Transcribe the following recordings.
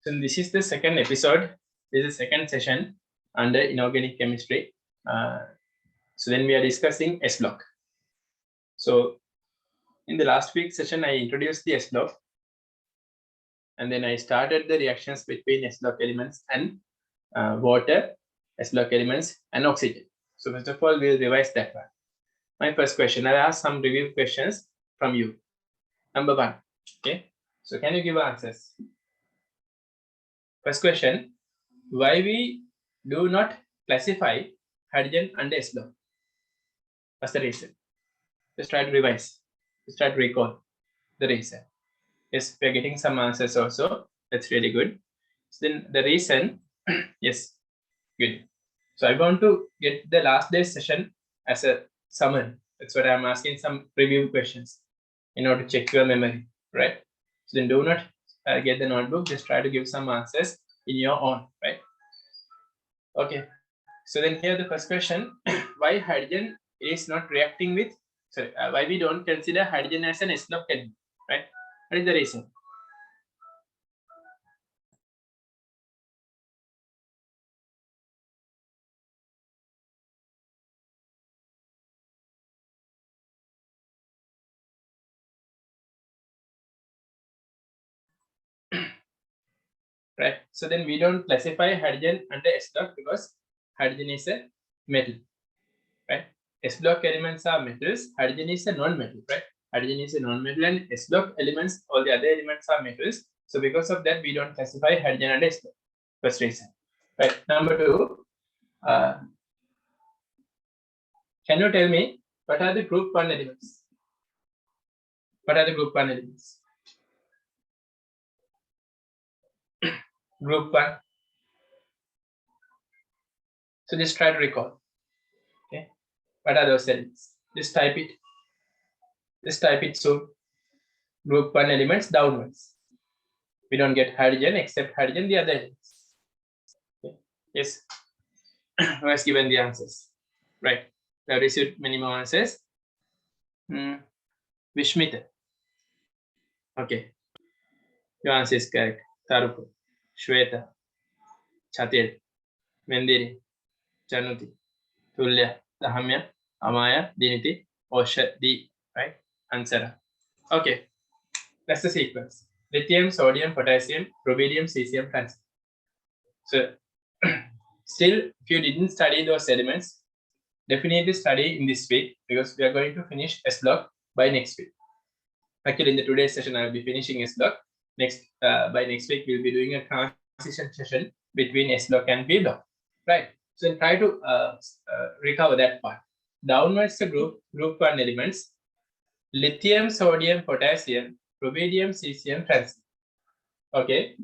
So this is the second episode. This is the second session under Inorganic Chemistry. So then we are discussing S block. So in the last week's session, I introduced the S block. And then I started the reactions between S block elements and water, S block elements, and oxygen. So first of all, we'll revise that one. My first question, I'll ask some review questions from you. Number 1, okay? So can you give answers? First question, why we do not classify hydrogen under S block? What's the reason? Let's try to revise. Let's try to recall the reason. Yes, we're getting some answers also. That's really good. So then the reason, yes, good. So I want to get the last day's session as a summary. That's what I'm asking, some review questions in order to check your memory, right? So then do not get the notebook, just try to give some answers in your own, right? Okay, so then here the first question, why hydrogen is not reacting with, sorry, why we don't consider hydrogen as an S block element, right? What is the reason? Right, so then we don't classify hydrogen under S block because hydrogen is a metal, right? S block elements are metals, hydrogen is a non-metal, right? Hydrogen is a non-metal and S block elements, all the other elements are metals. So because of that, we don't classify hydrogen under S block. First reason, right? Number 2, can you tell me what are the group 1 elements? What are the group 1 elements? Group 1. So just try to recall. Okay, what are those elements? Just type it. Just type it soon. Group 1 elements downwards. We don't get hydrogen except hydrogen, the other elements. Okay. Yes. Who has given the answers? Right. We have received many more answers. Vishmita. Okay. Your answer is correct. Taruku, Shweta, Chatil, Mendiri, Januti, Tulya, Dahamya, Amaya, Diniti, Oshadi, right? Answer. Okay. That's the sequence. Lithium, sodium, potassium, rubidium, cesium, francium. So still, if you didn't study those elements, definitely study in this week because we are going to finish S block by next week. Actually, in the today's session, I will be finishing S block. Next, by next week, we'll be doing a transition session between S block and P block, right? So then try to recover that part. Downwards, the group 1 elements: lithium, sodium, potassium, rubidium, cesium, francium. Okay.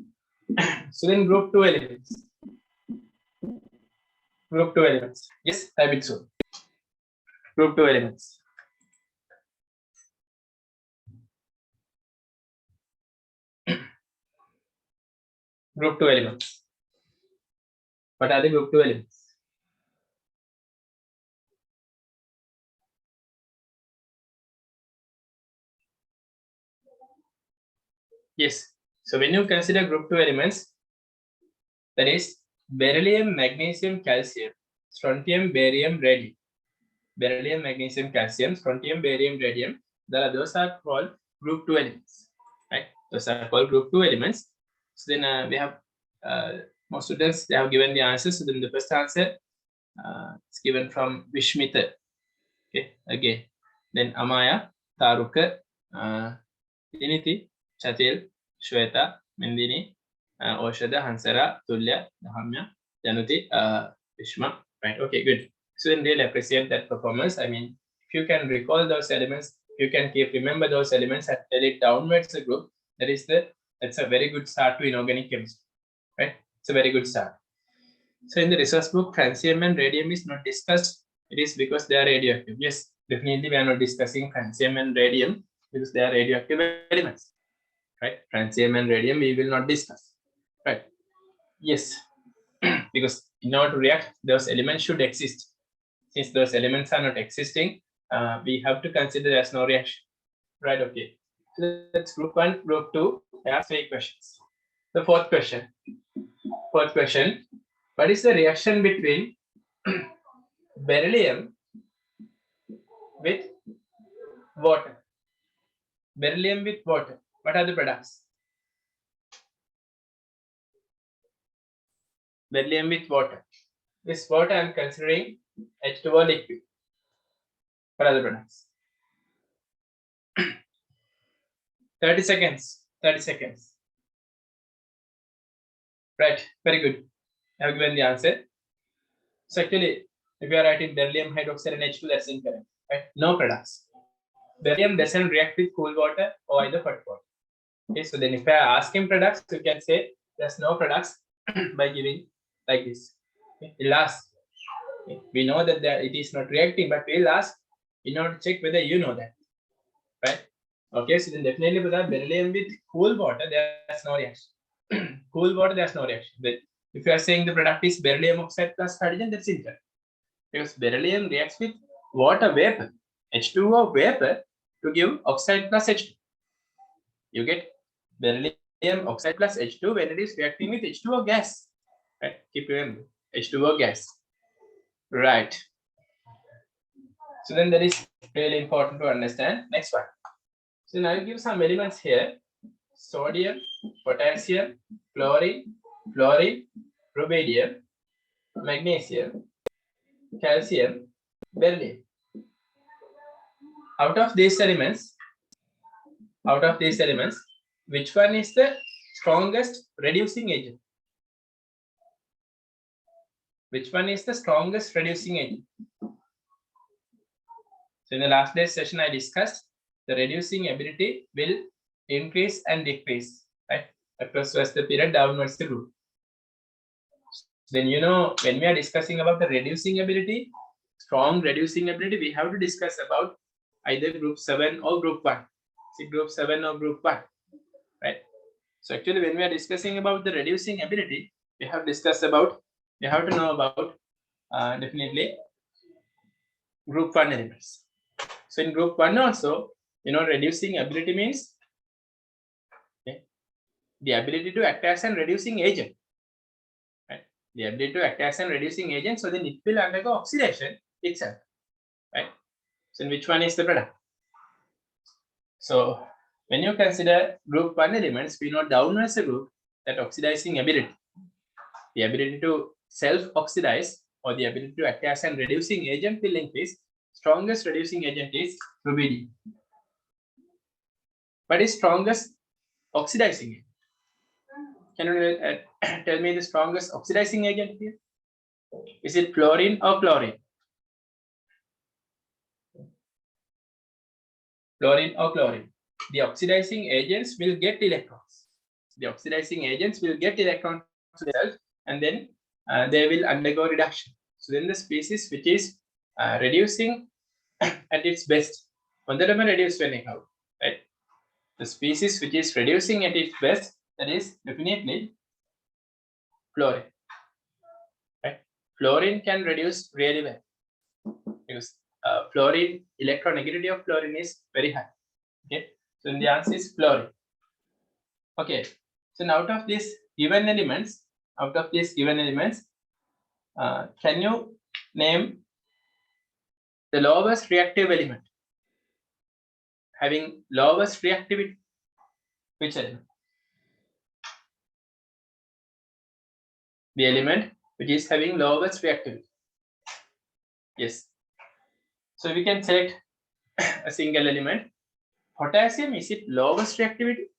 So then group 2 elements. Group 2 elements. Yes, type it soon. Group 2 elements. Group 2 elements. What are the group 2 elements? Yes. So when you consider group 2 elements, that is beryllium, magnesium, calcium, strontium, barium, radium. Beryllium, magnesium, calcium, strontium, barium, radium. Those are called group 2 elements, right? Those are called group 2 elements. So then we have most students, they have given the answers. So then the first answer is given from Vishmita. Okay, again. Then Amaya, Taruka, Diniti, Chatil, Shweta, Mendini, Oshada, Hansara, Tulya, Dahamya, Januti, Vishma. Right, okay, good. So then they'll appreciate that performance. I mean, if you can recall those elements, you can remember those elements and tell it downwards the group. That's a very good start to inorganic chemistry, right? It's a very good start. So in the resource book, francium and radium is not discussed. It is because they are radioactive. Yes, definitely we are not discussing francium and radium because they are radioactive elements, right? Francium and radium we will not discuss, right? Yes, because in order to react, those elements should exist. Since those elements are not existing, we have to consider there's no reaction, right? Okay, so that's group 1, group 2. I ask 3 questions. The fourth question. What is the reaction between beryllium with water? Beryllium with water. What are the products? Beryllium with water. This water I am considering H2O liquid. What are the products? 30 seconds. 30 seconds. Right. Very good. I have given the answer. So actually, if you are writing beryllium hydroxide and H2, that's incorrect. Right? No products. Beryllium doesn't react with cool water or either hot water. Okay, so then if I ask him products, you can say there's no products by giving like this. Okay, we'll ask. Okay, we know that it is not reacting, but we'll ask in order to check whether you know that. Right? Okay, so then definitely with that beryllium with cool water, there's no reaction. Cool water, there's no reaction. But if you are saying the product is beryllium oxide plus hydrogen, that's incorrect. Because beryllium reacts with water vapor, H2O vapor, to give oxide plus H2. You get beryllium oxide plus H2 when it is reacting with H2O gas. Right? Keep remember, H2O gas. Right. So then that is really important to understand. Next one. So now I'll give some elements here. Sodium, potassium, chlorine, rubidium, magnesium, calcium, beryllium. Out of these elements, which one is the strongest reducing agent? Which one is the strongest reducing agent? So in the last day's session, I discussed the reducing ability will increase and decrease, right? Across the period downwards the group. Then you know when we are discussing about the reducing ability, strong reducing ability, we have to discuss about either group 7 or group 1. See, group 7 or group 1, right? So actually when we are discussing about the reducing ability, we have to know about definitely group 1 elements. So in group 1 also, reducing ability means the ability to act as an reducing agent. Right? The ability to act as an reducing agent, so then it will undergo oxidation itself. Right? So which one is the product? So when you consider group 1 elements, we know downwards the group that oxidizing ability, the ability to self-oxidize or the ability to act as an reducing agent will increase. Strongest reducing agent is rubidium. What is strongest oxidizing agent? Can you tell me the strongest oxidizing agent here? Is it fluorine or chlorine? Fluorine or chlorine? The oxidizing agents will get electrons. The oxidizing agents will get electrons to themselves, and then they will undergo reduction. So then the species which is reducing at its best, right? The species which is reducing at its best, that is definitely fluorine. Right? Fluorine can reduce really well because fluorine, electronegativity of fluorine is very high. Okay, so the answer is fluorine. Okay, so now out of these given elements, can you name the lowest reactive element having lowest reactivity? Which element? The element which is having lowest reactivity. Yes. So we can select a single element. Potassium, is it lowest reactivity?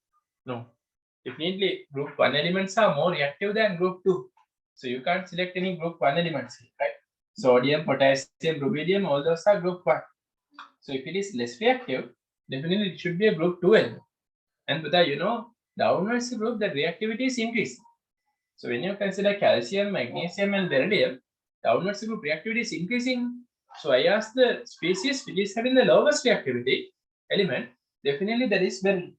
No. Definitely group 1 elements are more reactive than group 2. So you can't select any group 1 elements, right? Sodium, potassium, rubidium, all those are group 1. So if it is less reactive, definitely it should be a group 2 element. And with that, downwards group, the reactivity is increasing. So when you consider calcium, magnesium, and beryllium, downwards group reactivity is increasing. So I asked the species which is having the lowest reactivity element, definitely that is beryllium.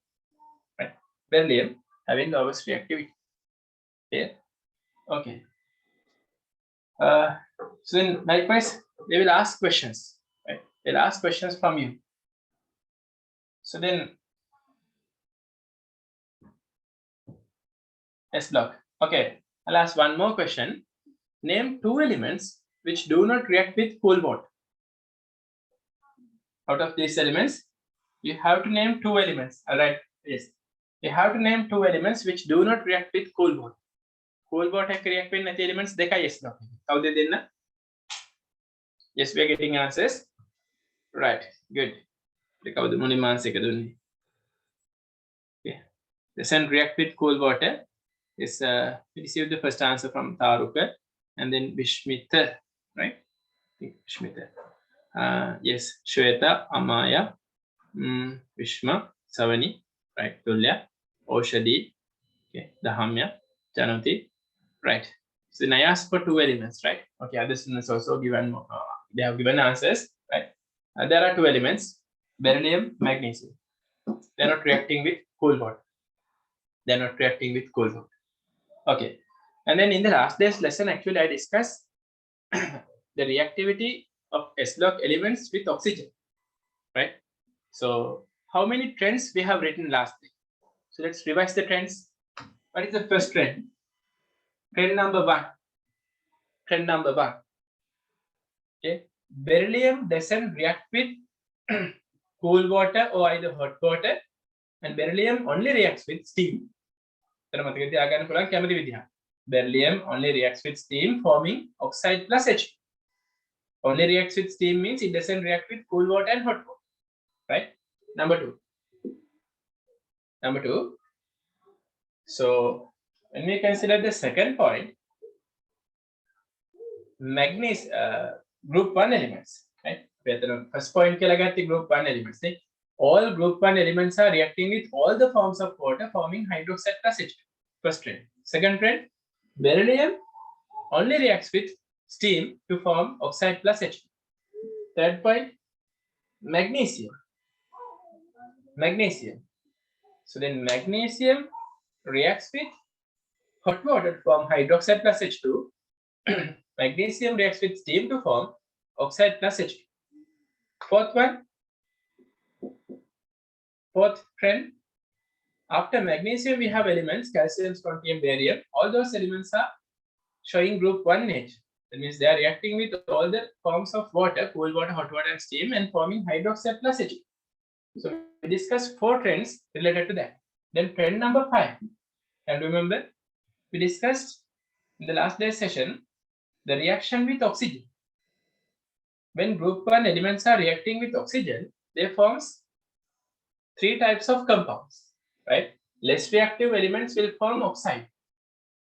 Right? Beryllium having lowest reactivity. Okay. Okay. So then likewise, they will ask questions. Right? They'll ask questions from you. So then S block. Okay, I'll ask one more question. Name two elements which do not react with cool water. Out of these elements, you have to name two elements. Alright, yes. You have to name two elements which do not react with cool water. Cool water react with the elements දෙකයි S block. කවුද දෙන්න? Yes, we are getting answers. Right, good. කවුද මුලින්ම answer එක දුන්නේ? Okay. Doesn't react with cool water. Is we received the first answer from Taruka and then Vishmita, right? Vishmita. Yes, Shweta, Amaya, Vishma, Savani, right? Tulya, Oshadi, okay, Dahamya, Janati, right? So now I asked for two elements, right? Okay, other students also given, they have given answers, right? There are two elements, beryllium, magnesium. They're not reacting with cold water. They're not reacting with cold water. Okay, and then in the last day's lesson, actually, I discussed the reactivity of S block elements with oxygen, right? So, how many trends we have written last day? So, let's revise the trends. What is the first trend? Trend number one. Trend number one. Okay, beryllium doesn't react with cool water or either hot water, and beryllium only reacts with steam. Beryllium only reacts with steam, forming oxide plus H. Only reacts with steam means it doesn't react with cool water and hot water, right? Number two. Number two. So when we consider the second point, group 1 elements, right? First point group 1 elements. Right? All group 1 elements are reacting with all the forms of water, forming hydroxide plus H2. First trend. Second trend, beryllium only reacts with steam to form oxide plus H2. Third point, magnesium. Magnesium. So then magnesium reacts with hot water to form hydroxide plus H2. Magnesium reacts with steam to form oxide plus H2. Fourth one, fourth trend. After magnesium, we have elements calcium, strontium, barium. All those elements are showing group 1 nature. That means they are reacting with all the forms of water, cool water, hot water, and steam, and forming hydroxide plus H2. So we discussed 4 trends related to that. Then trend number 5. And remember, we discussed in the last day's session the reaction with oxygen. When group 1 elements are reacting with oxygen, they forms 3 types of compounds, right? Less reactive elements will form oxide.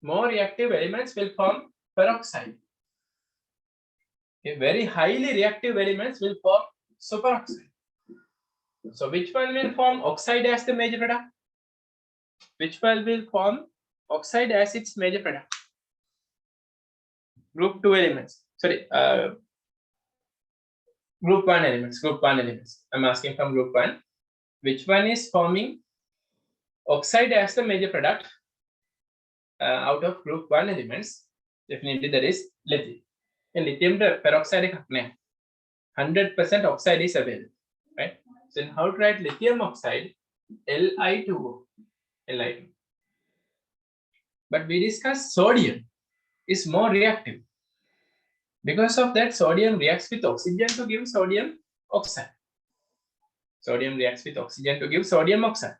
More reactive elements will form peroxide. Okay, very highly reactive elements will form superoxide. So which one will form oxide as the major product? Which one will form oxide as its major product? Group 2 elements. Sorry, group 1 elements. Group 1 elements. I'm asking from group 1. Which one is forming oxide as the major product out of group 1 elements? Definitely there is lithium. In lithium, the peroxide 100% oxide is available, right? So in how to write lithium oxide? Li2O. Li2. But we discussed sodium is more reactive. Because of that, sodium reacts with oxygen to give sodium oxide. Sodium reacts with oxygen to give sodium oxide.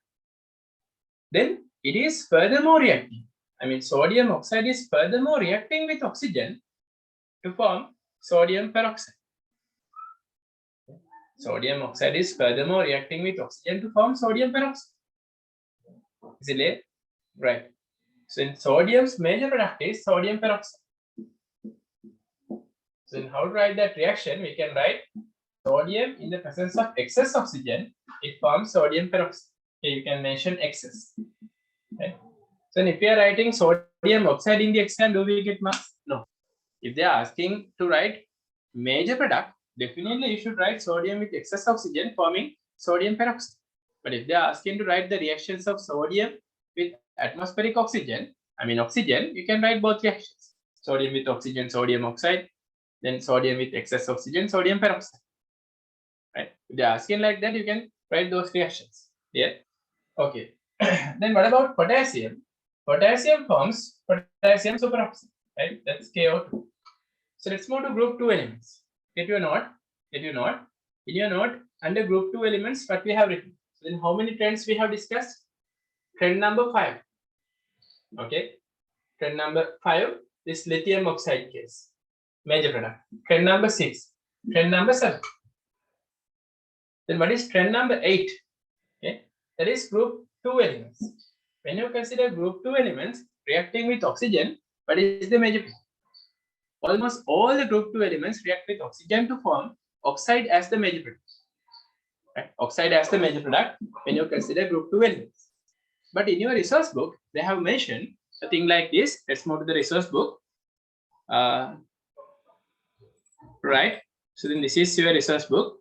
Then it is furthermore reacting. I mean, sodium oxide is furthermore reacting with oxygen to form sodium peroxide. Sodium oxide is furthermore reacting with oxygen to form sodium peroxide. Is it right? So in sodium's major product is sodium peroxide. So in how to write that reaction, we can write sodium in the presence of excess oxygen, it forms sodium peroxide. Okay, you can mention excess. Right? So if we are writing sodium oxide in the exam, do we get marks? No. If they are asking to write major product, definitely you should write sodium with excess oxygen forming sodium peroxide. But if they are asking to write the reactions of sodium with atmospheric oxygen, oxygen, you can write both reactions. Sodium with oxygen, sodium oxide, then sodium with excess oxygen, sodium peroxide. Right? If they are asking like that, you can write those reactions. Yeah. Okay. Then what about potassium? Potassium forms potassium superoxide, right? That's KO2. So let's move to group 2 elements. Get your note. Get your note. In your note, under group 2 elements, what we have written. So then how many trends we have discussed? Trend number 5. Okay. Trend number 5 is lithium oxide case. Major product. Trend number 6. Trend number 7. Then what is trend number 8? Okay. That is group 2 elements. When you consider group 2 elements reacting with oxygen, what is the major product? Almost all the group 2 elements react with oxygen to form oxide as the major product. Right? Oxide as the major product when you consider group 2 elements. But in your resource book, they have mentioned a thing like this. Let's move to the resource book. Right. So then this is your resource book.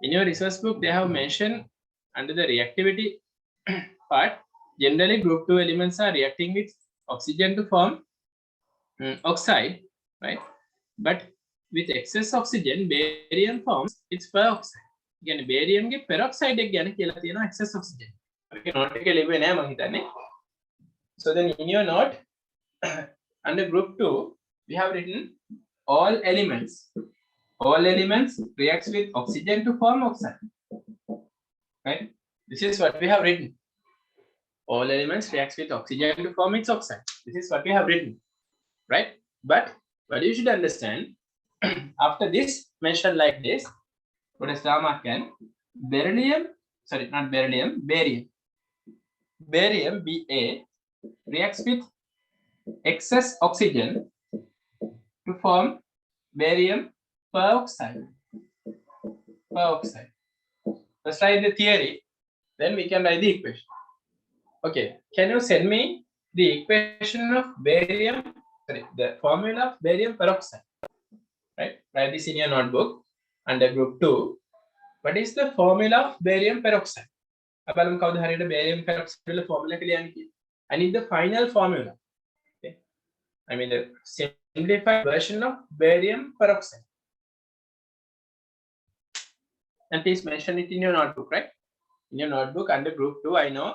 In your resource book, they have mentioned under the reactivity part, generally group 2 elements are reacting with oxygen to form oxide, right? But with excess oxygen, barium forms its peroxide. Again, barium ge peroxide එක ගැන කියලා තියෙනවා excess oxygen. Okay, note එක ලිව්වේ නෑ මං හිතන්නේ. So then in your note under group 2 we have written all elements reacts with oxygen to form oxide. Right? This is what we have written. All elements reacts with oxygen to form its oxide. This is what we have written. Right? But what you should understand, after this mention like this, what is can barium Ba reacts with excess oxygen to form barium peroxide. Let's write the theory, then we can write the equation. Okay, can you send me the equation of the formula of barium peroxide? Right, write this in your notebook under group 2. What is the formula of barium peroxide? බලමු කවුද හරියට barium peroxide වල formula එක ලියන්නේ කියලා. I need the final formula. Okay, I mean the simplified version of barium peroxide. And please mention it in your notebook, right? In your notebook under group 2, I know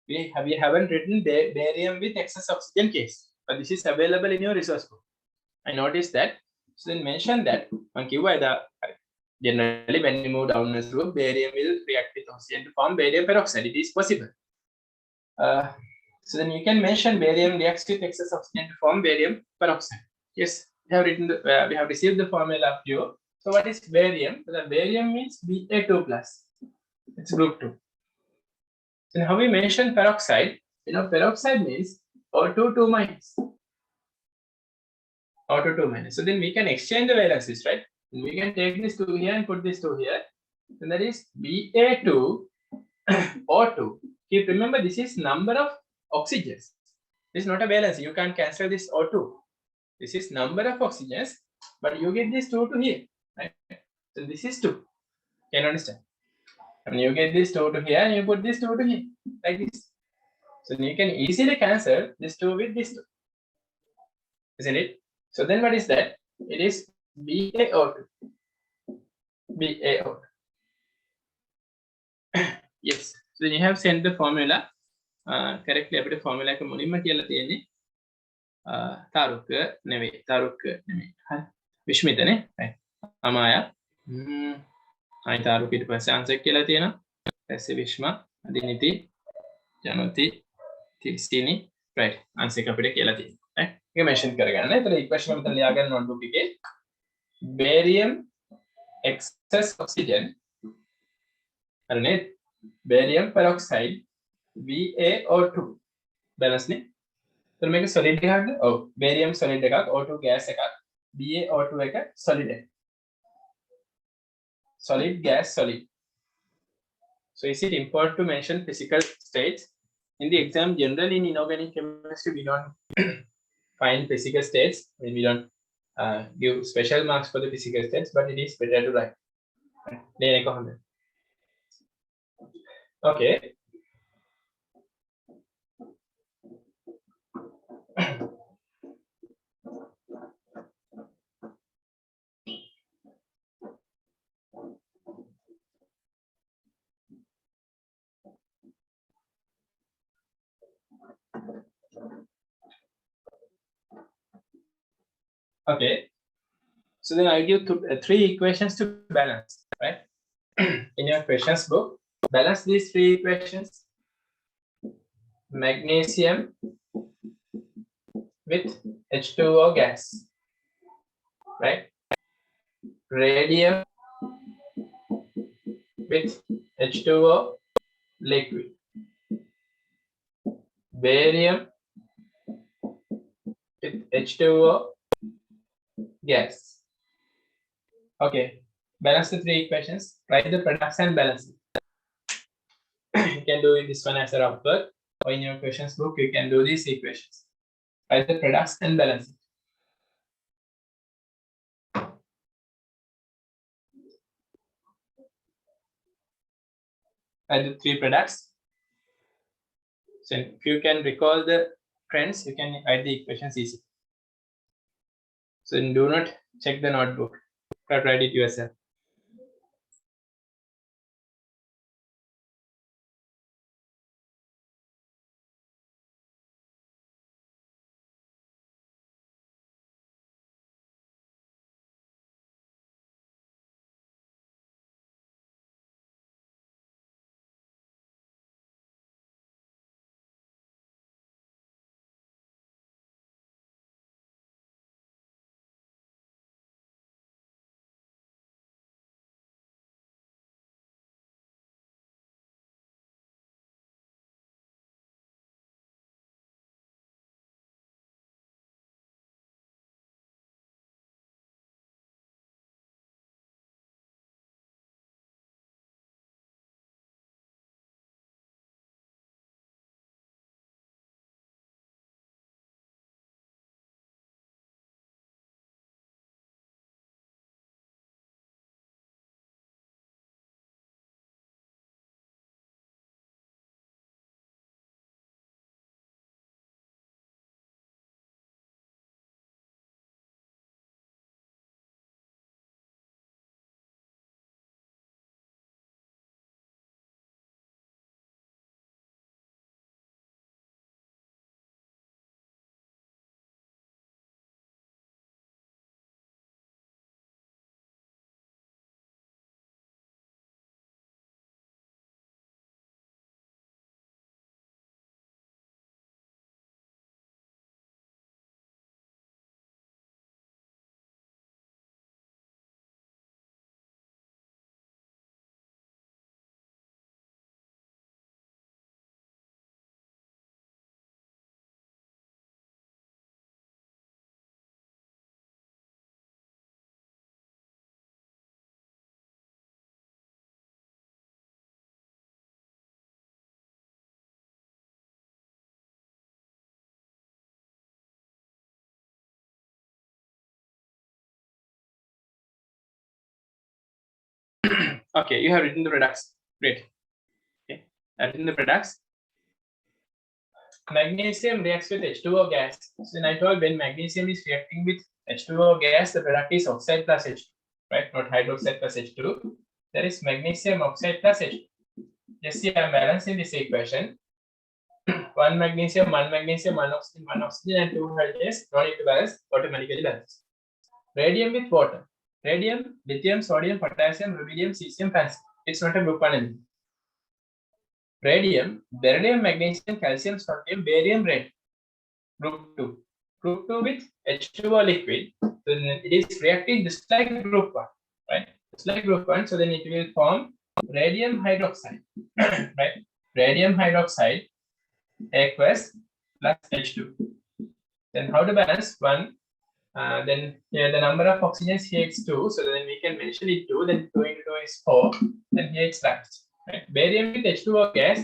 we haven't written barium with excess oxygen case, but this is available in your resource book. I noticed that. So then mention that generally when you move down this group, barium will react with oxygen to form barium peroxide. It is possible. So then you can mention barium reacts with excess oxygen to form barium peroxide. Yes, we have written we have received the formula of you. So what is barium? So the barium means Ba2 plus. It's group 2. So how we mention peroxide? You know, peroxide means O2 2 minus. O2 2 minus. So then we can exchange the valences, right? And we can take this 2 here and put this 2 here. And that is Ba2 O2. Keep remember, this is number of oxygens. This is not a valence. You can't cancel this O2. This is number of oxygens, but you get this 2 to here, right? So this is 2. Can you understand? And you get this 2 to here and you put this 2 to here, like this. So you can easily cancel this 2 with this 2. Isn't it? So then what is that? It is BaO2. BaO2. Yes. So then you have sent the formula correctly. අපිට formula එක මුලින්ම කියලා තියෙන්නේ තාරුක නෙවෙයි. හරි. විශ්මිතනේ. right. Amaya. ආයි තාරුක ඊට පස්සේ answer කියලා තියෙනවා. ඊපස්සේ විශ්මා, අදිනිති, ජනෝති, තිස්තිනි. right. answer එක අපිට කියලා තියෙනවා. right. ඒක mention කරගන්න. ඒතර equation එක මෙතන ලියාගන්න notebook එකේ. Barium excess oxygen. හරිනේ. Barium peroxide BaO2 balance නේ. එතන මේක solid එකක්ද? ඔව්. barium solid එකක්, O2 gas එකක්, BaO2 එක solid එකක්. Solid gas solid. So is it important to mention physical states? In the exam, generally in inorganic chemistry, we don't find physical states. I mean, we don't give special marks for the physical states, but it is better to write. Okay. Okay. So then I give three equations to balance, right? In your questions book, balance these three equations. Magnesium with H2O gas, right? Radium with H2O liquid. Barium with H2O gas. Okay, balance the three equations. Write the products and balance it. You can do this one as a rough work, or in your questions book, you can do these equations. Write the products and balance it. Write the three products. So if you can recall the trends, you can write the equations easily. So do not check the notebook, but write it yourself. Okay, you have written the products. Great. Okay, I've written the products. Magnesium reacts with H2O gas. So I told when magnesium is reacting with H2O gas, the product is oxide plus H2, right? Not hydroxide plus H2. There is magnesium oxide plus H2. Just see, I'm balancing this equation. One magnesium, one oxygen, and two hydrogens. No need to balance, automatically balance. Radium with water. Radium, lithium, sodium, potassium, rubidium, cesium, francium. It's not a group one element. Radium, beryllium, magnesium, calcium, strontium, barium, radium. Group 2. Group 2 with H2O liquid. So then it is reacting just like group 1, right? Just like group 1. So then it will form radium hydroxide, right? Radium hydroxide aqueous plus H2. Then how to balance? 1. Then here the number of oxygens here is 2. So then we can mention it 2. Then 2 into 2 is 4. Then here it's left. Right? Barium with H2O gas.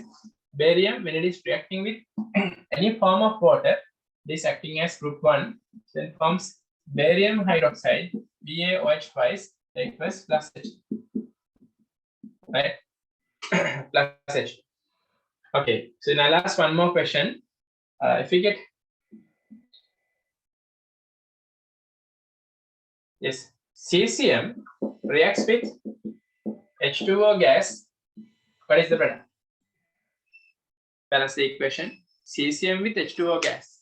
Barium, when it is reacting with any form of water, it is acting as group 1. Then forms barium hydroxide, BaOH twice, aqueous plus H2. Right? Plus H2. Okay. So now I'll ask one more question. If we get yes, cesium reacts with H2O gas. What is the product? Balance the equation. Cesium with H2O gas.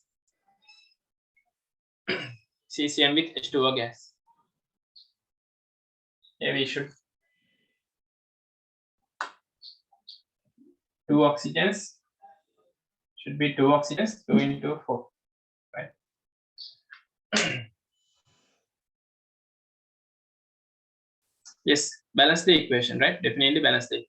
cesium with H2O gas. Here we should 2 oxygens, should be 2 oxygens, 2 into 4, right? Yes, balance the equation, right? Definitely balance the equation.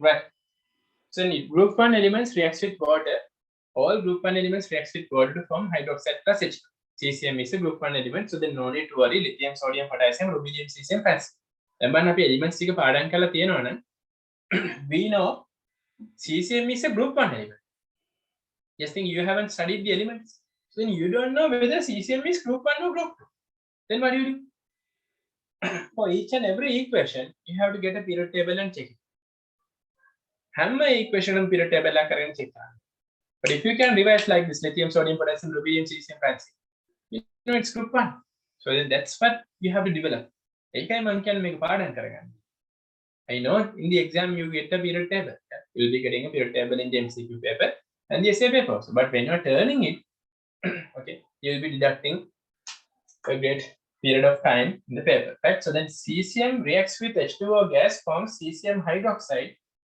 Right. So group 1 elements reacts with water. All group 1 elements reacts with water to form hydroxide plus H2. Cesium is a group 1 element, so then no need to worry. Lithium, sodium, potassium, rubidium, cesium, calcium. Then when we elements tika පාඩම් කරලා තියෙනවා නම් we know cesium is a group 1 element. Just think you haven't studied the elements. So then you don't know whether cesium is group 1 or group 2. Then what do you do? For each and every equation, you have to get a period table and check it. Hamma equation and period table la karena check කරන්න. But if you can revise like this, lithium, sodium, potassium, rubidium, cesium, calcium, you know it's group 1. So then that's what you have to develop. ඒකයි මම කියන්නේ මේක පාඩම් කරගන්න. I know in the exam you get a period table. You'll be getting a period table in the MCQ paper and the essay paper also. But when you're turning it, okay, you'll be deducting a great period of time in the paper, right? So then cesium reacts with H2O gas, forms cesium hydroxide,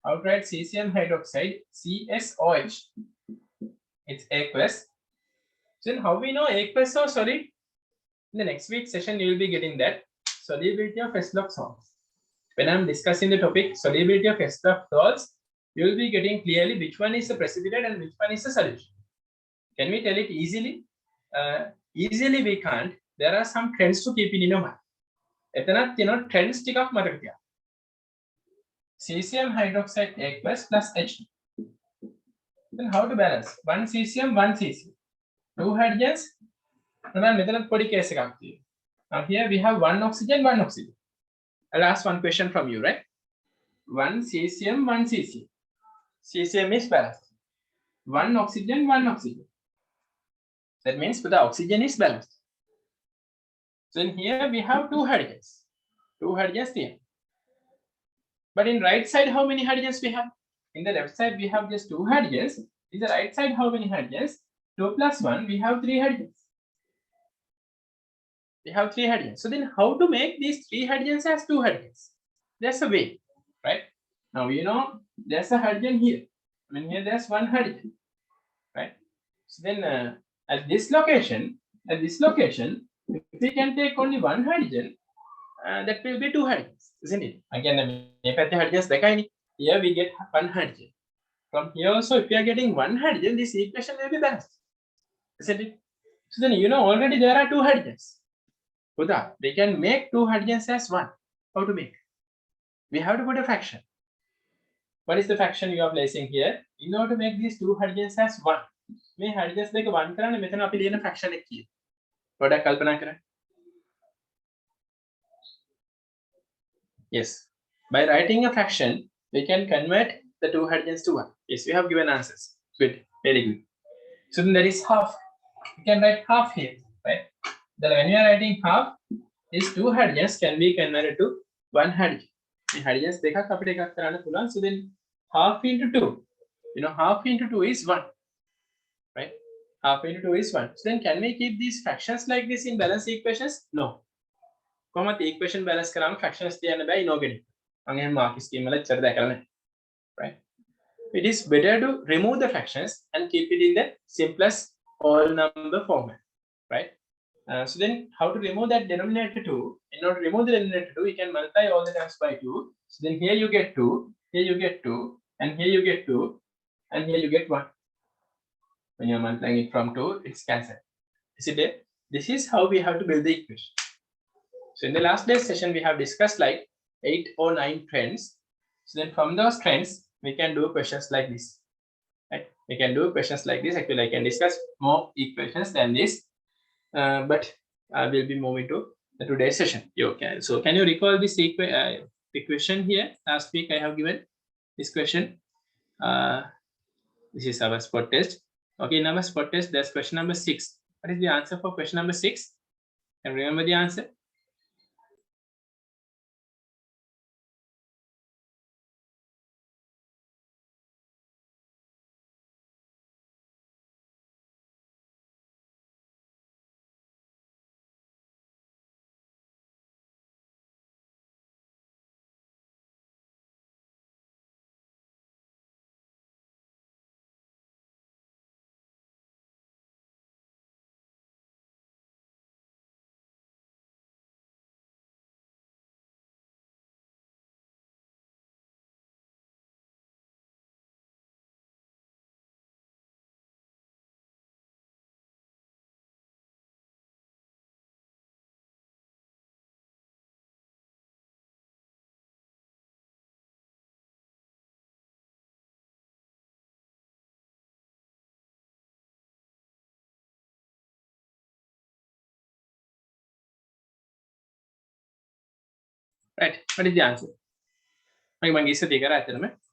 outright cesium hydroxide, CSOH. It's aqueous. So then how we know aqueous or solid? In the next week session, you will be getting that solubility of S-log salts. When I'm discussing the topic solubility of S-log salts, you will be getting clearly which one is the precipitate and which one is the solution. Can we tell it easily? Easily we can't. There are some trends to keep in your mind. එතනත් තියෙනවා trends ටිකක් මතක තියාගන්න. Cesium hydroxide aqueous plus H2. Then how to balance? 1 cesium, 1 cesium. 2 hydrogens. Now මෙතන පොඩි case එකක් තියෙනවා. Now here we have 1 oxygen, 1 oxygen. I'll ask one question from you, right? 1 cesium, 1 cesium. Cesium is balanced. 1 oxygen, 1 oxygen. That means the oxygen is balanced. So in here we have 2 hydrogens. 2 hydrogens here. But in right side, how many hydrogens we have? In the left side, we have just 2 hydrogens. In the right side, how many hydrogens? 2 plus 1, we have 3 hydrogens. We have 3 hydrogens. So then how to make these 3 hydrogens as 2 hydrogens? There's a way, right? Now you know there's a hydrogen here. I mean here there's 1 hydrogen, right? So then at this location, if we can take only 1 hydrogen, that will be 2 hydrogens, isn't it? Again, hydrogens here we get 1 hydrogen. From here also, if we are getting 1 hydrogen, this equation will be balanced, isn't it? So then you know already there are 2 hydrogens. Huda, we can make 2 hydrogens as 1. How to make? We have to put a fraction. What is the fraction you are placing here? In order to make these 2 hydrogens as 1, මේ hydrogens දෙක 1 කරන්න මෙතන අපි ලියන fraction එක කීයද? පොඩ්ඩක් කල්පනා කරන්න. Yes. By writing a fraction, we can convert the 2 hydrogens to 1. Yes, we have given answers. Good. Very good. So then there is half. We can write half here, right? Then when you are writing half, these 2 hydrogens can be converted to 1 hydrogen. The hydrogens දෙකක් අපිට එකක් කරන්න පුළුවන්. So then half into 2. You know, half into 2 is 1. half into 2 is 1. So then can we keep these fractions like this in balance equations? No. Comma the equation balance karam fractions the by inorganic. Mark scheme right? It is better to remove the fractions and keep it in the simplest whole number format, right? So then how to remove that denominator 2? In order to remove the denominator 2, we can multiply all the terms by 2. So then here you get 2, here you get 2, and here you get 2, and here you get 1. When you're multiplying it from 2, it's cancelled. Is it there? This is how we have to build the equation. So in the last day's session, we have discussed like 8 or 9 trends. So then from those trends, we can do questions like this. Right? We can do questions like this. Actually, I can discuss more equations than this, but I will be moving to the today's session. Okay. So can you recall this equation here? Last week I have given this question. This is our spot test. Okay, in our spot test, there's question number 6. What is the answer for question number 6? Can you remember the answer? Right. What is the answer?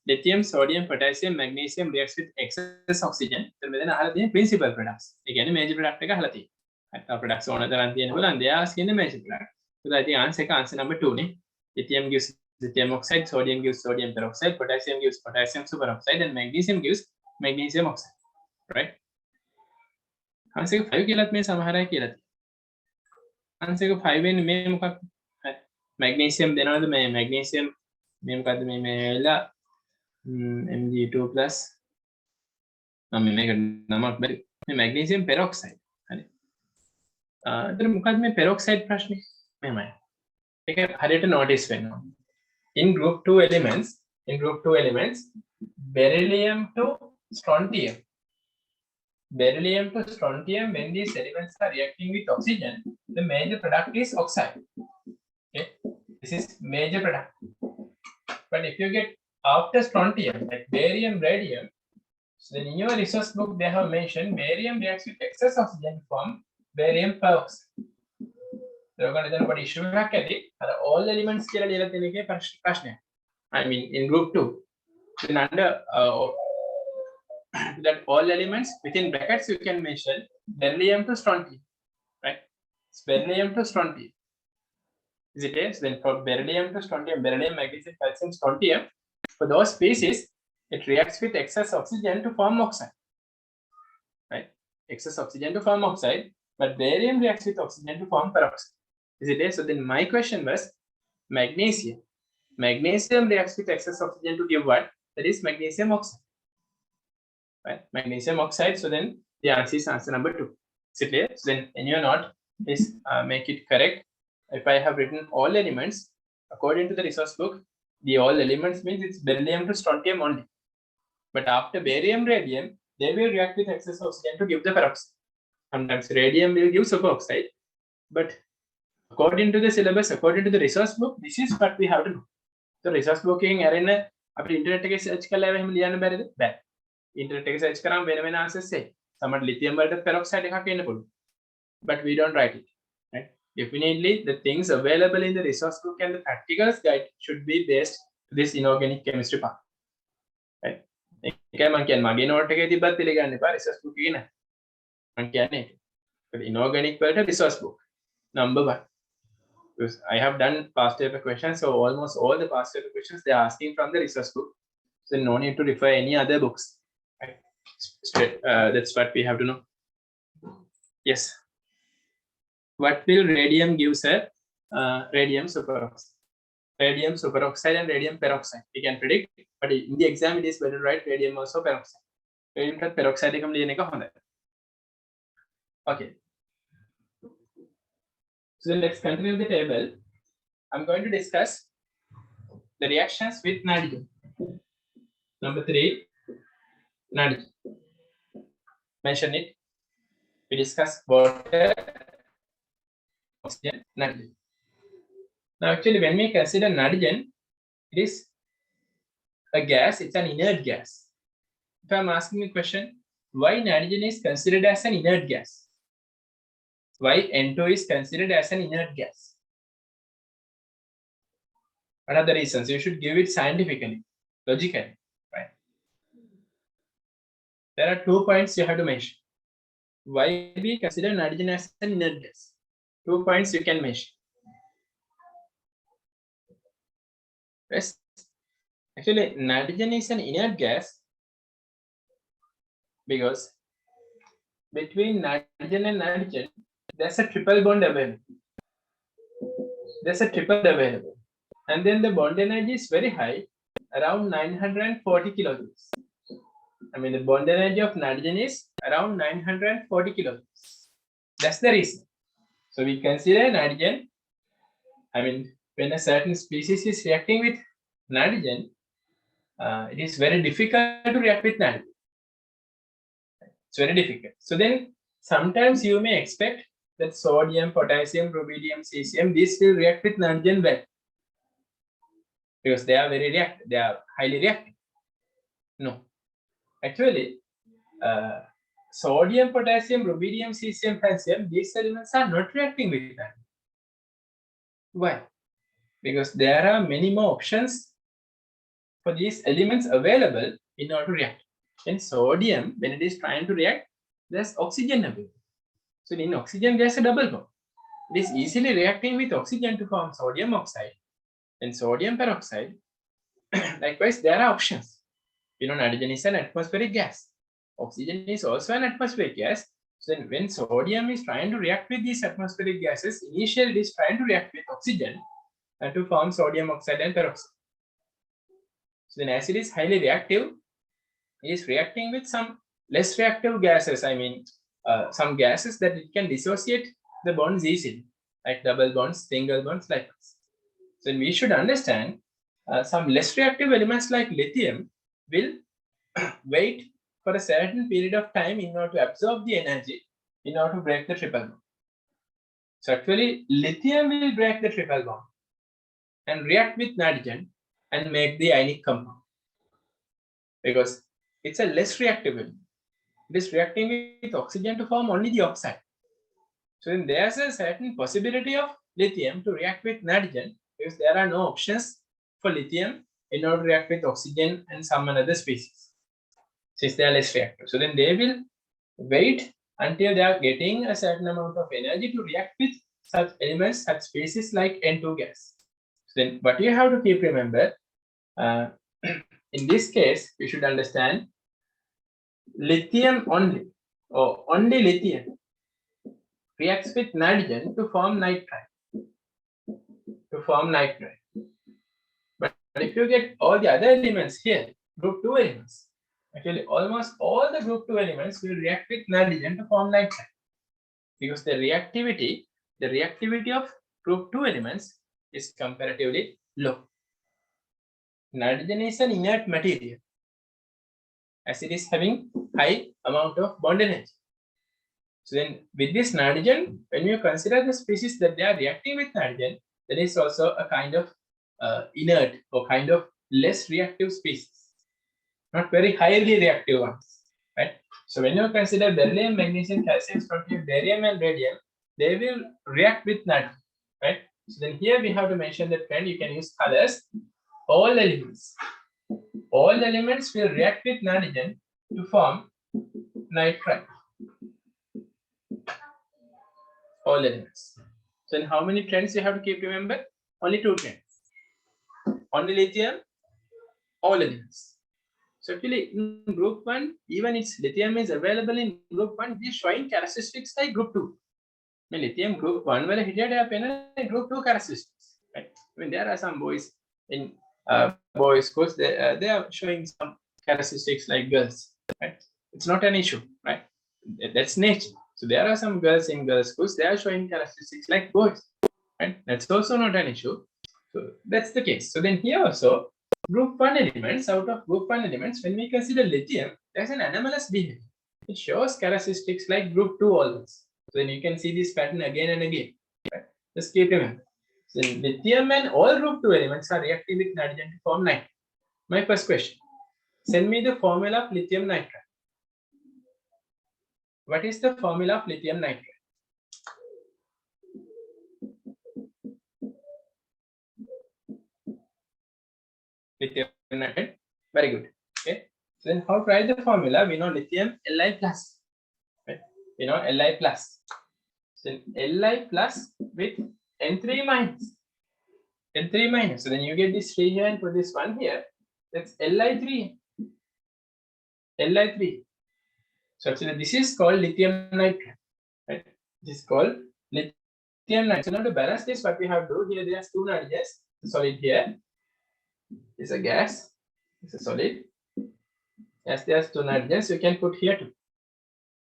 Lithium, sodium, potassium, magnesium reacts with excess oxygen. Then principal products. Again, major product products on and they are asking the major product. So I think answer number 2. Lithium gives lithium oxide, sodium gives sodium peroxide, potassium gives potassium superoxide, and magnesium gives magnesium oxide. Right? Answer 5 kilat me samahara kilat. Answer 5 in magnesium then the magnesium Mg2 plus magnesium peroxide. Peroxide notice in group 2 elements, beryllium to strontium. Beryllium to strontium, when these elements are reacting with oxygen, the major product is oxide. Okay, this is major product. But if you get after strontium, like barium, radium, so then in your resource book they have mentioned barium reacts with excess oxygen to form barium peroxide. So what issue all elements I mean in group 2. Then under that all elements within brackets you can mention beryllium to strontium, right? It's beryllium to strontium. Is it yes? Then for beryllium to strontium, beryllium, magnesium, calcium, strontium, for those species, it reacts with excess oxygen to form oxide, right? Excess oxygen to form oxide, but barium reacts with oxygen to form peroxide. Is it yes? So then my question was magnesium. Magnesium reacts with excess oxygen to give what? That is magnesium oxide. Right? Magnesium oxide. So then the answer is answer number 2. Is it clear? So then in your note, please make it correct. If I have written all elements according to the resource book, the all elements means it's beryllium to strontium only. But after barium, radium, they will react with excess oxygen to give the peroxide. Sometimes radium will give superoxide, but according to the syllabus, according to the resource book, this is what we have to do. So resource book in arena, after internet search bad. Internet search karam when answers say some lithium peroxide but we don't write it. Right? Definitely the things available in the resource book and the practicals guide should be based to this inorganic chemistry part. Right? resource book inorganic resource book number 1. Because I have done past paper questions, so almost all the past paper questions they are asking from the resource book. So no need to refer any other books. Right? That's what we have to know. Yes. What will radium gives a radium superoxide? Radium superoxide and radium peroxide. We can predict, but in the exam it is better to write radium also peroxide. Radium peroxide එකම ලියන එක හොඳයි. Okay. So let's continue the table. I'm going to discuss the reactions with nitrogen. Number 3, nitrogen. Mention it. We discuss water, oxygen, nitrogen. Now, actually, when we consider nitrogen, it is a gas. It's an inert gas. If I'm asking a question, why nitrogen is considered as an inert gas? Why N2 is considered as an inert gas? What are the reasons? You should give it scientifically, logically, right? There are 2 points you have to mention. Why we consider nitrogen as an inert gas? 2 points you can mention. Yes. Actually, nitrogen is an inert gas because between nitrogen and nitrogen, there's a triple bond available. There's a triple available. And then the bond energy is very high, around 940 kilojoules. I mean, the bond energy of nitrogen is around 940 kilojoules. That's the reason. So we consider nitrogen, I mean, when a certain species is reacting with nitrogen, it is very difficult to react with nitrogen. It's very difficult. So then sometimes you may expect that sodium, potassium, rubidium, cesium, these will react with nitrogen well. Because they are very reactive, they are highly reactive. No. Actually, sodium, potassium, rubidium, cesium, calcium, these elements are not reacting with nitrogen. Why? Because there are many more options for these elements available in order to react. In sodium, when it is trying to react, there's oxygen available. So in oxygen, there's a double bond. It is easily reacting with oxygen to form sodium oxide and sodium peroxide. Likewise, there are options. You know, nitrogen is an atmospheric gas. Oxygen is also an atmospheric gas. So then when sodium is trying to react with these atmospheric gases, initially it is trying to react with oxygen and to form sodium oxide and peroxide. So then as it is highly reactive, it is reacting with some less reactive gases. I mean, some gases that it can dissociate the bonds easily, like double bonds, single bonds, like this. So we should understand some less reactive elements like lithium will wait for a certain period of time in order to absorb the energy in order to break the triple bond. So actually, lithium will break the triple bond and react with nitrogen and make the ionic compound because it's a less reactive element. It is reacting with oxygen to form only the oxide. So then there's a certain possibility of lithium to react with nitrogen because there are no options for lithium in order to react with oxygen and some other species, since they are less reactive. So then they will wait until they are getting a certain amount of energy to react with such elements, such species like N2 gas. So then what you have to keep remember, in this case, you should understand lithium only, or only lithium reacts with nitrogen to form nitride. But if you get all the other elements here, group 2 elements, actually almost all the group 2 elements will react with nitrogen to form nitride because the reactivity of group 2 elements is comparatively low. Nitrogen is an inert material as it is having high amount of bond energy. So then with this nitrogen, when you consider the species that they are reacting with nitrogen, there is also a kind of inert or kind of less reactive species, not very highly reactive ones, right? So when you consider beryllium, magnesium, calcium, strontium, barium and radium, they will react with nitrogen, right? So then here we have to mention that trend. You can use colors. All elements will react with nitrogen to form nitride. All elements. So in how many trends you have to keep remember? Only 2 trends. Only lithium, all elements. So actually in group 1, even its lithium is available in group 1, it is showing characteristics like group 2. I mean, lithium group 1 where group 2 characteristics. Right? I mean, there are some boys in boys schools, they are showing some characteristics like girls. Right? It's not an issue, right? That's nature. So there are some girls in girls schools, they are showing characteristics like boys. Right? That's also not an issue. So that's the case. So then here also, group 1 elements, out of group 1 elements, when we consider lithium, there's an anomalous behavior. It shows characteristics like group 2 always. So then you can see this pattern again and again. Right? Just keep remember. So lithium and all group 2 elements are reactive with nitrogen to form nitrate. My first question, send me the formula of lithium nitrate. What is the formula of lithium nitrate? Lithium nitrate. Very good. Okay. So then how to write the formula? We know lithium Li plus. Right? We know Li plus. So Li plus with N3 minus. N3 minus. So then you get this 3 here and put this 1 here. That's Li3. Li3. So actually this is called lithium nitrate. Right? This is called lithium nitrate. So now to balance this, what we have to do here, there's two nitrogens. The solid here is a gas. It's a solid. As there's two nitrogens, you can put here 2.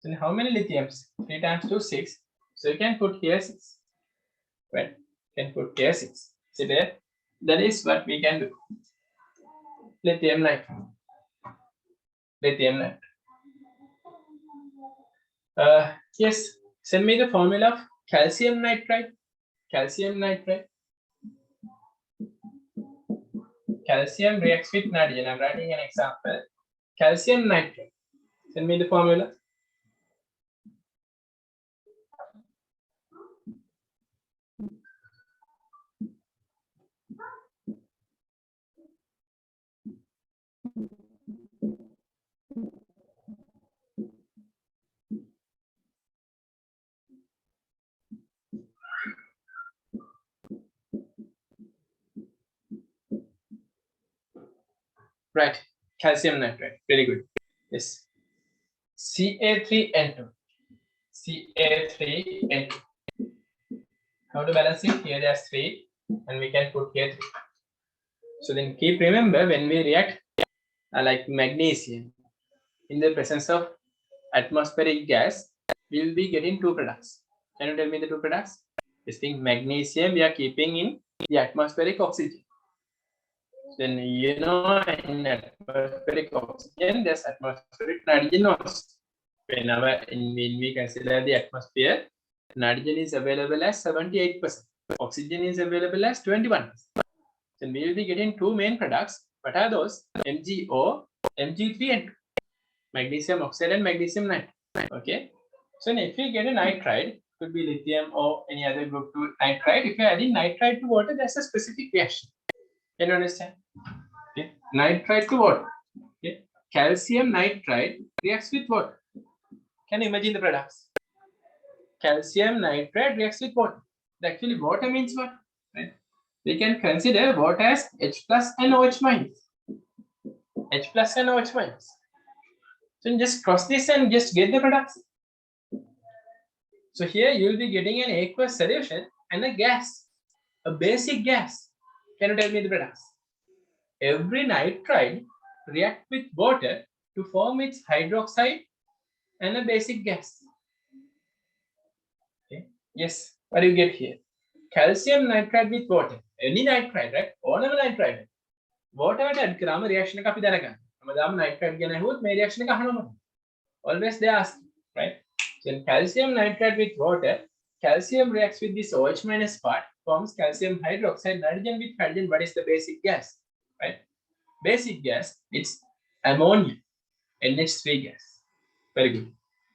So how many lithiums? 3 times 2, 6. So you can put here 6. Right? You can put here 6. See there? That is what we can do. Lithium nitrate. Lithium nitrate. Yes, send me the formula of calcium nitride. Calcium nitride. Calcium reacts with nitrogen. I'm writing an example. Calcium nitride. Send me the formula. Right, calcium nitride. Very good. Yes. Ca3N2. Ca3N2. How to balance it? Here there's 3 and we can put here 3. So then keep remember when we react like magnesium in the presence of atmospheric gas, we will be getting 2 products. Can you tell me the 2 products? This thing magnesium we are keeping in the atmospheric oxygen. Then you know in atmospheric oxygen there's atmospheric nitrogen also. When we consider the atmosphere, nitrogen is available as 78%. Oxygen is available as 21%. Then we will be getting 2 main products. What are those? MgO, Mg3 and 2. Magnesium oxide and magnesium nitride. Okay. So if we get a nitride, could be lithium or any other group 2 nitride. If you are adding nitride to water, that's a specific reaction. Can you understand? Okay. Nitride to water. Okay. Calcium nitride reacts with water. Can you imagine the products? Calcium nitride reacts with water. Actually, water means what? Right? We can consider water as H plus and OH minus. H plus and OH minus. So just cross this and just get the products. So here you will be getting an aqueous solution and a gas, a basic gas. Can you tell me the products? Every nitride reacts with water to form its hydroxide and a basic gas. Okay. Yes, what do you get here? Calcium nitride with water. Any nitride, right? ඕනම nitride. Water එකට add කරාම reaction එක අපි දැනගන්න. හැමදාම nitride ගැන ඇහුවොත් මේ reaction එක අහනවම. Always they ask, right? So calcium nitride with water, calcium reacts with this OH minus part, forms calcium hydroxide, nitrogen with hydrogen. What is the basic gas? Right? Basic gas, it's ammonia, NH3 gas. Very good.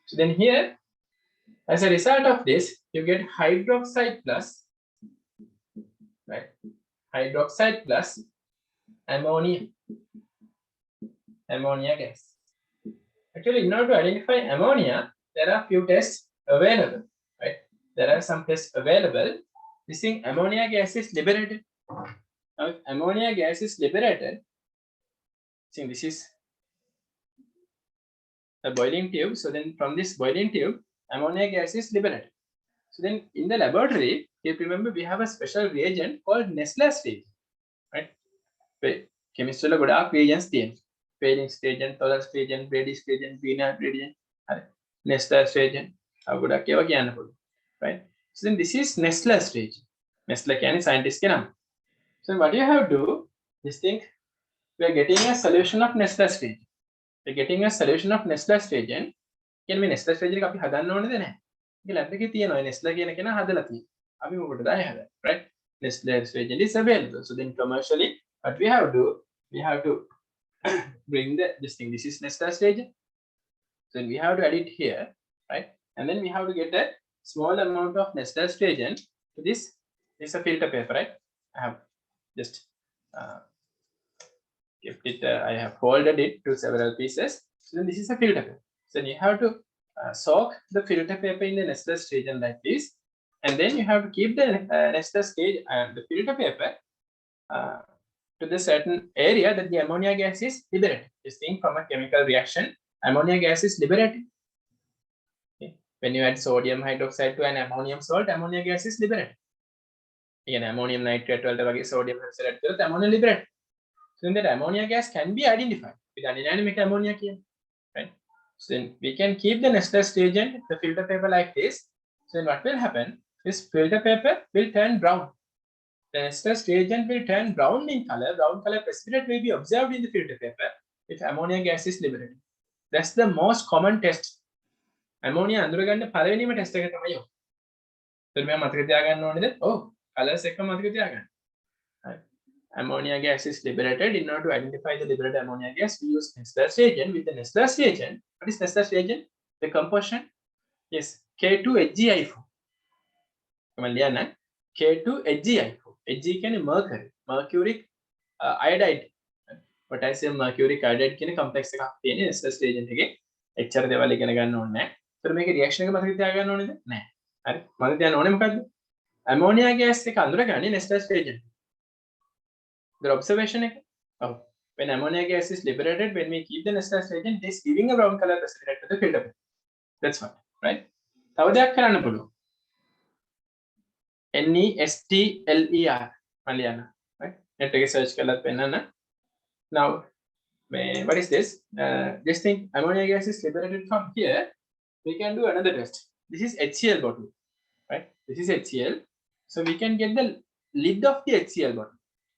So then here, as a result of this, you get hydroxide plus, right? Hydroxide plus ammonia, ammonia gas. Actually, in order to identify ammonia, there are few tests available, right? There are some tests available. This thing, ammonia gas is liberated. Now, if ammonia gas is liberated, see this is a boiling tube. So then from this boiling tube, ammonia gas is liberated. So then in the laboratory, if you remember, we have a special reagent called Nessler's reagent, right? Chemistry lo godak reagents තියෙනවා. Valence reagent, Tholer's reagent, Brady's reagent, Wiener reagent, Nessler's reagent. අව ගොඩක් ඒවා කියන්න පුළුවන්. Right? So then this is Nessler's reagent. Nessler කියන්නේ scientist කෙනා. So what you have to do is think we are getting a solution of Nessler's reagent. We are getting a solution of Nessler's reagent. කියන්නේ මේ Nessler's reagent එක අපි හදන්න ඕනේද නැහැ. ඒක lab එකේ තියෙනවා. Nessler කියන කෙනා හදලා තියෙනවා. අපි මොකටද ආයේ හදන්නේ? Right? Nessler's reagent is available. So then commercially what we have to do, we have to bring this thing. This is Nessler's reagent. So we have to add it here, right? And then we have to get a small amount of Nessler's reagent to this. This is a filter paper, right? I have just kept it. I have folded it to several pieces. So then this is a filter paper. So then you have to soak the filter paper in the Nessler's reagent like this, and then you have to keep the Nessler's stage and the filter paper to the certain area that the ammonia gas is liberated. Just think from a chemical reaction, ammonia gas is liberated. Okay. When you add sodium hydroxide to an ammonium salt, ammonia gas is liberated. Again, ammonium nitrate වලට sodium hydroxide කරලා ammonia liberated. So then that ammonia gas can be identified with aninamic ammonia here, right? So then we can keep the Nessler's reagent, the filter paper like this. So then what will happen? This filter paper will turn brown. The Nessler's reagent will turn brown in color. Brown color precipitate will be observed in the filter paper if ammonia gas is liberated. That's the most common test. Ammonia අඳුරගන්න පළවෙනිම test එක තමයි ඔය. ඒත් මම මතක තියාගන්න ඕනේද? ඔව්, colors එක මතක තියාගන්න. Right. Ammonia gas is liberated. In order to identify the liberated ammonia gas, we use Nessler's reagent. With the Nessler's reagent, what is Nessler's reagent? The composition is K2HgI4. Come on, Liana. K2HgI4. Hg කියන්නේ mercury. Mercuric iodide. Potassium mercuric iodide කියන complex එකක් තියෙන Nessler's reagent එකේ. එච්චර දේවල් ඉගෙන ගන්න ඕනේ නැහැ. ඒතර මේකේ reaction එක මතක තියාගන්න ඕනේද? නැහැ. හරි. මතක තියාගන්න ඕනේ මොකද්ද? Ammonia gas එක අඳුරගන්නේ Nessler's reagent. The observation එක. Oh, when ammonia gas is liberated, when we keep the Nessler's reagent, it is giving a brown color precipitate to the filter. That's what, right? තව දෙයක් කරන්න පුළුවන්. Nestler මලියන, right? net එකේ search කරලා පෙන්නන්න. Now, what is this? This thing, ammonia gas is liberated from here. We can do another test. This is HCl bottle, right? This is HCl. So we can get the lid of the HCl bottle.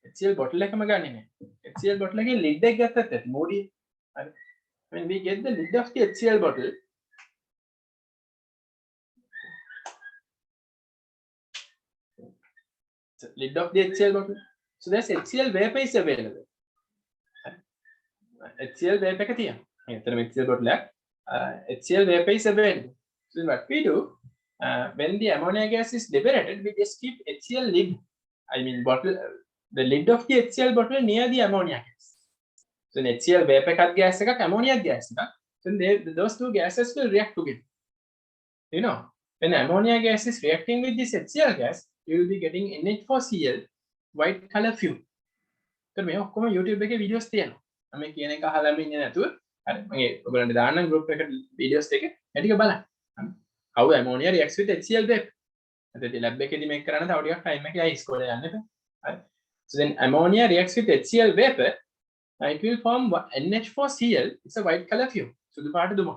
HCl bottle එකම ගන්නේ නැහැ. HCl bottle එකේ lid එක ගත්තත් ඇති මෝඩිය. හරි. When we get the lid of the HCl bottle, so lid of the HCl bottle. So there's HCl vapor is available. HCl vapor එක තියෙනවා. එතන HCl bottle එකක් HCl vapor is available. So what we do, when the ammonia gas is liberated, we just keep HCl lid. I mean bottle, the lid of the HCl bottle near the ammonia gas. So HCl vapor එකක් gas එකක් ammonia gas එකක්. So those two gases will react together. You know, when ammonia gas is reacting with this HCl gas, you will be getting NH4Cl white color fume. So මේ ඔක්කොම YouTube එකේ videos තියෙනවා. මම කියන එක අහලාම ඉන්නේ නැතුව හරි මම ඔයගොල්ලන්ට දාන්න group එකට videos එක ටික බලන්න. How ammonia reacts with HCl vapor. එතකොට lab එකේදී මේක කරන්න තව ටිකක් time එක යයි ඉස්කෝලේ යන්න එපා. හරි. So then ammonia reacts with HCl vapor. It will form NH4Cl. It's a white color fume. සුදු පාට දුම.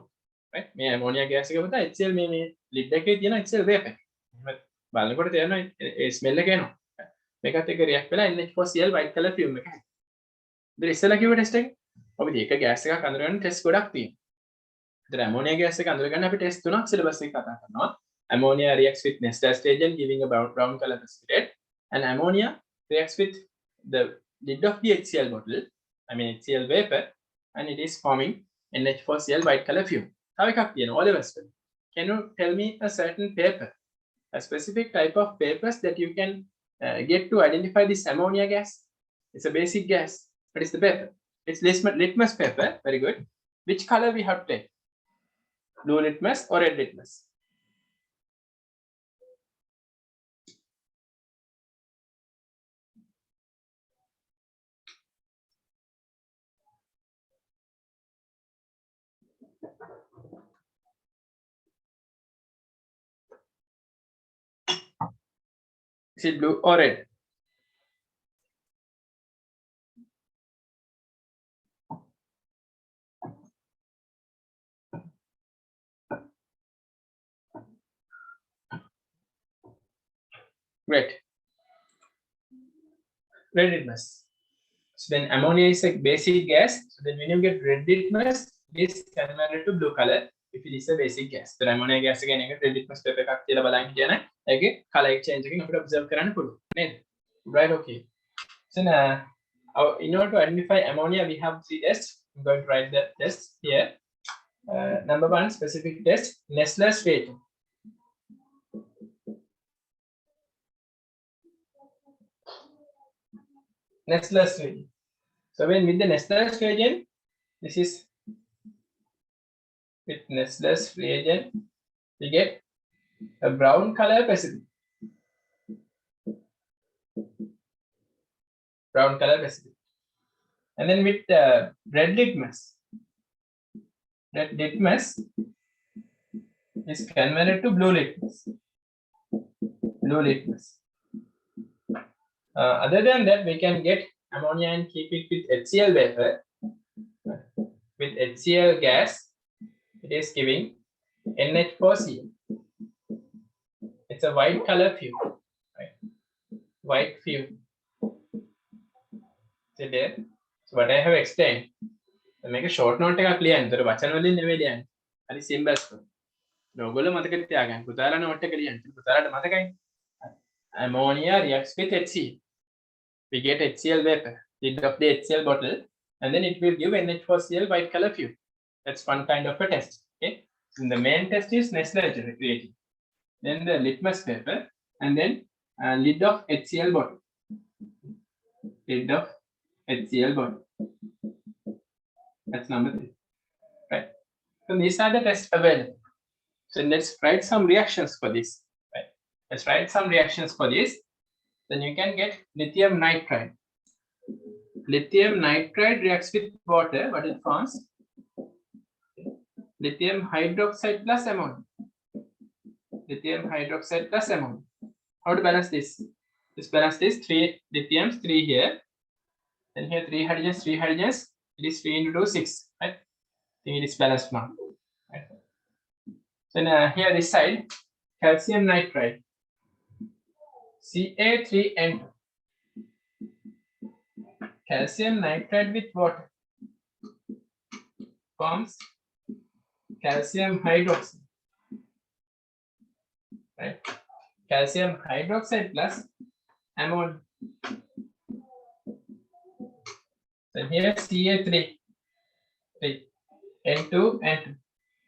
Right? මේ ammonia gas එක පුතා HCl මේ lid එකේ තියෙන HCl vapor. බලනකොට තේරෙනවා ඒ smell එක එනවා. මේකත් එක්ක react වෙලා NH4Cl white color fume එක. ඉතින් ඉස්සෙල්ලා කිව්ව ටෙස්ට් එක අපි මේක ගෑස් එකක් අඳුරගන්න ටෙස්ට් ගොඩක් තියෙනවා. ඉතින් ammonia gas එක අඳුරගන්න අපි ටෙස්ට් තුනක් සිලබස් එකේ කතා කරනවා. Ammonia reacts with Nessler's reagent giving a brown color precipitate, and ammonia reacts with the lid of the HCl bottle, I mean HCl vapor, and it is forming NH4Cl white color fume. තව එකක් තියෙනවා ඔලෙවස් වල. Can you tell me a certain paper, a specific type of papers that you can get to identify this ammonia gas? It's a basic gas. What is the paper? It's litmus paper. Very good. Which color we have to take? Blue litmus or red litmus? Is it blue or red? Great. Red litmus. So then ammonia is a basic gas. So then when you get red litmus, it is converted to blue color if it is a basic gas. So ammonia gas again red litmus paper එකක් තියලා බලන්න කියන ඒකේ color exchange එකකින් අපිට observe කරන්න පුළුවන්. නේද? Right, okay. So now, in order to identify ammonia, we have three tests. I'm going to write the tests here. Number one, specific test, Nessler's reagent. Nessler's reagent. So when with the Nessler's reagent, this is with Nessler's reagent, we get a brown color precipitate. Brown color precipitate. And then with red litmus is converted to blue litmus. Blue litmus. Other than that, we can get ammonia and keep it with HCl vapor. With HCl gas, it is giving NH4Cl. It's a white color fume, right? White fume. So there. So what I have explained. Make a short note එකක් ලියන්න. ඒතර වචන වලින් නෙවෙයි ලියන්නේ. හරි symbols වලින්. ඔයගොල්ලෝ මතක තියාගන්න. පුතාලා note එක ලියන්න. පුතාලාට මතකයි. Ammonia reacts with HCl. We get HCl vapor, lid of the HCl bottle, and then it will give NH4Cl white color fume. That's one kind of a test. Okay. So the main test is Nessler's reagent. Then the litmus paper, and then lid of HCl bottle. Lid of HCl bottle. That's number 3. Right. So these are the tests available. So let's write some reactions for this. Right. Let's write some reactions for this. Then you can get lithium nitride. Lithium nitride reacts with water, but it forms lithium hydroxide plus ammonia. Lithium hydroxide plus ammonia. How to balance this? Let's balance this. 3 lithiums, 3 here. Then here 3 hydrogens, 3 hydrogens. It is 3 into 2, 6. Right? I think it is balanced now. Right? Then here this side, calcium nitride. Ca3N2. Calcium nitride with water forms calcium hydroxide. Right? Calcium hydroxide plus ammonia. Then here Ca3, 3, N2, N2.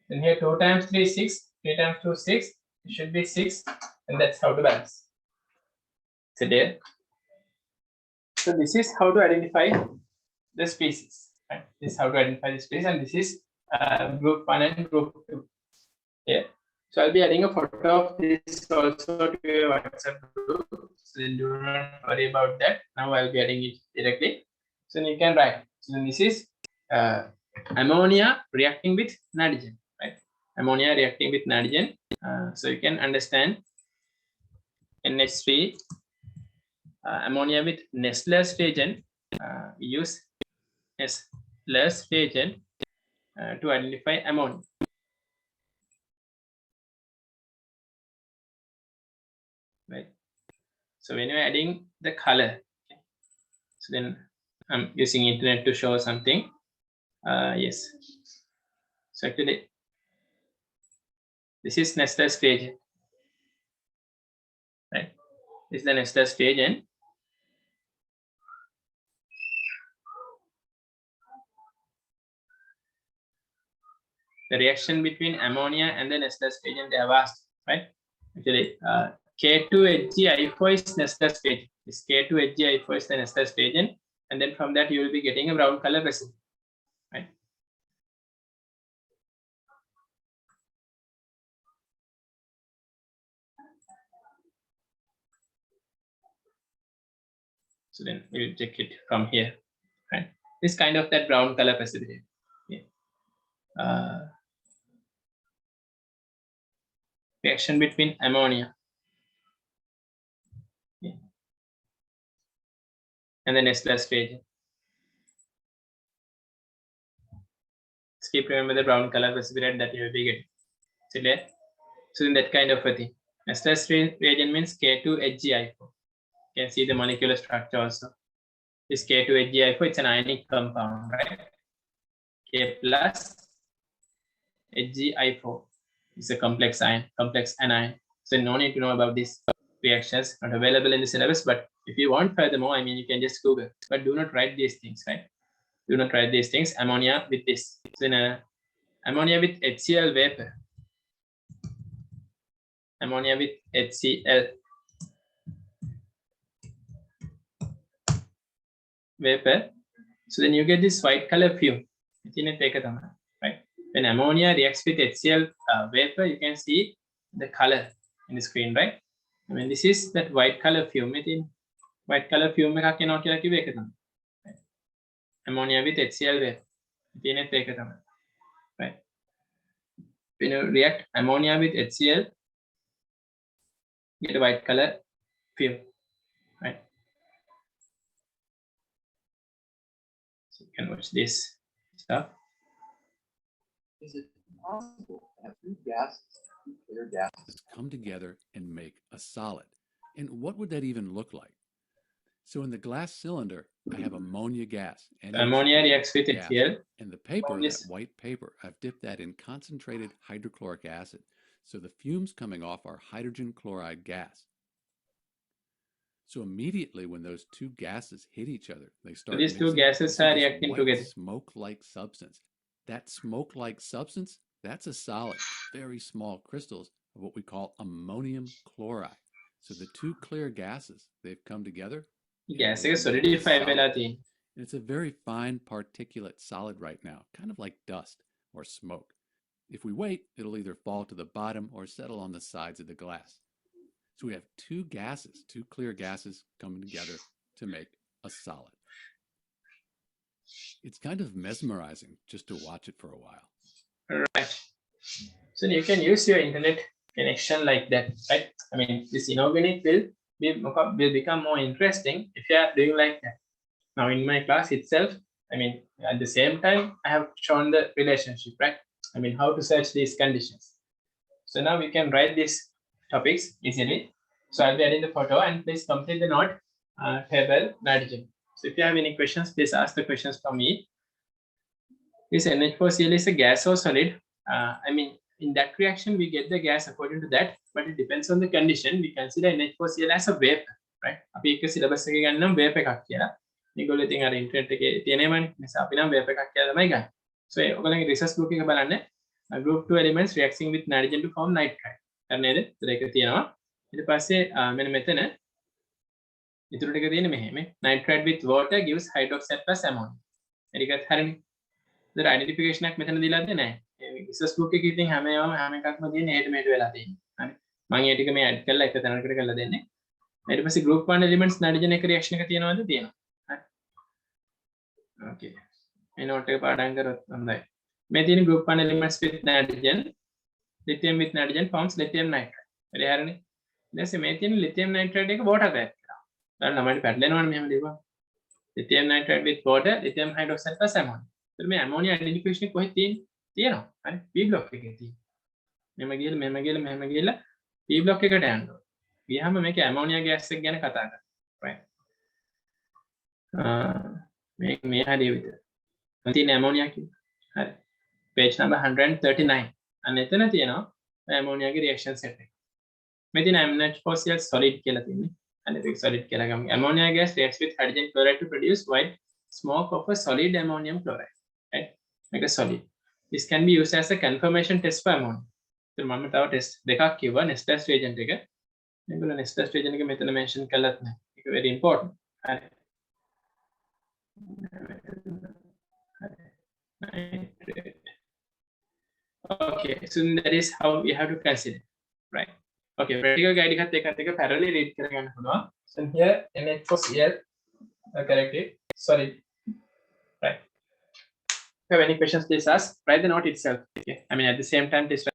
Then here 2 times 3, 6, 3 times 2, 6. It should be 6, and that's how to balance. So there. So this is how to identify the species. Right? This is how to identify the species, and this is group 1 and group 2. Yeah. So I'll be adding a photo of this also to your WhatsApp group. So do not worry about that. Now I'll be adding it directly. So you can write. So this is ammonia reacting with nitrogen. Right? Ammonia reacting with nitrogen. So you can understand NH3. Ammonia with Nessler's reagent. We use Nessler's reagent to identify ammonia. Right. So when you're adding the color, okay. So then I'm using internet to show something. Yes. So actually, this is Nessler's reagent. Right. This is the Nessler's reagent. The reaction between ammonia and the Nessler's reagent they have asked, right? Actually, K2HgI4 is Nessler's reagent. This K2HgI4 is the Nessler's reagent, and then from that you will be getting a brown color residue, right? So then we'll check it from here, right? This kind of that brown color precipitate. Yeah. Reaction between ammonia. Yeah. and then S+ reagent. Just keep remember the brown color precipitate that you will be getting. So, so in that kind of a thing. S+ reagent means K2HgI4. You can see the molecular structure also. This K2HgI4, it's an ionic compound, right? K plus HgI4 is a complex anion. So no need to know about these reactions, not available in the syllabus. But if you want furthermore, I mean, you can just Google. But do not write these things, right? Do not write these things. Ammonia with this. So in ammonia with HCl vapor. Ammonia with HCl vapor. So then you get this white color fume. Right? When ammonia reacts with HCl vapor, you can see the color in the screen, right? I mean, this is that white color fume. White color fume එකක් එනවා කියලා කිව්වේ ඒක තමයි. Ammonia with HCl vapor. තියෙනෙත් ඒක තමයි. Right? When you react ammonia with HCl, get a white color fume. Right? So you can watch this stuff. Is it possible to have two clear gases come together and make a solid? And what would that even look like? So in the glass cylinder, I have ammonia gas. And Ammonia reacts with HCl. And the paper, that white paper, I've dipped that in concentrated hydrochloric acid. So the fumes coming off are hydrogen chloride gas. So immediately when those two gases hit each other, they start. So these two gases are reacting together. Smoke-like substance. That smoke-like substance, that's a solid, very small crystals of what we call ammonium chloride. So the two clear gases, they've come together. Gas is solidify වෙලා තියෙන්නේ. It's a very fine particulate solid right now, kind of like dust or smoke. If we wait, it'll either fall to the bottom or settle on the sides of the glass. So we have two gases, two clear gases coming together to make a solid. It's kind of mesmerizing just to watch it for a while. Right. So you can use your internet connection like that, right? I mean, this inorganic will become more interesting if you are doing like that. Now in my class itself, I mean, at the same time, I have shown the relationship, right? I mean, how to search these conditions. So now we can write these topics easily. So I'll be adding the photo and please complete the note table nitrogen. So if you have any questions, please ask the questions from me. This NH4Cl is a gas or solid. I mean, in that reaction, we get the gas according to that, but it depends on the condition. We consider NH4Cl as a vapor, right? අපි එක syllabus එකේ ගන්නම් vapor එකක් කියලා. මේගොල්ලෝ ඉතින් අර internet එකේ තියෙනවනේ. නිසා අපි නම් vapor එකක් කියලා තමයි ගන්න. So ඔයගොල්ලන්ගේ research book එක බලන්න. Group 2 elements reacting with nitrogen to form nitride. හරි නේද? ඒක තියෙනවා. ඊට පස්සේ මෙන්න මෙතන ඉතුරු ටික තියෙන්නේ මෙහෙම. Nitride with water gives hydroxide plus ammonia. ඒකත් හරිනේ. ඒතර identification එකක් මෙතන දීලාද නැහැ. research book එකේ ඉතින් හැම එකක්ම තියෙන්නේ එහෙට මෙහෙට වෙලා තියෙන්නේ. හරි. මම ඒ ටික මේ add කරලා එක තැනකට කරලා දෙන්නේ. ඊට පස්සේ group 1 elements nitrogen එක reaction එක තියෙනවද? තියෙනවා. හරි. Okay. මේ note එක පාඩම් කරොත් හොඳයි. මේ තියෙන group 1 elements with nitrogen, lithium with nitrogen forms lithium nitride. හරි හරිනේ. ඊට පස්සේ මේ තියෙන lithium nitride එක water එක add කරා. දැන් ළමයිට පැටලෙනවනේ මෙහෙම ලියපුවා. lithium nitride with water, lithium hydroxide plus ammonia. එතන මේ ammonia identification එක කොහෙද තියෙන්නේ? තියෙනවා. හරි. P block එකේ තියෙනවා. මෙහෙම ගිහලා P block එකට යන්න ඕනේ. ගියාම මේක ammonia gas එක ගැන කතා කරනවා. right. මේ හරිය විතර. තියෙන ammonia කියන්නේ. හරි. page number 139. අන්න එතන තියෙනවා ammonia ගේ reaction set එක. මේ තියෙන NH4Cl solid කියලා තියෙන්නේ. And it's solid කියලා ගමු. Ammonia gas reacts with hydrogen chloride to produce white smoke of a solid ammonium chloride. Right? Make a solid. This can be used as a confirmation test for ammonia. So මම තව test දෙකක් කිව්වා Nest test reagent එක. මේගොල්ලෝ Nest test reagent එක මෙතන mention කළත් නැහැ. ඒක very important. හරි. Okay, so that is how we have to consider, right? Okay, practical guide එකත් එකත් එක parallelly read කරගන්න පුළුවන්. So here NH4Cl corrected solid, right? If you have any questions, please ask. Write the note itself. Okay, I mean at the same time, please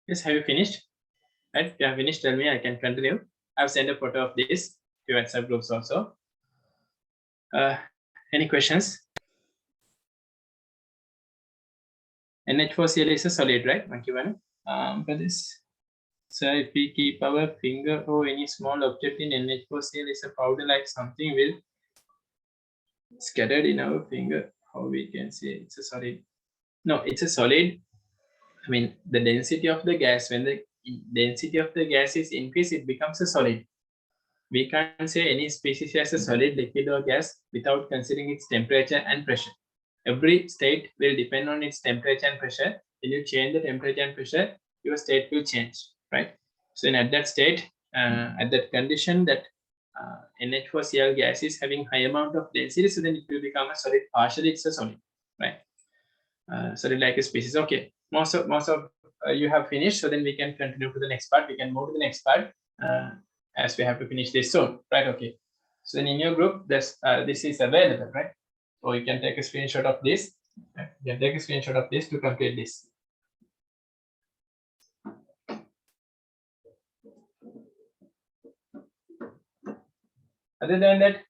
Yes, have you finished? Right, if you have finished, tell me, I can continue. I've sent a photo of this to WhatsApp groups also. Any questions? NH4Cl is a solid, right? Thank you, for this. So if we keep our finger or any small object in NH4Cl is a powder like something will scattered in our finger. How we can say it's a solid? No, it's a solid. I mean, the density of the gas, when the density of the gas is increased, it becomes a solid. We can't say any species has a solid, liquid, or gas without considering its temperature and pressure. Every state will depend on its temperature and pressure. When you change the temperature and pressure, your state will change, right? So at that state, at that condition that NH4Cl gas is having high amount of density, so then it will become a solid. Partially, it's a solid, right? Solid like a species. Okay, most of you have finished, so then we can continue to the next part. We can move to the next part as we have to finish this soon, right? Okay. So then in your group, this is available, right? So you can take a screenshot of this. You can take a screenshot of this to complete this. Other than that,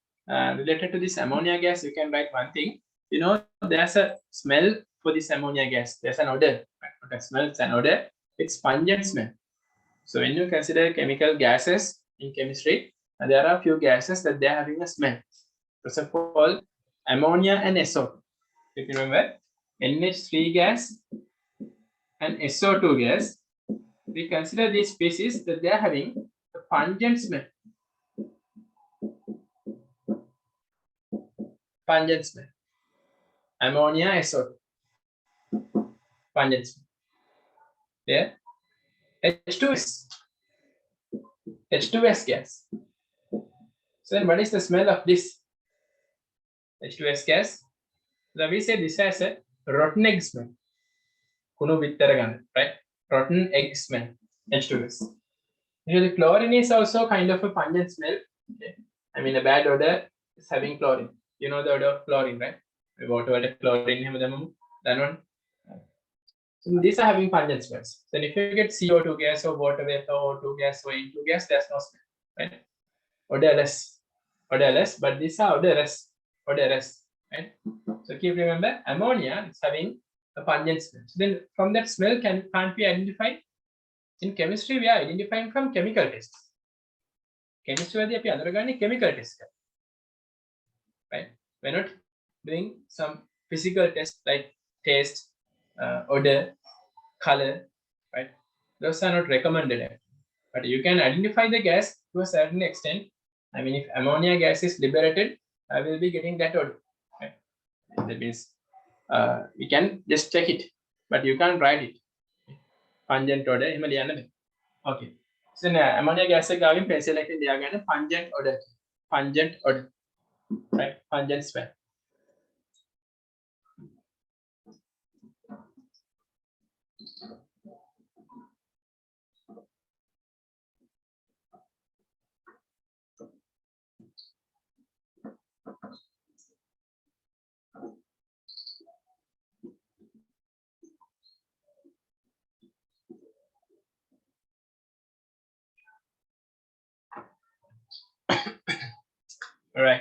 related to this ammonia gas, you can write one thing. You know, there's a smell for this ammonia gas. There's an odor. Not a smell, it's an odor. It's pungent smell. So when you consider chemical gases in chemistry, there are a few gases that they are having a smell. First of all, ammonia and SO2. If you remember, NH3 gas and SO2 gas, we consider these species that they are having a pungent smell. Pungent smell. Ammonia, SO2. Pungent smell. Yeah. H2S. H2S gas. So then what is the smell of this H2S gas? So we say this has a rotten egg smell. Right? Rotten egg smell. H2S. Usually chlorine is also kind of a pungent smell. Okay. I mean a bad odor is having chlorine. You know the odor of chlorine, right? Water chlorine, that one. So these are having pungent smells. Then if you get CO2 gas or water vapor or O2 gas or N2 gas, there's no smell, right? Odorless, but these are odorless, right? So keep remember, ammonia is having a pungent smell. So then from that smell can't be identified. In chemistry, we are identifying from chemical tests. Chemistry is the chemical test, right? We're not doing some physical tests like taste, odor, color, right? Those are not recommended. But you can identify the gas to a certain extent. I mean, if ammonia gas is liberated, I will be getting that odor. Right? That means we can just check it, but you can't write it. Pungent odor, okay. So ammonia gas is going pencil like in pungent odor, right? Pungent smell. All right.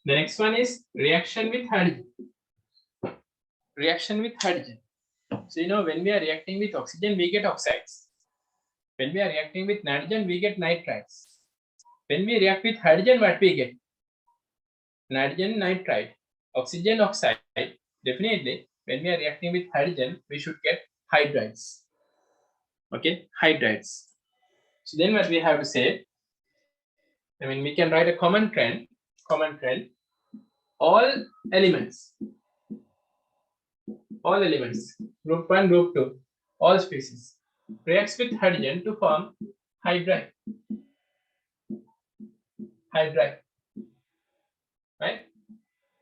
The next one is reaction with hydrogen. Reaction with hydrogen. So you know when we are reacting with oxygen, we get oxides. When we are reacting with nitrogen, we get nitrides. When we react with hydrogen, what we get? Nitrogen nitride, oxygen oxide. Definitely, when we are reacting with hydrogen, we should get hydrides. Okay, hydrides. So then what we have to say, I mean, we can write a common trend. All elements, group 1, group 2, all species, reacts with hydrogen to form hydride. Right?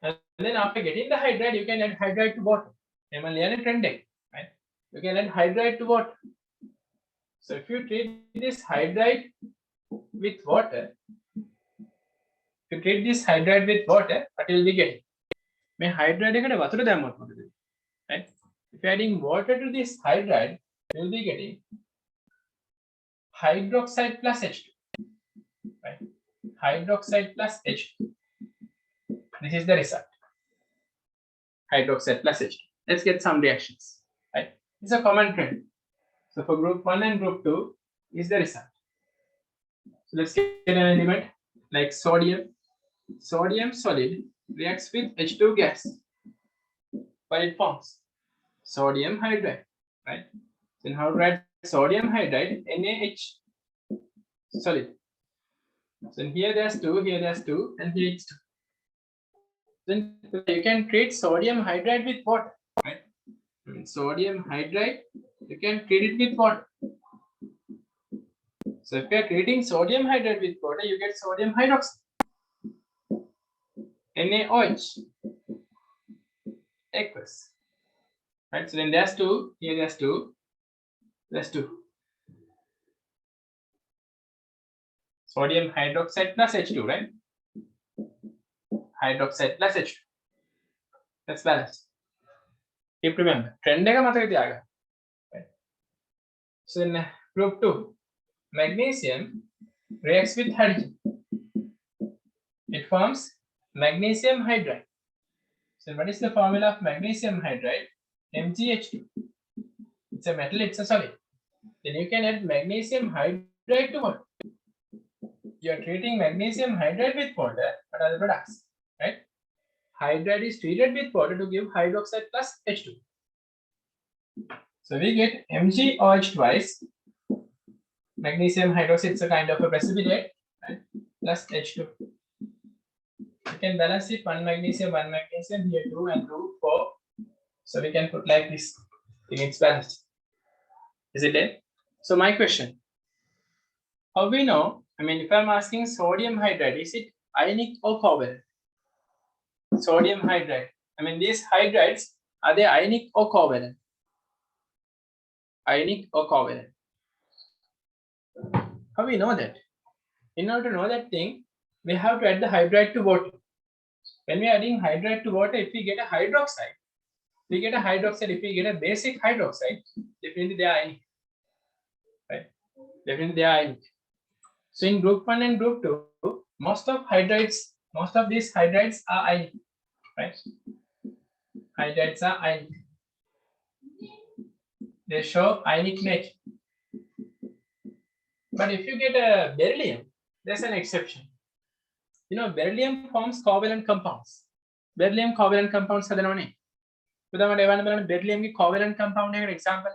And then after getting the hydride, you can add hydride to water. Right? You can add hydride to water. So if you treat this hydride with water, what you will be getting? May hydride ekada wathura දැම්මොත් මොකද වෙන්නේ? Right? If you are adding water to this hydride, you will be getting hydroxide plus H2. Right? Hydroxide plus H2. This is the result. Hydroxide plus H2. Let's get some reactions. Right? It's a common trend. So for group 1 and group 2 is the result. So let's get an element like sodium. Sodium solid reacts with H2 gas. But it forms sodium hydride. Right? Then how to write sodium hydride? NaH solid. So here there's 2, here there's 2, and here it's 2. Then you can treat sodium hydride with water. Right? Sodium hydride, you can treat it with water. So if you are treating sodium hydride with water, you get sodium hydroxide. NaOH aqueous. Right? So then there's 2, here there's 2, there's 2. Sodium hydroxide plus H2, right? Hydroxide plus H2. That's balanced. Keep remember. Trend එක මතක තියාගන්න. Right? So in group 2, magnesium reacts with hydrogen. It forms magnesium hydride. So what is the formula of magnesium hydride? MgH2. It's a metal, it's a solid. Then you can add magnesium hydride to water. You are treating magnesium hydride with water. What are the products? Right? Hydride is treated with water to give hydroxide plus H2. So we get MgOH twice. Magnesium hydroxide is a kind of a precipitate, right? Plus H2. We can balance it, 1 magnesium, here 2 and 2, 4. So we can put like this. I think it's balanced. Is it there? So my question, how we know? I mean, if I'm asking sodium hydride, is it ionic or covalent? Sodium hydride. I mean, these hydrides, are they ionic or covalent? Ionic or covalent? How we know that? In order to know that thing, we have to add the hydride to water. When we are adding hydride to water, if we get a hydroxide, we get a hydroxide. If we get a basic hydroxide, definitely they are ionic. Right? Definitely they are ionic. So in group 1 and group 2, most of these hydrides are ionic. Right? Hydrides are ionic. They show ionic nature. But if you get a beryllium, there's an exception. You know, beryllium forms covalent compounds. Beryllium covalent compounds are the name. Beryllium covalent compound an example.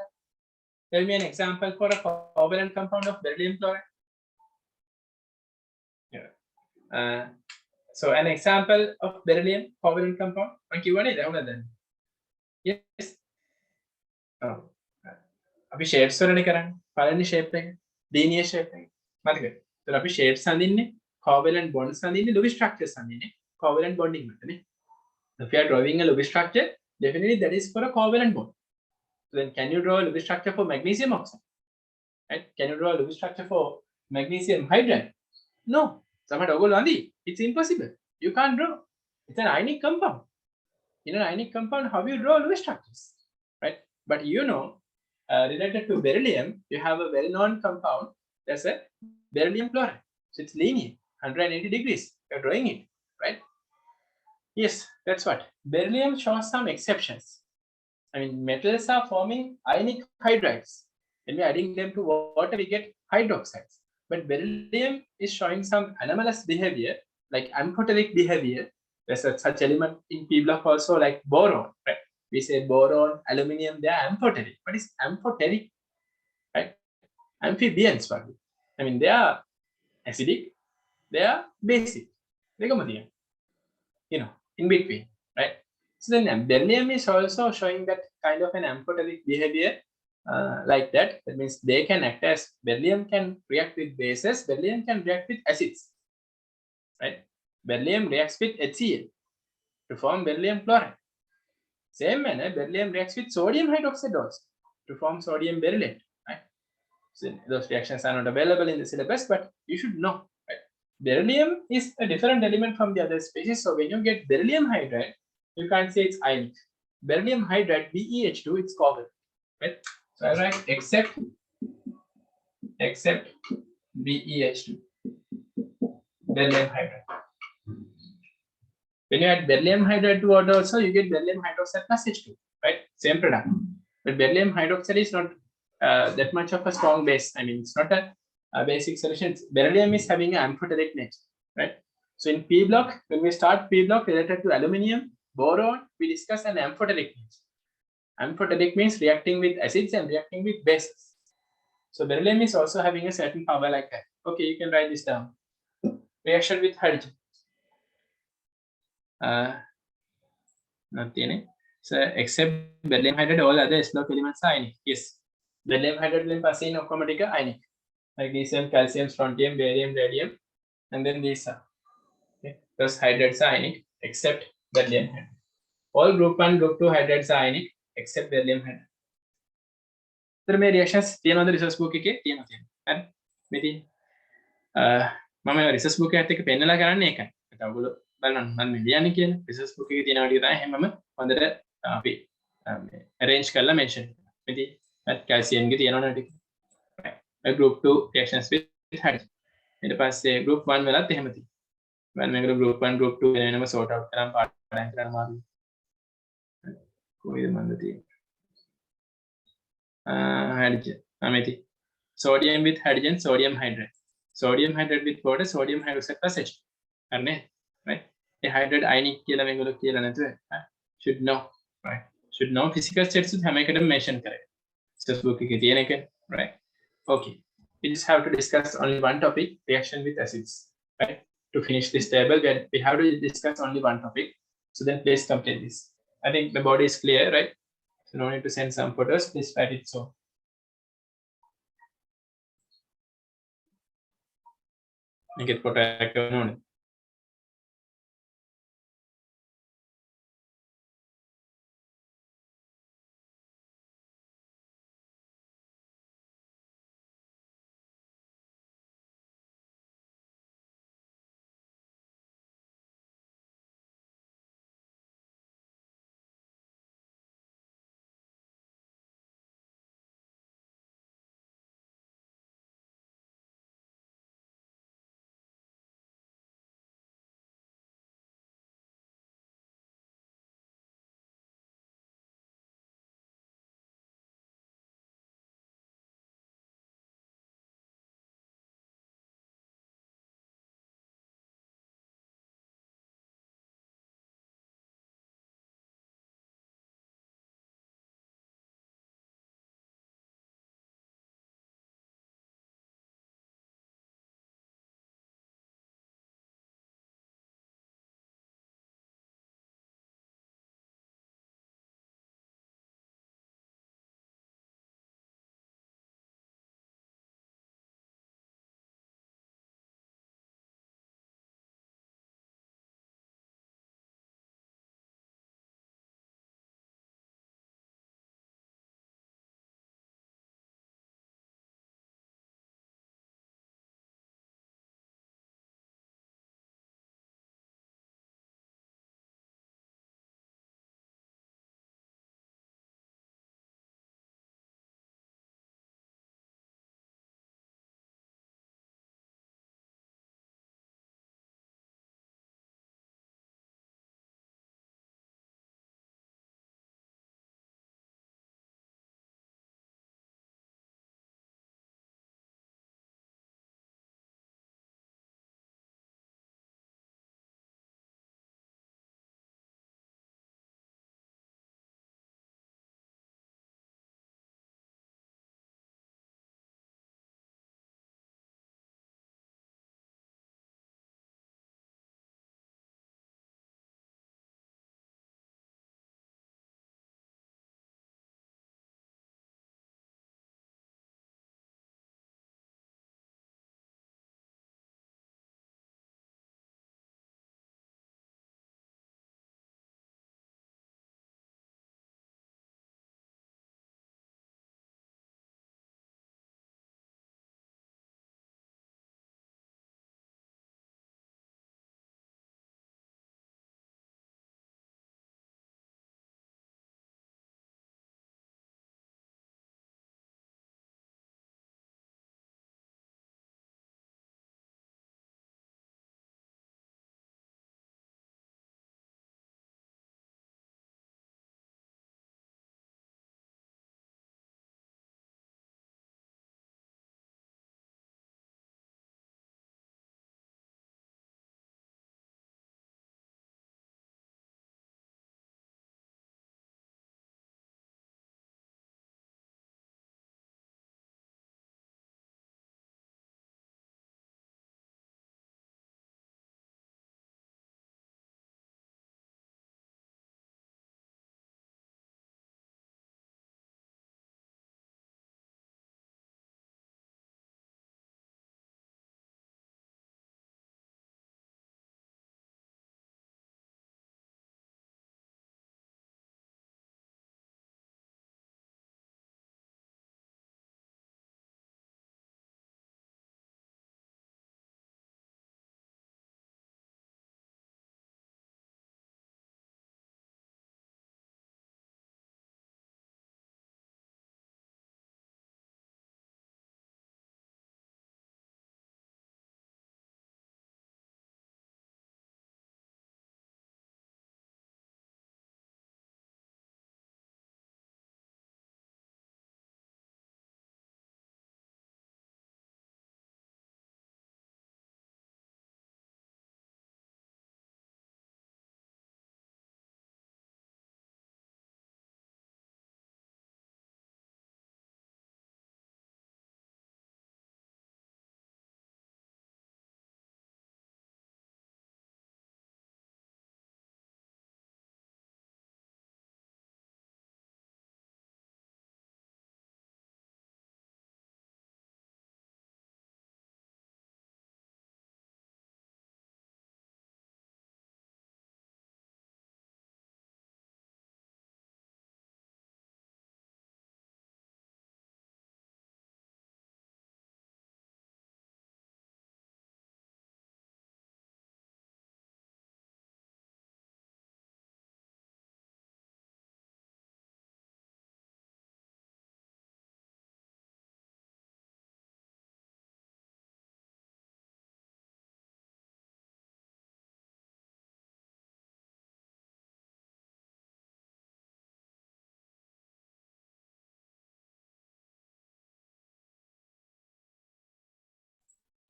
Tell me an example for a covalent compound of beryllium chloride. Yeah. So an example of beryllium covalent compound. Yes. Oh. අපි shapes වලනේ කරන්නේ. පළවෙනි shape එක linear shape එක. මතකද? ඒතර අපි shapes අඳින්නේ covalent bonds අඳින්නේ Lewis structures අඳින්නේ covalent bonding මතනේ. If you are drawing a Lewis structure, definitely that is for a covalent bond. So then can you draw a Lewis structure for magnesium oxide? Right? Can you draw a Lewis structure for magnesium hydride? No. Samata ඔයගොල්ලෝ අඳි. It's impossible. You can't draw. It's an ionic compound. In an ionic compound, how you draw Lewis structures? Right? But you know, related to beryllium, you have a well-known compound. That's a beryllium chloride. So it's linear, 180 degrees. You're drawing it, right? Yes, that's what. Beryllium shows some exceptions. I mean, metals are forming ionic hydrides. When we're adding them to water, we get hydroxides. But beryllium is showing some anomalous behavior, like amphoteric behavior. There's such element in P block also, like boron, right? We say boron, aluminium, they are amphoteric. What is amphoteric? Right? Amphibians, I mean, they are acidic, they are basic. You know, in between, right? So then beryllium is also showing that kind of an amphoteric behavior like that. That means they can act as, beryllium can react with bases, beryllium can react with acids, right? Beryllium reacts with HCl to form beryllium chloride. Same manner, beryllium reacts with sodium hydroxide also to form sodium berylate, right? So those reactions are not available in the syllabus, but you should know. Right? Beryllium is a different element from the other species. So when you get beryllium hydride, you can't say it's ionic. Beryllium hydride BeH2, it's covalent. Right? So I write except BeH2, beryllium hydride. When you add beryllium hydride to water also, you get beryllium hydroxide plus H2, right? Same product. But beryllium hydroxide is not that much of a strong base. I mean, it's not a basic solution. Beryllium is having an amphoteric nature, right? So in P block, when we start P block related to aluminium, boron, we discuss an amphoteric nature. Amphoteric means reacting with acids and reacting with bases. So beryllium is also having a certain power like that. Okay, you can write this down. Reaction with hydrogen. Not so except beryllium hydride, all other S block elements are ionic. Yes. Beryllium hydride වලින් පස්සේ ඉන්න ඔක්කොම ටික ionic. Magnesium, calcium, strontium, barium, radium, and then these are. Okay. Those hydrates are ionic except beryllium hydride. All group 1, group 2 hydrates are ionic except beryllium hydride. तर මේ reactions තියෙනවද research book එකේ? තියෙනවා. හරි. මෙතන මම research book එකත් එක්ක පෙන්නලා කරන්නේ ඒකයි. ඒත් ඔයගොල්ලෝ බලන්න මම මේ ලියන්නේ කියලා research book එකේ තියෙනවා ටික තමයි හැමම හොඳට අපි arrange කරලා mention කරනවා. මෙතන calcium ගේ තියෙනවනේ ටික. Group 2 reactions with hydrogen. ඊට පස්සේ group 1 වලත් එහෙම තියෙනවා. මම මේකට group 1 group 2 වෙනම sort out කරන් පාඩම් කරන්න මාරුයි. කොහෙද මන්ද තියෙන්නේ? hydrogen. Ameti. Sodium with hydrogen, sodium hydride. Sodium hydride with water, sodium hydroxide plus H2. Right? A hydride ionic කියලා මේගොල්ලෝ කියලා නැතුව should know. Right? Should know physical states with හැම එකටම mention කරේ. Just book එකේ තියෙන එක. Right? Okay. We just have to discuss only one topic, reaction with acids. Right? To finish this table, we have to discuss only one topic. So then please complete this. I think the body is clear, right? So no need to send some photos. Please write it so. Make it photo.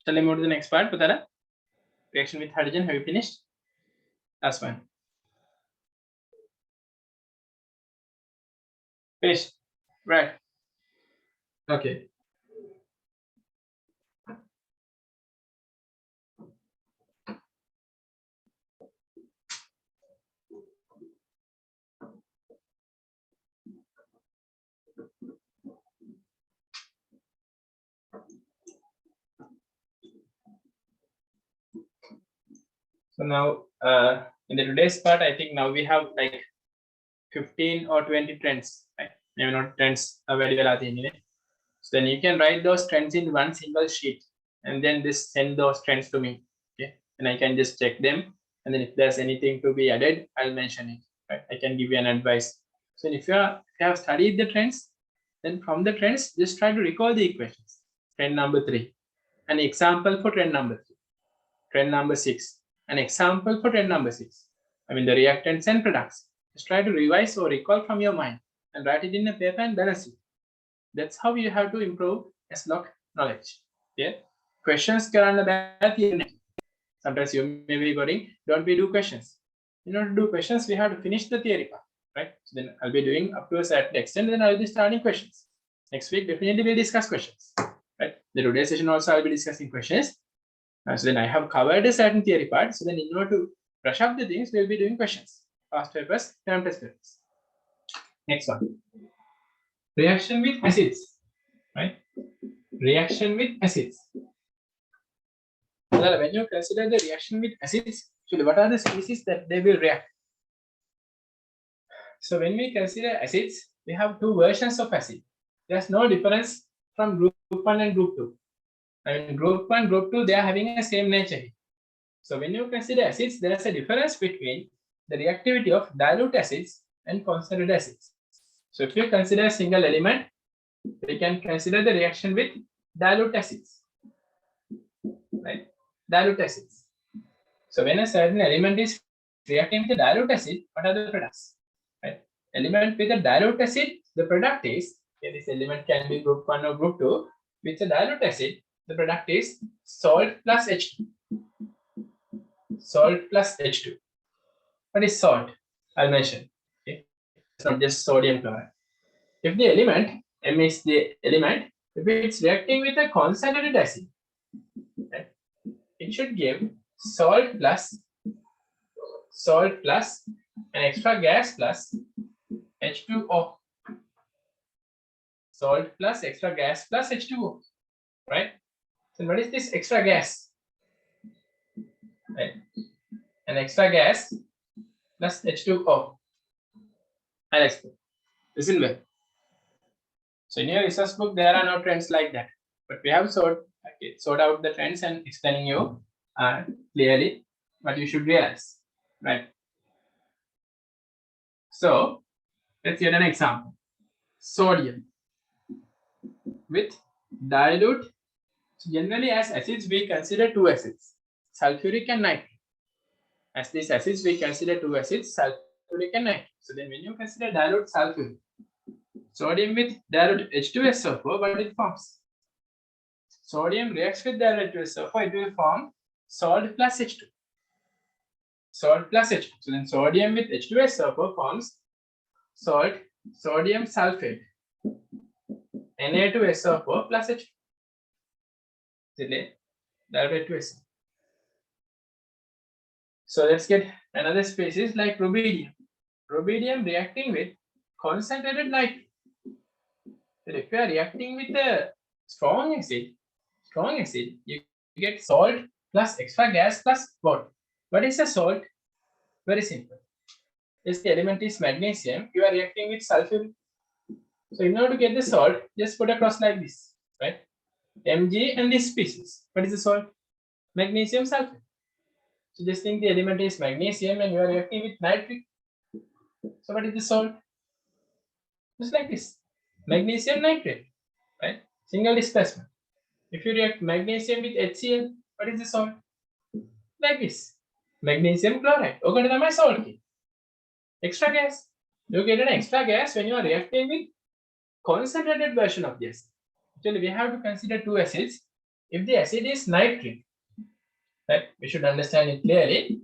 Shall I move to the next part, Putara? Reaction with hydrogen, have you finished? Last one. Finished. Right. Okay. So now, in the today's part, I think now we have like 15 or 20 trends, right? Maybe not trends available anyway. So then you can write those trends in one single sheet and then just send those trends to me. Okay. And I can just check them. And then if there's anything to be added, I'll mention it. Right? I can give you an advice. So if you have studied the trends, then from the trends, just try to recall the equations. Trend number 3. An example for trend number 3. Trend number 6. An example for trend number 6. I mean the reactants and products. Just try to revise or recall from your mind and write it in a paper and balance it. That's how you have to improve S-log knowledge. Yeah. Questions karana bad. Sometimes you may be going, don't we do questions? In order to do questions, we have to finish the theory part, right? So then I'll be doing up to a certain extent, then I'll be starting questions. Next week, definitely we'll discuss questions, right? The today's session also I'll be discussing questions. So then I have covered a certain theory part. So then in order to brush up the things, we'll be doing questions. Past papers, term test papers. Next one. Reaction with acids, right? Reaction with acids. When you consider the reaction with acids, actually what are the species that they will react? So when we consider acids, we have two versions of acid. There's no difference from group 1 and group 2. I mean group 1, group 2, they are having the same nature. So when you consider acids, there is a difference between the reactivity of dilute acids and concentrated acids. So if you consider a single element, we can consider the reaction with dilute acids, right? Dilute acids. So when a certain element is reacting with a dilute acid, what are the products? Right? Element with a dilute acid, the product is, okay, this element can be group 1 or group 2. With a dilute acid, the product is salt plus H2. Salt plus H2. What is salt? I'll mention. Okay? It's not just sodium chloride. If the element, M is the element, if it's reacting with a concentrated acid, right, it should give salt plus an extra gas plus H2O. Salt plus extra gas plus H2O, right? So what is this extra gas? Right? An extra gas plus H2O. I'll explain. Listen well. So in your research book, there are no trends like that. But we have sort out the trends and explaining you clearly what you should realize, right? So let's get an example. Sodium with dilute. So generally as acids, we consider two acids, sulfuric and nitric. As these acids, we consider two acids, sulfuric and nitric. So then when you consider dilute sulfuric, sodium with dilute H2SO4, what it forms? Sodium reacts with dilute H2SO4, it will form salt plus H2. Salt plus H2. So then sodium with H2SO4 forms salt, sodium sulfate, Na2SO4 plus H2. Dilute H2SO. So let's get another species like rubidium. Rubidium reacting with concentrated nitrogen. So if you are reacting with a strong acid, you get salt plus extra gas plus water. What is a salt? Very simple. If the element is magnesium, you are reacting with sulfur. So in order to get the salt, just put across like this, right? Mg and this species. What is the salt? Magnesium sulfate. So just think the element is magnesium and you are reacting with nitric. So what is the salt? Just like this. Magnesium nitrate, right? Single displacement. If you react magnesium with HCl, what is the salt? Like this. Magnesium chloride. Okay, that's my salt. Extra gas. You get an extra gas when you are reacting with concentrated version of this. Actually, we have to consider two acids. if the acid is nitric, right? We should understand it clearly.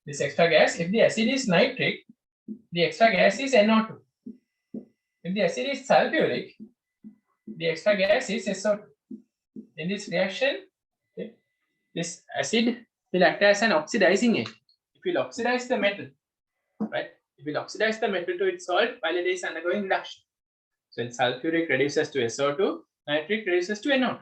This extra gas, if the acid is nitric, the extra gas is NO2. If the acid is sulfuric, the extra gas is SO2. In this reaction, okay, this acid will act as an oxidizing agent. It will oxidize the metal, right? It will oxidize the metal to its salt while it is undergoing reduction. So sulfuric reduces to SO2, nitric reduces to NO2.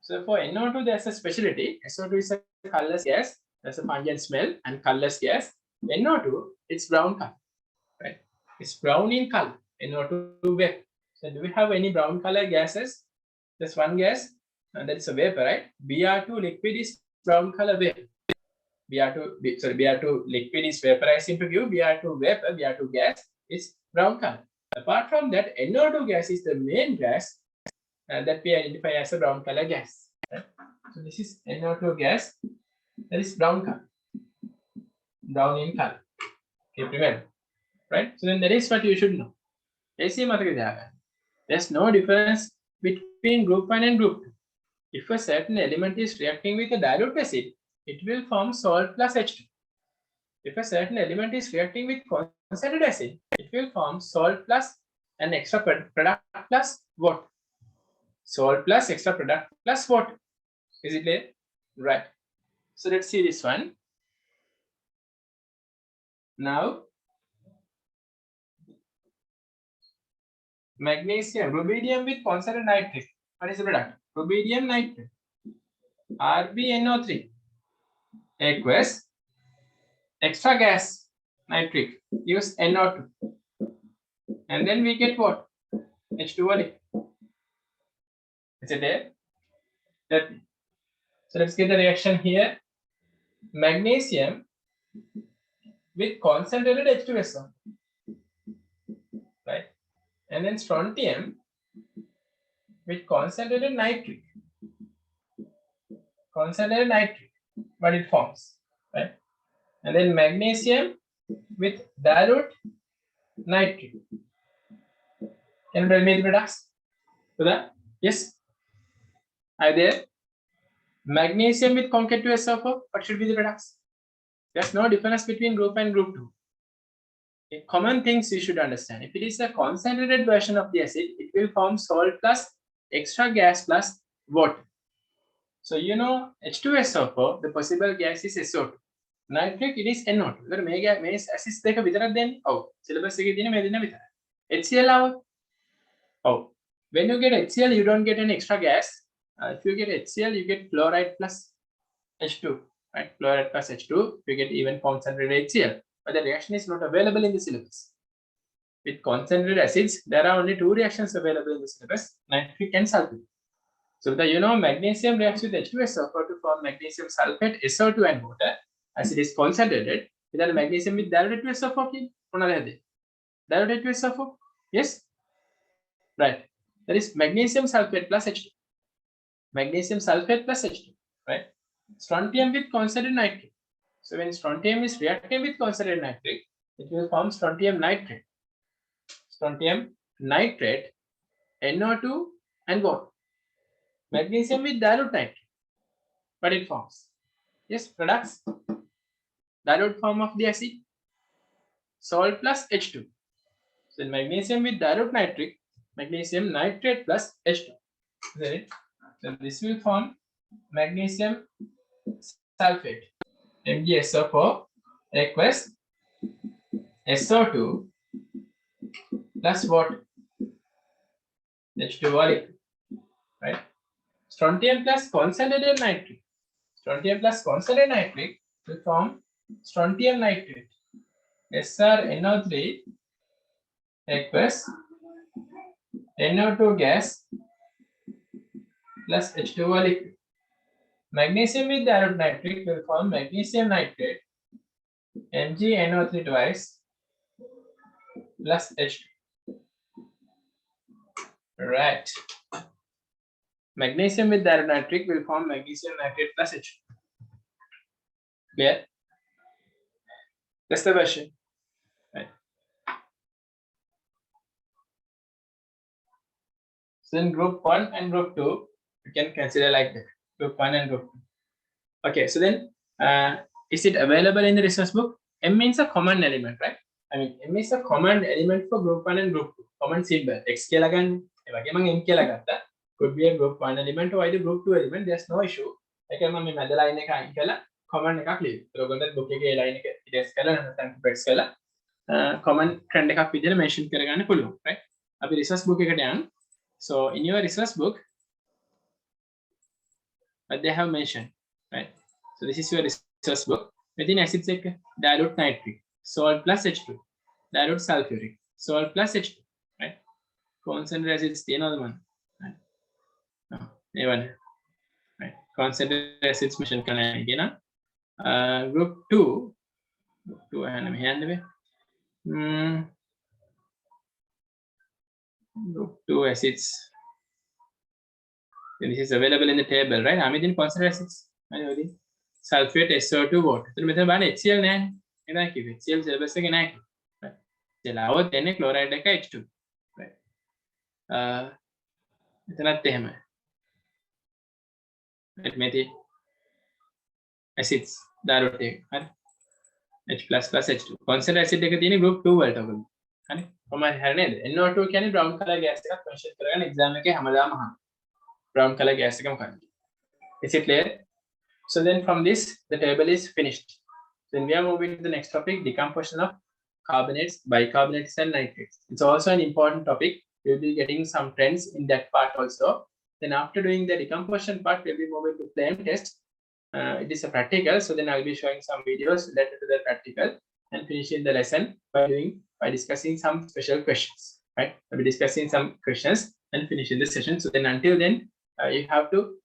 So for NO2, there's a specialty. SO2 is a colorless gas. There's a pungent smell and colorless gas. NO2, it's brown color, right? It's brown in color. NO2 vapor. So do we have any brown color gases? There's one gas, and that is a vapor, right? Br2 liquid is brown color vapor. Br2 liquid is vaporized into Q. Br2 vapor, Br2 gas is brown color. Apart from that, NO2 gas is the main gas that we identify as a brown color gas. Right? So this is NO2 gas that is brown color, brown in color. Okay, remember, right? So then that is what you should know. There's no difference between group 1 and group 2. If a certain element is reacting with a dilute acid, it will form salt plus H2. If a certain element is reacting with concentrated acid, it will form salt plus an extra product plus water. Salt plus extra product plus water. Is it clear? Right. So let's see this one. Now, magnesium, rubidium with concentrated nitrate. What is the product? Rubidium nitrate. RbNO3 aqueous extra gas nitric use NO2, and then we get what? H2O. Is it there? So let's get the reaction here. Magnesium with concentrated H2SO, right? And then strontium with concentrated nitric. Concentrated nitric, what it forms, right? And then magnesium with dilute nitric. Can you tell me the products? Yes. Are there? Magnesium with Conc2SO4, what should be the products? There's no difference between group and group 2. Okay, common things you should understand. If it is a concentrated version of the acid, it will form salt plus extra gas plus water. So you know H2SO4, the possible gas is SO2. Nitric, it is NO2. ඒකට මේ acids දෙක විතරක් දෙන්නේ. ඔව්. syllabus එකේ තියෙන මේ දෙන්න විතරයි. HCl ආව. ඔව්. When you get HCl, you don't get any extra gas. If you get HCl, you get chloride plus H2, right? Chloride plus H2, you get even concentrated HCl. But the reaction is not available in the syllabus. With concentrated acids, there are only 2 reactions available in the syllabus, nitric and sulfuric. So you know magnesium reacts with H2SO4 to form magnesium sulfate, SO2 and water. Acid is concentrated. With magnesium with dilute H2SO4. Dilute H2SO4? Yes? Right. That is magnesium sulfate plus H2. Magnesium sulfate plus H2. Right? Strontium with concentrated nitrate. So when strontium is reacting with concentrated nitrate, it will form strontium nitrate. Strontium nitrate, NO2 and water. Magnesium with dilute nitrate. What it forms? Yes, products. Dilute form of the acid. Salt plus H2. So magnesium with dilute nitric, magnesium nitrate plus H2. Right? So this will form magnesium sulfate. MgSO4 aqueous SO2 plus water. H2O liquid. Right? Strontium plus concentrated nitric. Strontium plus concentrated nitric will form strontium nitrate. SrNO3 aqueous NO2 gas plus H2O liquid. Magnesium with dilute nitric will form magnesium nitrate, MgNO3 twice plus H2. Right. Magnesium with dilute nitric will form magnesium nitrate plus H2. Clear? That's the version. Right. So in group 1 and group 2, you can consider like that. Group 1 and Group 2. Okay, so then is it available in the resource book? M means a common element, right? I mean, M is a common element for Group 1 and Group 2. Common symbol. X කියලා ගන්න. ඒ වගේම M කියලා ගත්තා. Could be a Group 1 element or either Group 2 element. There's no issue. ඒකම මම මේ මැද line එක අයින් කරලා common එකක් ලියුවා. ඒක ඔයගොල්ලෝ book එකේ line එක erase කරලා නැත්නම් press කරලා common trend එකක් විදිහට mention කරගන්න පුළුවන්, right? අපි resource book එකට යන්න. So in your resource book, what they have mentioned, right? So this is your resource book. Within acids like dilute nitric, salt plus H2, dilute sulfuric, salt plus H2, right? Concentrated acids, the another one, right? No, even, right? Concentrated acids mention again. Group 2 and hand away. Group 2 acids. And this is available in the table, right? Amidin concentrated acids. Sulfate SO2 water. So මෙතන බලන්න HCl නැහැ. එනවා කිව්වේ. HCl syllabus එකේ නැහැ. right? එලාවත් එන්නේ chloride එක H2. right? එතනත් එහෙමයි. right? මෙතේ acids දාරුත් එක. හරි. H++ H2. concentrated acid එක තියෙන්නේ group 2 වලට ඔයගොල්ලෝ. හරි. කොහමද හරි නේද? NO2 කියන්නේ brown color gas එකක් mention කරගෙන exam එකේ හැමදාම අහනවා. brown color gas එක මොකක්ද? Is it clear? So then from this, the table is finished. Then we are moving to the next topic, decomposition of carbonates, bicarbonates and nitrates. It's also an important topic. We'll be getting some trends in that part also. Then after doing the decomposition part, we'll be moving to flame test. It is a practical, so then I'll be showing some videos related to the practical and finishing the lesson by discussing some special questions. Right? I'll be discussing some questions and finishing the session. So then until then, you have to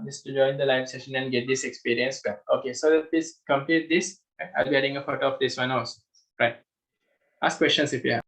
just to join the live session and get this experience back. Okay, so please complete this. I'll be adding a photo of this one also. Right. Ask questions if you have.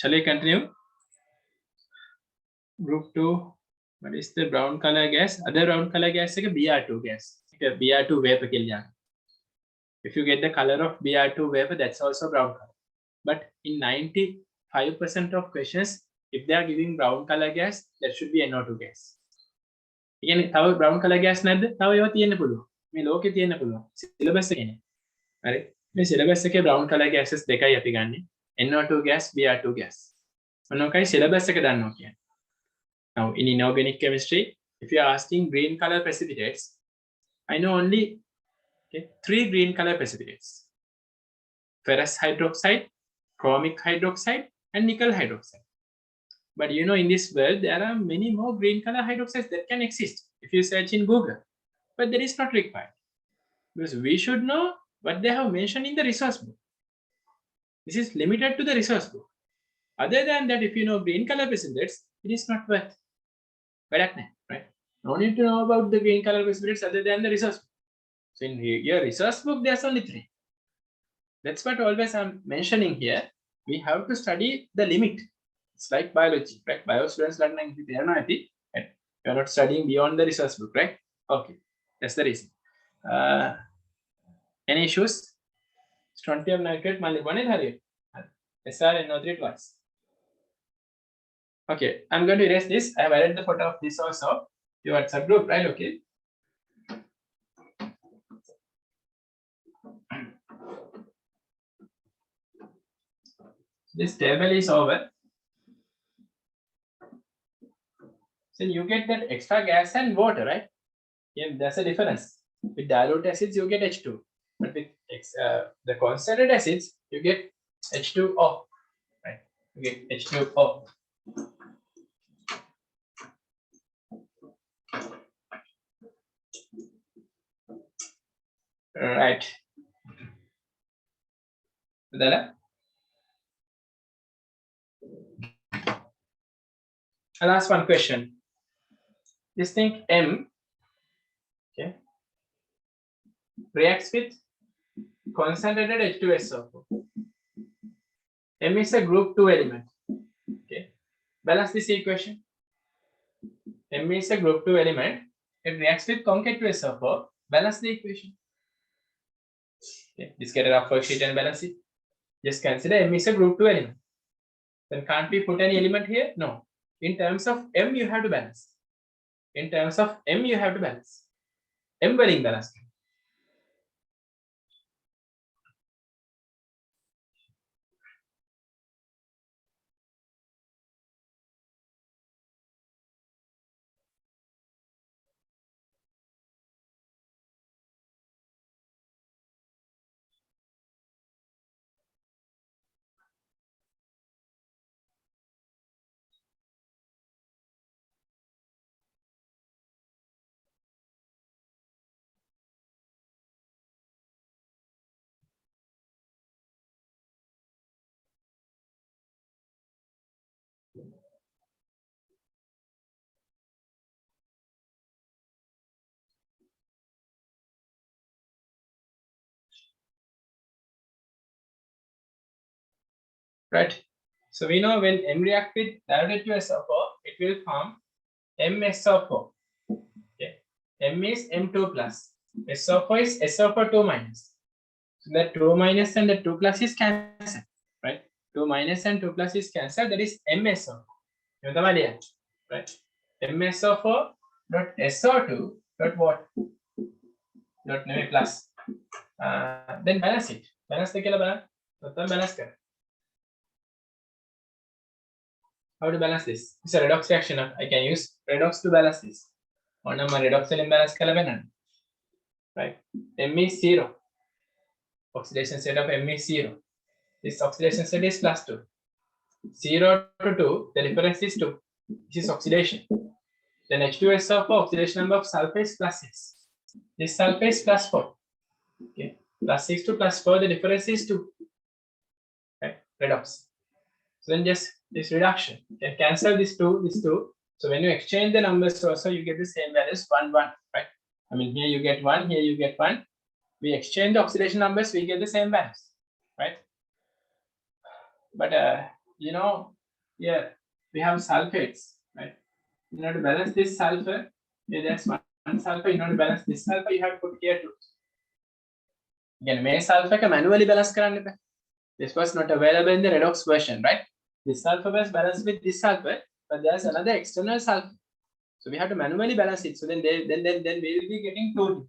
Shall we continue? Group 2. What is the brown color gas? Other brown color gas is a Br2 gas. Br2 vapor. If you get the color of Br2 vapor, that's also brown color. But in 95% of questions, if they are giving brown color gas, that should be NO2 gas. Again, our brown color gas නැද්ද? තව ඒවා තියෙන්න පුළුවන්. මේ ලෝකේ තියෙන්න පුළුවන්. Syllabus එකේනේ. හරි. මේ සිලබස් එකේ brown color gases දෙකයි අපි ගන්නෙ. NO2 gas, Br2 gas. මොනවායි syllabus එක දන්නවා කියන්නේ. Now in inorganic chemistry, if you are asking green color precipitates, I know only 3 green color precipitates: ferrous hydroxide, chromic hydroxide, and nickel hydroxide. But you know, in this world, there are many more green color hydroxides that can exist if you search in Google. But that is not required, because we should know what they have mentioned in the resource book. This is limited to the resource book. Other than that, if you know green color precipitates, it is not worth. Right? No need to know about the green color precipitates other than the resource book. So in your resource book, there's only 3. That's what always I'm mentioning here. We have to study the limit. It's like biology, right? Bio students learn you're not studying beyond the resource book, right? Okay, that's the reason. Any issues? Strontium nitrate, SrNO3 twice. Okay, I'm going to erase this. I have added the photo of this also. Your WhatsApp group, right? Okay. This table is over. So you get that extra gas and water, right? Yeah, there's a difference. With dilute acids, you get H2. But with the concentrated acids, you get H2O. Right? You get H2O. Right. I'll ask one question. Just think M, okay, reacts with concentrated H2SO4. M is a group 2 element. Okay, balance this equation. M is a group 2 element. It reacts with Conc2SO4. Balance the equation. Okay, just get a rough worksheet and balance it. Just consider M is a group 2 element. Then can't we put any element here? No. In terms of M, you have to balance. In terms of M, you have to balance. M වලින් balance. Right. So we know when M react with dilute SO4, it will form MSO4. Okay. M is M2 plus. SO4 is SO4 2 minus. So that 2 minus and the 2 plus is cancelled. Right. 2 minus and 2 plus is cancelled. That is MSO4. Right. MSO4 dot SO2 dot what? Dot plus. Then balance it. Balance the balance. Balance. How to balance this? It's a redox reaction. I can use redox to balance this. Or number redox imbalance right? M is 0. Oxidation state of M is 0. This oxidation state is plus 2. 0 to 2, the difference is 2. This is oxidation. Then H2SO4, oxidation number of sulfate is plus 6. This sulfate is plus 4. Okay. Plus 6 to plus 4, the difference is 2. Right? Redox. So then just this reduction. You can cancel this 2, this 2. So when you exchange the numbers also, you get the same values 1, 1, right? I mean, here you get 1, here you get 1. We exchange the oxidation numbers, we get the same values, right? But, you know, here we have sulfates, right? In order to balance this sulfur, here there's one sulfur. In order to balance this sulfur, you have to put here two. Again, may sulfur can manually balance karanne ba. This was not available in the redox version, right? This sulfur was balanced with this sulfur, but there's another external sulfur. So we have to manually balance it. So then we will be getting 2,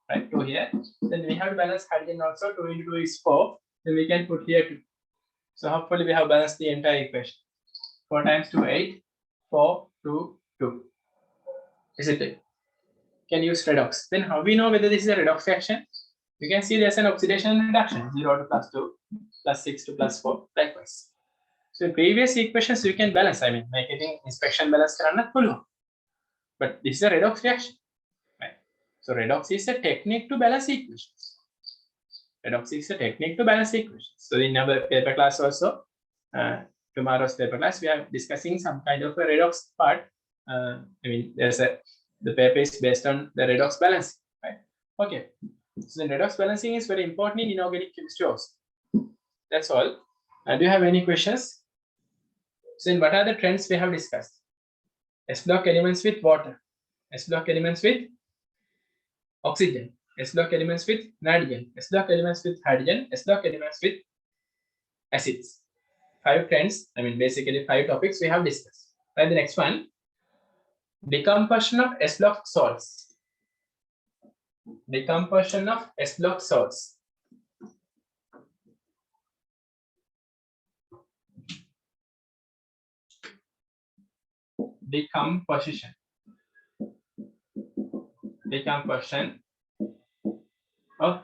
right? 2 here. Then we have to balance hydrogen also. 2 into 2 is 4. Then we can put here 2. So hopefully we have balanced the entire equation. 4 times 2, 8. 4, 2, 2. Is it it? Can use redox. Then how we know whether this is a redox reaction? You can see there's an oxidation and reduction. 0 to +2, +6 to +4, likewise. So in previous equations you can balance. I mean, make it in inspection balance karanna puluwan. But this is a redox reaction, right? So redox is a technique to balance equations. Redox is a technique to balance equations. So in our paper class also, tomorrow's paper class, we are discussing some kind of a redox part. I mean, the paper is based on the redox balancing, right? Okay. So the redox balancing is very important in inorganic chemistry also. That's all. Do you have any questions? So what are the trends we have discussed? S-block elements with water, S-block elements with oxygen, S-block elements with nitrogen, S-block elements with hydrogen, S-block elements with acids. 5 trends, I mean basically 5 topics we have discussed. Right, the next one, decomposition of S-block salts. Decomposition of S-block salts. Decomposition of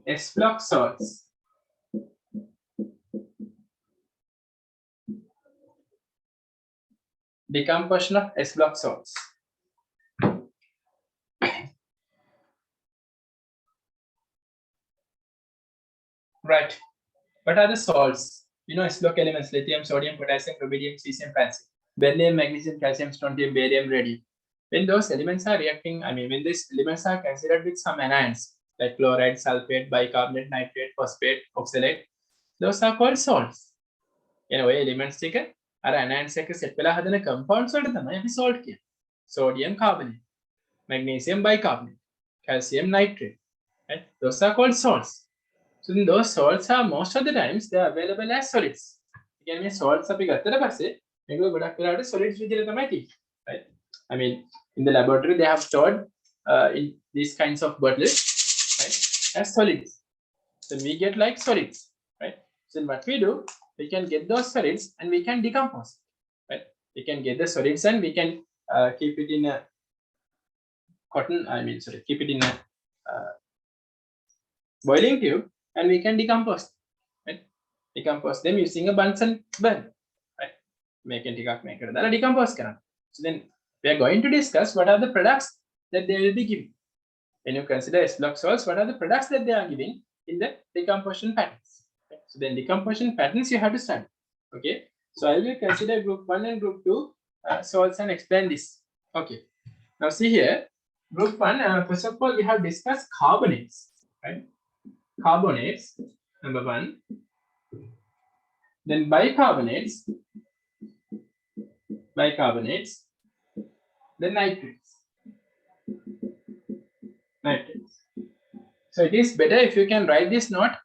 S-block salts. Decomposition of S-block salts. Right. What are the salts? You know, S-block elements: lithium, sodium, potassium, rubidium, cesium, francium, beryllium, magnesium, calcium, strontium, barium, radium. When those elements are reacting, I mean, when these elements are considered with some anions like chloride, sulfate, bicarbonate, nitrate, phosphate, oxalate, those are called salts. Anyway, elements take anions එක set වෙලා හදන compounds වලට තමයි අපි salt කියන්නේ. Sodium carbonate, magnesium bicarbonate, calcium nitrate, right? Those are called salts. So then those salts are most of the times they are available as solids. Again, salts අපි ගත්තට පස්සේ මේක ගොඩක් වෙලාවට solids විදිහට තමයි තියෙන්නේ, right? I mean, in the laboratory they have stored in these kinds of bottles, right, as solids. Then we get like solids, right? So then what we do, we can get those solids and we can decompose, right? We can get the solids and we can keep it in a keep it in a boiling tube and we can decompose, right? Decompose them using a Bunsen burner, right? Make it decompose. So then we are going to discuss what are the products that they will be giving. When you consider S-block salts, what are the products that they are giving in the decomposition patterns? Okay. So then decomposition patterns you have to study. Okay. So I will consider group 1 and group 2 salts and explain this. Okay. Now see here, group 1, first of all, we have discussed carbonates, right? Carbonates, number 1. Then bicarbonates, then nitrates. So it is better if you can write this note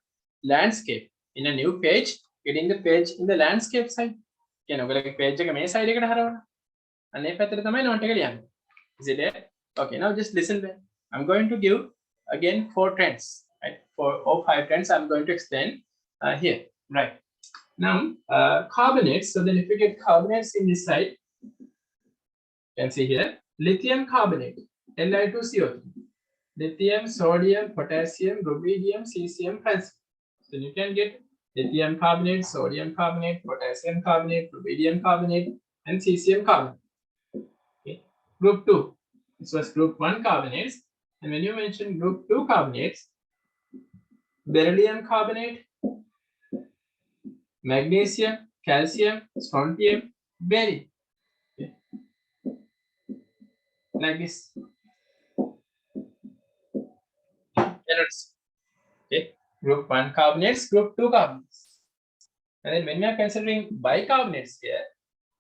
landscape in a new page, getting the page in the landscape side. Is it there? Okay, now just listen there. I'm going to give again 4 trends, right? 4 or 5 trends I'm going to explain here, right? Now, carbonates. So then if you get carbonates in this side, you can see here, lithium carbonate, Li2CO3, lithium, sodium, potassium, rubidium, cesium, francium. So you can get lithium carbonate, sodium carbonate, potassium carbonate, rubidium carbonate, and cesium carbonate. Okay. Group 2. This was group 1 carbonates. And when you mention group 2 carbonates, beryllium carbonate, magnesium, calcium, strontium, barium. Okay. Like this. Okay. Group 1 carbonates, group 2 carbonates. And then when we are considering bicarbonates here,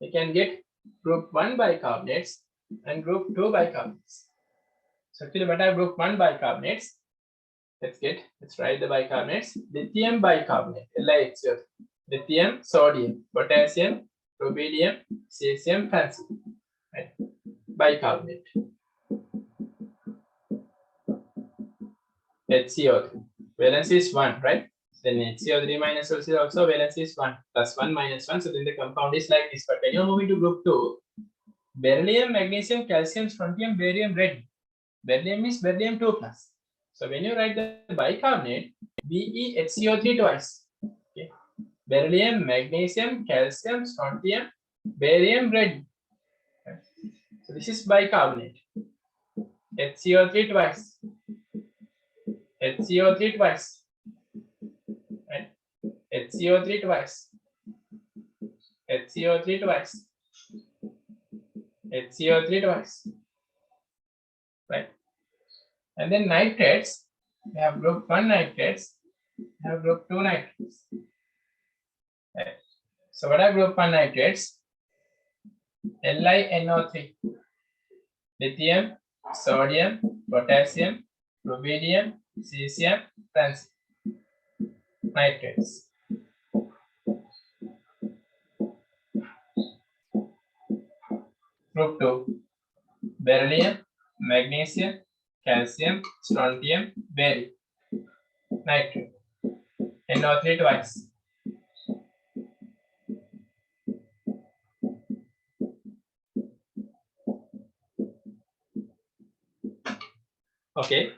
we can get group 1 bicarbonates and group 2 bicarbonates. So actually what are group 1 bicarbonates? Let's write the bicarbonates. Lithium bicarbonate, LiHF. Lithium, sodium, potassium, rubidium, cesium, francium. Right? Bicarbonate. HCO3. Valence is 1, right? Then HCO3 minus also valence is 1 plus 1 minus 1. So then the compound is like this. But when you're moving to group 2, beryllium, magnesium, calcium, strontium, barium, radium. Beryllium is beryllium 2 plus. So when you write the bicarbonate, BeHCO3 twice. Okay. Beryllium, magnesium, calcium, strontium, barium, radium. Okay. So this is bicarbonate. HCO3 twice. HCO3 twice. Right? HCO3 twice. HCO3 twice. HCO3 twice. Right? And then nitrates, we have group 1 nitrates, we have group 2 nitrates. Right. So what are group 1 nitrates? LiNO3, lithium, sodium, potassium, rubidium, cesium, francium. Nitrates. Group 2, beryllium, magnesium, calcium, strontium, barium. Nitrate. NO3 twice. Okay.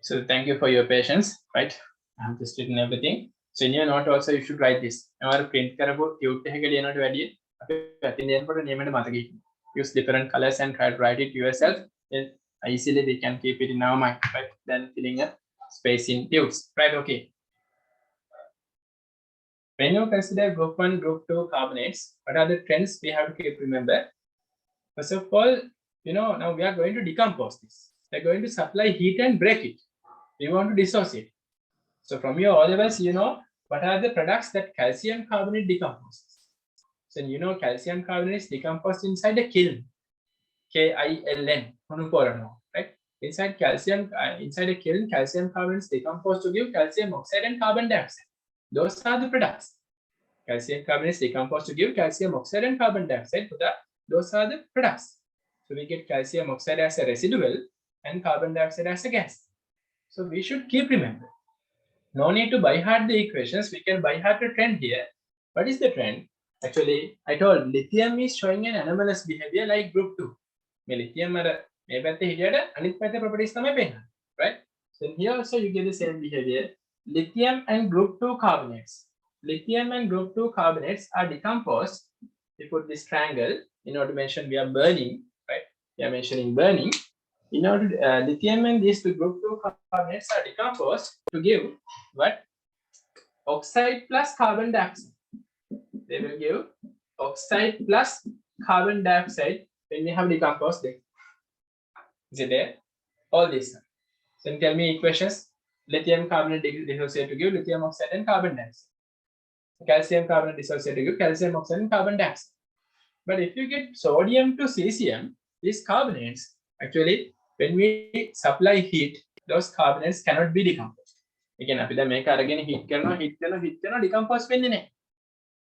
So thank you for your patience, right? I have just written everything. So in your note also you should write this. Our print කරපු cute එක ලියනට වැඩිය අපි පැතින් ලියනකොට නියමයට මතක හිටින්න. Use different colors and try to write it yourself. Then easily we can keep it in our mind, right? Then filling a space in tubes, right? Okay. When you consider group 1, group 2 carbonates, what are the trends we have to keep remember? First of all, now we are going to decompose this. We are going to supply heat and break it. We want to dissociate. So from your O levels, what are the products that calcium carbonate decomposes. So calcium carbonate is decomposed inside a kiln. KILN, right? Inside a kiln, calcium carbonate is decomposed to give calcium oxide and carbon dioxide. Those are the products. Calcium carbonate is decomposed to give calcium oxide and carbon dioxide. Those are the products. So we get calcium oxide as a residual and carbon dioxide as a gas. So we should keep remember. No need to by heart the equations. We can by heart the trend here. What is the trend? Actually, I told lithium is showing an anomalous behavior like group 2. Lithium properties right? So here also you get the same behavior. Lithium and group 2 carbonates. Lithium and group 2 carbonates are decomposed. We put this triangle in order to mention we are burning, right? We are mentioning burning. In order lithium and these two group 2 carbonates are decomposed to give what? Oxide plus carbon dioxide. They will give oxide plus carbon dioxide when we have decomposed them. Is it there? All this. So tell me equations. Lithium carbonate dissociate to give lithium oxide and carbon dioxide. Calcium carbonate dissociate to give calcium oxide and carbon dioxide. But if you get sodium to cesium, these carbonates, actually, when we supply heat, those carbonates cannot be decomposed. Again, අපි දැන් මේක අරගෙන heat කරනවා decompose වෙන්නේ නැහැ.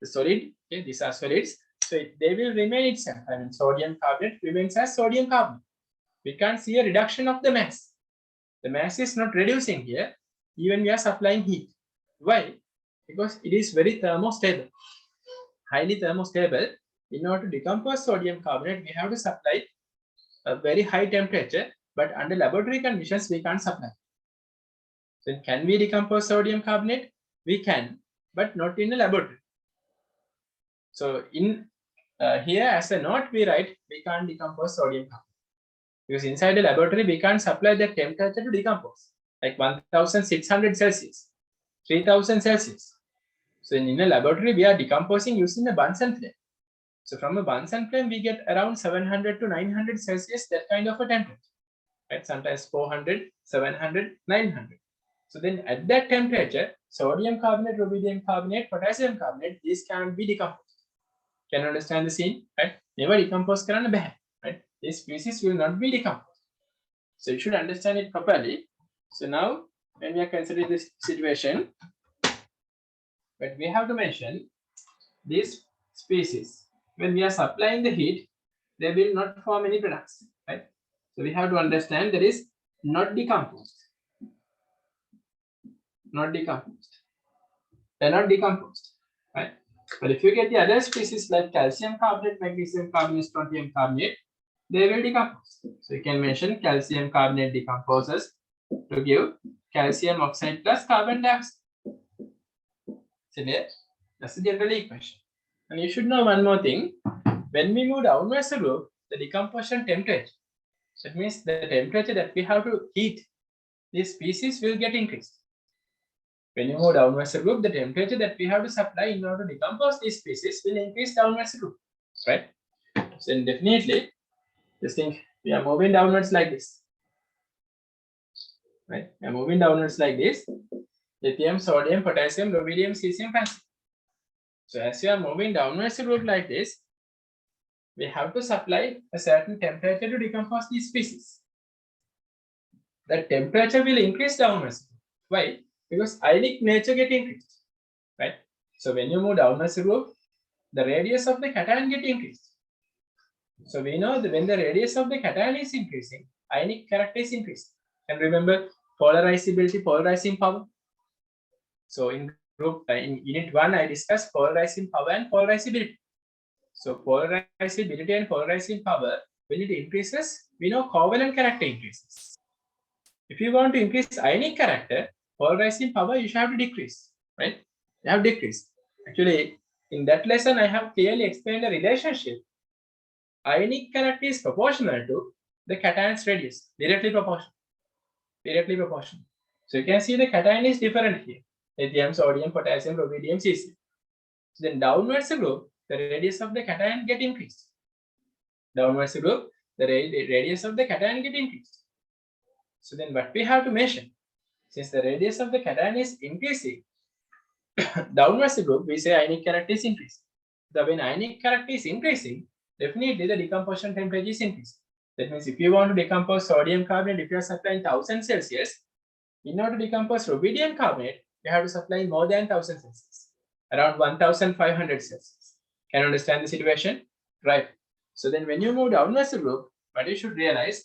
The solid, okay, these are solids, so they will remain itself. I mean, sodium carbonate remains as sodium carbonate. We can't see a reduction of the mass. The mass is not reducing here, even we are supplying heat. Why? Because it is very thermostable, highly thermostable. In order to decompose sodium carbonate, we have to supply a very high temperature, but under laboratory conditions, we can't supply. So can we decompose sodium carbonate? We can, but not in a laboratory. So in here as a note, we write we can't decompose sodium carbonate. Because inside the laboratory, we can't supply the temperature to decompose, like 1600 Celsius, 3000 Celsius. So in a laboratory, we are decomposing using a Bunsen flame. So from a Bunsen flame, we get around 700 to 900 Celsius, that kind of a temperature, right? Sometimes 400, 700, 900. So then at that temperature, sodium carbonate, rubidium carbonate, potassium carbonate, these can be decomposed. Can you understand the scene? Right? Never decompose karanna bahe. Right? This species will not be decomposed. So you should understand it properly. So now, when we are considering this situation, but we have to mention these species. When we are supplying the heat, they will not form any products. Right? So we have to understand that is not decomposed. Not decomposed. They're not decomposed. Right? But if you get the other species like calcium carbonate, magnesium carbonate, strontium carbonate, they will decompose. So you can mention calcium carbonate decomposes to give calcium oxide plus carbon dioxide. So that's the general equation. And you should know one more thing. When we move downwards the group, the decomposition temperature, that means the temperature that we have to heat this species will get increased. When you move downwards the group, the temperature that we have to supply in order to decompose this species will increase downwards the group, right? So then definitely, just think we are moving downwards like this, right? We are moving downwards like this: lithium, sodium, potassium, rubidium, cesium, calcium. So as you are moving downwards the group like this, we have to supply a certain temperature to decompose these species. The temperature will increase downwards. Why? Because ionic nature get increased, right? So when you move downwards the group, the radius of the cation get increased. So we know that when the radius of the cation is increasing, ionic character is increasing. And remember polarizability, polarizing power. So in unit 1, I discussed polarizing power and polarizability. So polarizability and polarizing power, when it increases, we know covalent character increases. If you want to increase ionic character, polarizing power, you should have to decrease, right? You have decreased. Actually, in that lesson, I have clearly explained the relationship. Ionic character is proportional to the cation's radius, directly proportional. Directly proportional. So you can see the cation is different here. Lithium, sodium, potassium, rubidium, cesium. So then downwards the group, the radius of the cation get increased. Downwards the group, the radius of the cation get increased. So then what we have to mention, since the radius of the cation is increasing, downwards the group, we say ionic character is increasing. So when ionic character is increasing, definitely the decomposition temperature is increasing. That means if you want to decompose sodium carbonate, if you are supplying 1000 Celsius, in order to decompose rubidium carbonate, you have to supply more than 1000 Celsius, around 1500 Celsius. Can you understand the situation? Right. So then when you move downwards the group, what you should realize,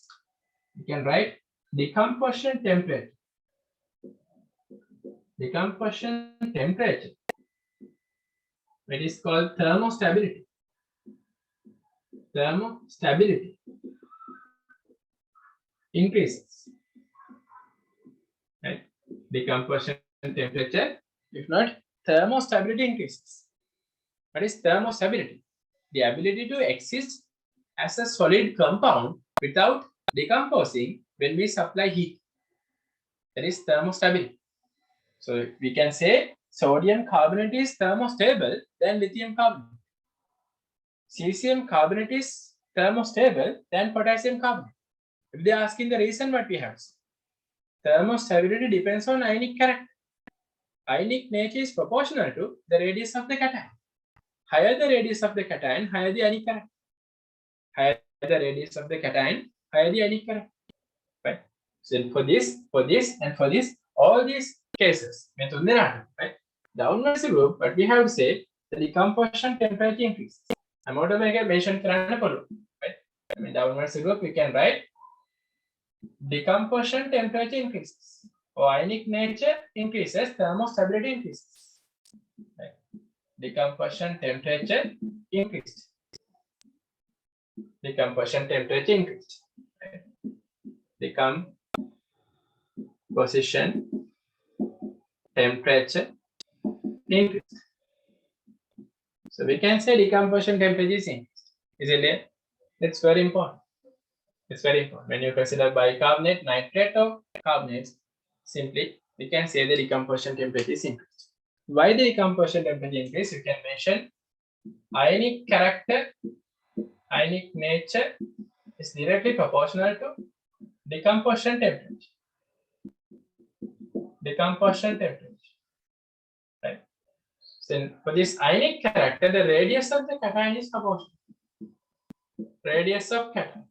you can write decomposition temperature. Decomposition temperature. It is called thermostability. Thermostability increases. Right? Decomposition temperature. If not, thermostability increases. What is thermostability? The ability to exist as a solid compound without decomposing when we supply heat. That is thermostability. So we can say sodium carbonate is thermostable than lithium carbonate. Cesium carbonate is thermostable than potassium carbonate. If they are asking the reason, what we have, thermostability depends on ionic character. Ionic nature is proportional to the radius of the cation. Higher the radius of the cation, higher the ionic character. Higher the radius of the cation, higher the ionic character. Right? So for this, and for this, all these cases, right? Downwards the group, but we have to say the decomposition temperature increase. I'm going to make a mention right? I mean downwards the group, we can write decomposition temperature increases. Or ionic nature increases, thermostability increases. Right? Decomposition temperature increased. Decomposition temperature increased. Right? Decomposition temperature increased. So we can say decomposition temperature is increased. Isn't it? It's very important. It's very important. When you consider bicarbonate, nitrate, or carbonates, simply we can say the decomposition temperature is increased. Why the decomposition temperature increase? You can mention ionic character, ionic nature is directly proportional to decomposition temperature. Decomposition temperature. So for this ionic character, the radius of the cation is proportional. Radius of cation.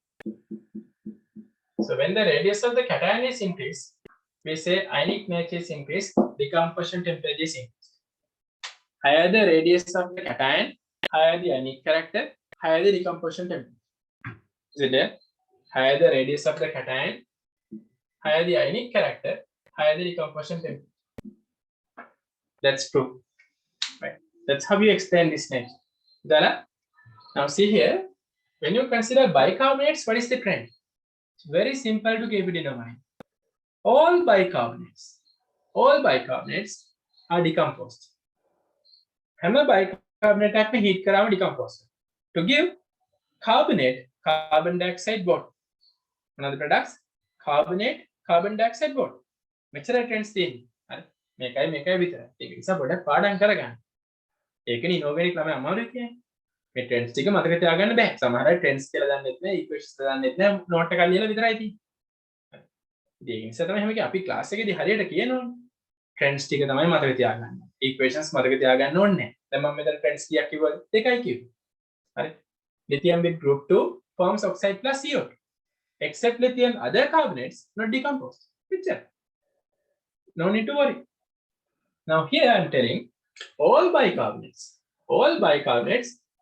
So when the radius of the cation is increased, we say ionic nature is increased, decomposition temperature is increased. Higher the radius of the cation, higher the ionic character, higher the decomposition temperature. Is it there? Higher the radius of the cation, higher the ionic character, higher the decomposition temperature. That's true. Right. That's how you explain this nature. Dala? Now see here, when you consider bicarbonates, what is the trend? It's very simple to keep it in your mind. All bicarbonates are decomposed. හැම bicarbonate එකක්ම heat කරාම decompose. To give carbonate, carbon dioxide bond. Another products, carbonate, carbon dioxide bond. මෙච්චර trends තියෙන්නේ. හරි. මේකයි විතරයි. ඒක නිසා පොඩක් පාඩම් කරගන්න. ඒකනේ inorganic ළමයි අමාරුයි කියන්නේ. මේ trends ටික මතක තියාගන්න බෑ. සමහර අය trends කියලා දන්නෙත් නෑ, equations දන්නෙත් නෑ, note එකක් ලියලා විතරයි තියෙන්නේ. ඒ නිසා තමයි හැම එකේ අපි class එකේදී හරියට කියනෝනේ. Trends ටික තමයි මතක තියාගන්න. Equations මතක තියාගන්න ඕනේ නෑ. දැන් මම මෙතන trends කීයක් කිව්වද? දෙකයි කිව්වේ. හරි. Lithium with group 2 forms oxide plus CO2. Except lithium, other carbonates not decomposed. Picture. No need to worry. Now here I am telling all bicarbonates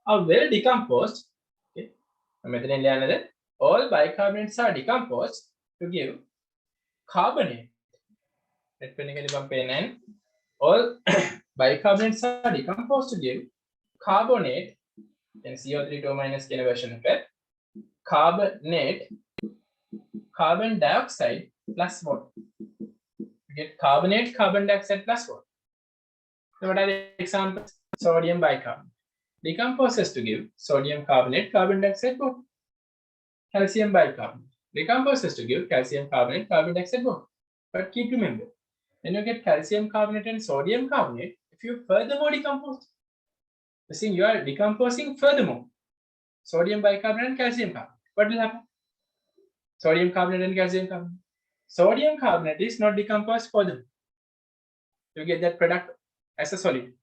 are well decomposed. Okay. All bicarbonates are decomposed to give carbonate. All bicarbonates are decomposed to give carbonate, and CO3 2 minus version of it. Carbonate, carbon dioxide plus water. You get carbonate, carbon dioxide plus water. So what are the examples? Sodium bicarbonate decomposes to give sodium carbonate, carbon dioxide water. Calcium bicarbonate decomposes to give calcium carbonate, carbon dioxide water. But keep remember, when you get calcium carbonate and sodium carbonate, if you furthermore decompose, you see you are decomposing furthermore sodium bicarbonate and calcium carbonate. What will happen? Sodium carbonate and calcium carbonate. Sodium carbonate is not decomposed furthermore. You get that product as a solid.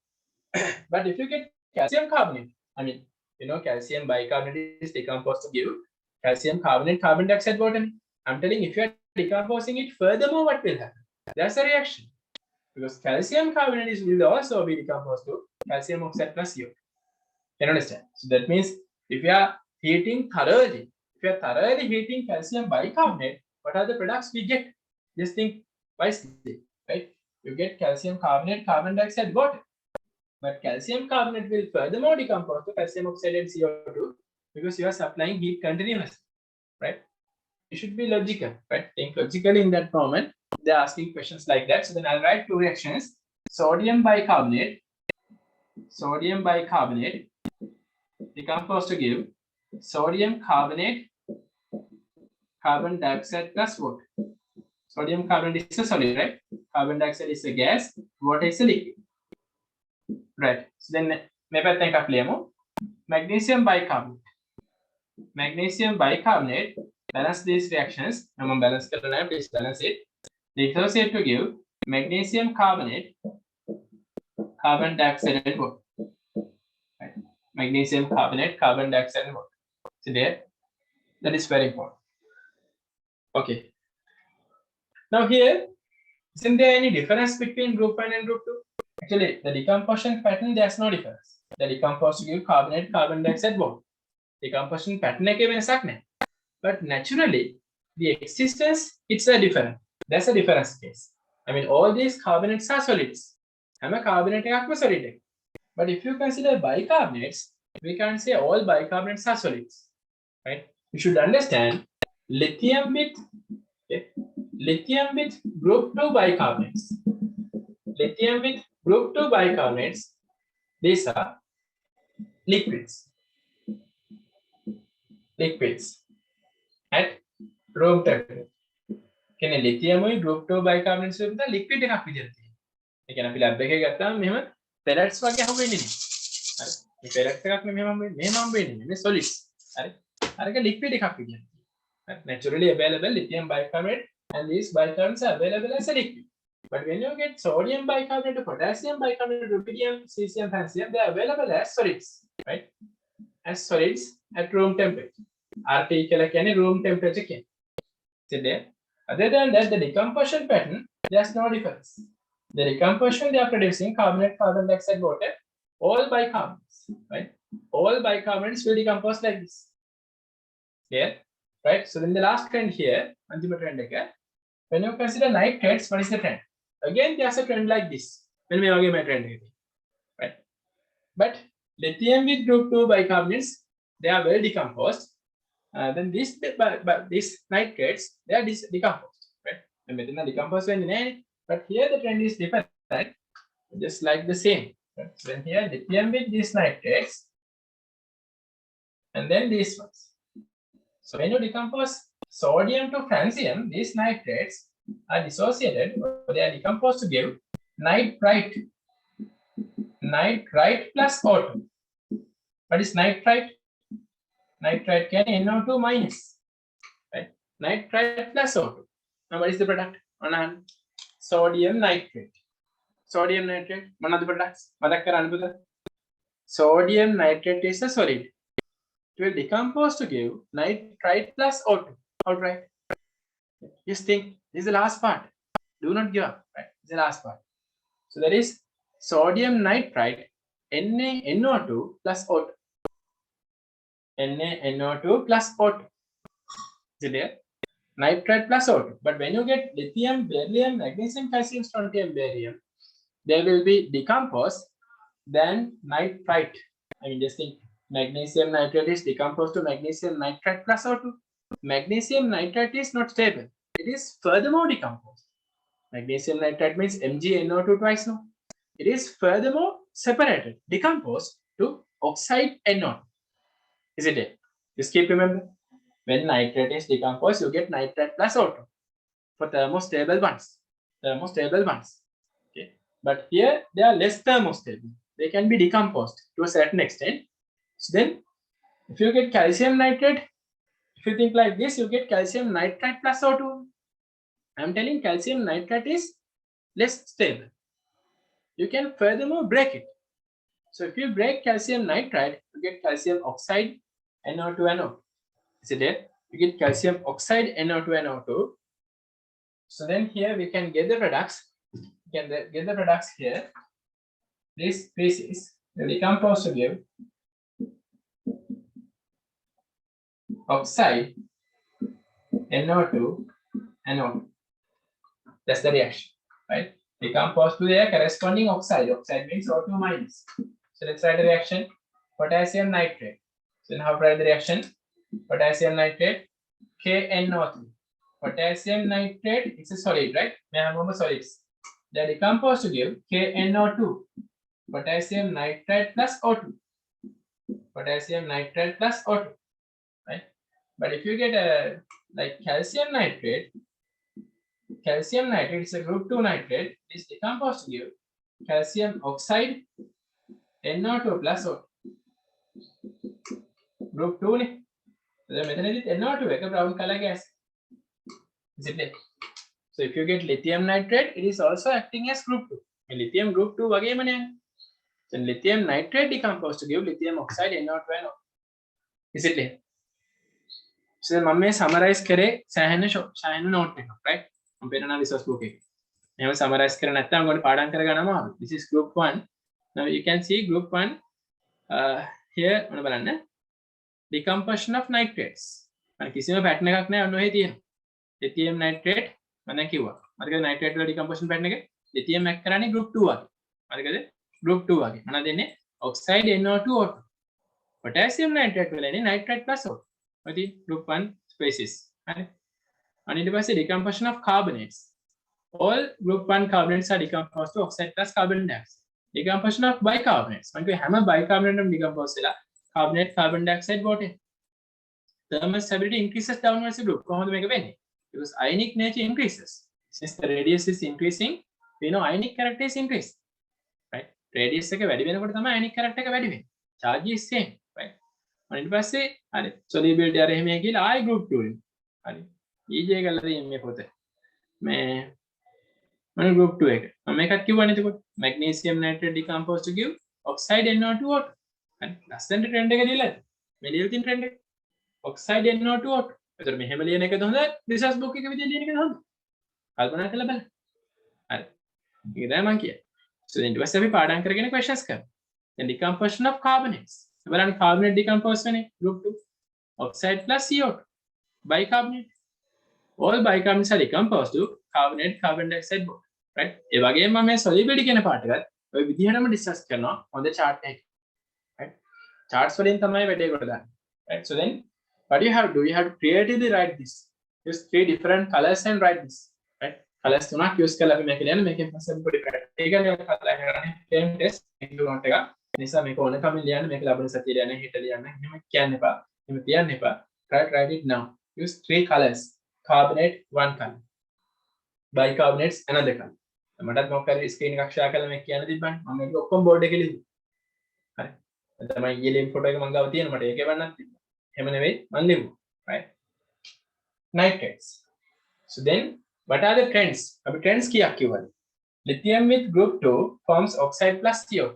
But if you get calcium carbonate, I mean, calcium bicarbonate is decomposed to give calcium carbonate, carbon dioxide water. I'm telling if you are decomposing it furthermore, what will happen? There's a reaction. Because calcium carbonate will also be decomposed to calcium oxide plus CO. Can you understand? So that means if you are thoroughly heating calcium bicarbonate, what are the products we get? Just think wisely, right? You get calcium carbonate, carbon dioxide water. But calcium carbonate will furthermore decompose to calcium oxide and CO2 because you are supplying heat continuously, right? You should be logical, right? Think logically in that moment. They're asking questions like that. So then I'll write two reactions. Sodium bicarbonate decomposed to give sodium carbonate, carbon dioxide plus water. Sodium carbonate is a solid, right? Carbon dioxide is a gas, water is a liquid. Right. So then magnesium bicarbonate balance these reactions. Balance please balance it. Dissociate to give magnesium carbonate, carbon dioxide and water. Right. Magnesium carbonate, carbon dioxide and water. So there, that is very important. Okay. Now here, isn't there any difference between group 1 and group 2? Actually, the decomposition pattern, there's no difference. The decomposed give carbonate, carbon dioxide water. Decomposition pattern එකේ වෙනසක් නැහැ. But naturally, the existence, it's a different. That's a difference case. I mean, all these carbonates are solids. හැම carbonate එකක්ම solid එක. But if you consider bicarbonates, we can't say all bicarbonates are solids, right? You should understand lithium with group 2 bicarbonates. Lithium with group 2 bicarbonates, these are liquids at room temperature. කියන්නේ lithium උයි group 2 bicarbonates වල liquid එකක් විදිහට තියෙනවා. ඒ කියන්නේ අපි lab එකේ ගත්තාම මෙහෙම pellets වගේ හම්බ වෙන්නේ නේ. හරි. මේ pellets එකක් මෙහෙම හම්බ වෙන්නේ මේ solids. හරි. අරක liquid එකක් විදිහට. Naturally available lithium bicarbonate and these bicarbonates are available as a liquid. But when you get sodium bicarbonate, potassium bicarbonate, rubidium, cesium, francium, they are available as solids, right? As solids at room temperature. RT equal to room temperature. So there. Other than that, the decomposition pattern, there's no difference. The decomposition they are producing carbonate, carbon dioxide, water, all bicarbonates, right? All bicarbonates will decompose like this. Here, right? So then the last trend here, antima trend again. When you consider nitrates, what is the trend? Again, there's a trend like this. When we argue my trend, right? But lithium with group 2 bicarbonates, they are well decomposed. Then these nitrates, they are decomposed, right? And decomposed when but here the trend is different, right? Just like the same. Right? So then here lithium with these nitrates, and then these ones. So when you decompose sodium to francium, these nitrates are dissociated, or they are decomposed to give nitrite. Nitrite plus O2. What is nitrite? Nitrite can NO2 minus. Right? Nitrite plus O2. Now what is the product? On sodium nitrate. Sodium nitrate. One of the products. Sodium nitrate is a solid. It will decompose to give nitrite plus O2. Alright. Just think, this is the last part. Do not give up. Right? This is the last part. So that is sodium nitrite NaNO2 plus O2. NaNO2 plus O2. Is it there? Nitrite plus O2. But when you get lithium, beryllium, magnesium, calcium, strontium, barium, they will be decomposed than nitrite. I mean, just think magnesium nitrate is decomposed to magnesium nitrite plus O2. Magnesium nitrite is not stable. It is furthermore decomposed. Magnesium nitrite means MgNO2 twice now. It is furthermore separated, decomposed to oxide NO2. Is it there? Just keep remember. When nitrate is decomposed, you get nitrate plus O2 for thermostable ones. Thermostable ones. Okay. But here they are less thermostable. They can be decomposed to a certain extent. So then, if you get calcium nitrate, if you think like this, you get calcium nitrate plus O2. I'm telling calcium nitrate is less stable. You can furthermore break it. So if you break calcium nitrate, you get calcium oxide NO2NO. Is it there? You get calcium oxide NO2NO2. So then here we can get the products. We can get the products here. This species will decompose to give oxide NO2 NO2. That's the reaction, right? Decompose to their corresponding oxide. Oxide means O2 minus. So let's write the reaction. Potassium nitrate. So now write the reaction. Potassium nitrate KNO3. Potassium nitrate, it's a solid, right? May I remember solids. They are decomposed to give KNO2. Potassium nitrate plus O2. Potassium nitrate plus O2. Right? But if you get a like calcium nitrate is a group 2 nitrate, is decomposed to give calcium oxide NO2 plus O2. Group 2 ne. NO2 එක brown color gas. Is it there? So if you get lithium nitrate, it is also acting as group 2. And lithium group 2 වගේම නේ. So lithium nitrate decomposed to give lithium oxide NO2NO. Is it there? So මම මේ summarize කරේ සෑහෙන note එකක්, right? මම පෙන්නන resource book එක. මේව summarize කරේ නැත්නම් ඔයගොල්ලෝ පාඩම් කරගන්න අමාරුයි. This is group 1. Now you can see group 1 here මොන බලන්න. Decomposition of nitrates. මම කිසිම pattern එකක් නැහැ ඔන්න ඔහේ තියෙනවා. lithium nitrate මම දැන් කිව්වා. මතකද nitrate වල decomposition pattern එක? lithium එක කරන්නේ group 2 වගේ. මතකද? group 2 වගේ. මොනවද දෙන්නේ? oxide NO2 O2. potassium nitrate වල එන්නේ nitrate plus O2. ඔය group 1 species. හරි. ඊට පස්සේ decomposition of carbonates. All group 1 carbonates are decomposed to oxide plus carbon dioxide. Decomposition of bicarbonates. මම කිව්වේ හැම bicarbonate එකම decompose වෙලා carbonate, carbon dioxide, water. Thermal stability increases downwards the group. කොහොමද මේක වෙන්නේ? Because ionic nature increases. Since the radius is increasing, we know ionic character is increased. Right? Radius එක වැඩි වෙනකොට තමයි ionic character එක වැඩි වෙන්නේ. Charge is same, right? ඊට පස්සේ හරි solubility අර එහෙම කියලා ආයි group 2 වෙනවා. හරි. EJ කරලා තියෙන මේ පොත. මේ මම group 2 එක මම එකක් කිව්වනේ එතකොට magnesium nitrate decompose to give oxide NO2 water හරි ලස්සනට trend එක දීලා මේ ලියලා තියෙන trend එක oxide NO2 water එතකොට මෙහෙම ලියන එකද හොඳ research book එක විදිහට ලියන එකද හොඳ කල්පනා කරලා බලන්න හරි ඒක තමයි මම කියන්නේ so then ඊට පස්සේ අපි පාඩම් කරගෙන questions කරමු then decomposition of carbonates බලන්න carbonate decompose වෙන්නේ group 2 oxide plus CO2 bicarbonate all bicarbonates are decomposed to carbonate carbon dioxide bond right ඒ වගේම මම මේ solubility කියන part එකත් ඔය විදිහටම discuss කරනවා on the chart එකේ right charts වලින් තමයි වැඩේ කොට දාන්නේ right so then what you have to do you have to creatively write this use three different colors and write this right colors තුනක් use කරලා අපි මේක ලියන්න මේකෙන් පස්සේ අපි පොඩි practical එකක් කරලා කරන්නේ same test මේක note එක නිසා මේක ඕන කම ලියන්න මේක ලබන සතියේ ලියන්න හිත ලියන්න එහෙම කියන්න එපා එහෙම තියන්න එපා write it now use three colors carbonate one color bicarbonates another color මටත් මොකක් හරි ස්ක්‍රීන් එකක් ෂෙයා කරලා මේක කියන්න තිබ්බනේ මම මේක ඔක්කොම බෝඩ් එකේ ලිව්වා හරි තමයි ඊයේ ෆොටෝ එක මම ගාව තියෙන මට ඒකේ වන්නත් තිබ්බා එහෙම නෙවෙයි මම ලිව්වා right nitrates so then what are the trends අපි trends කීයක් කිව්වද lithium with group 2 forms oxide plus CO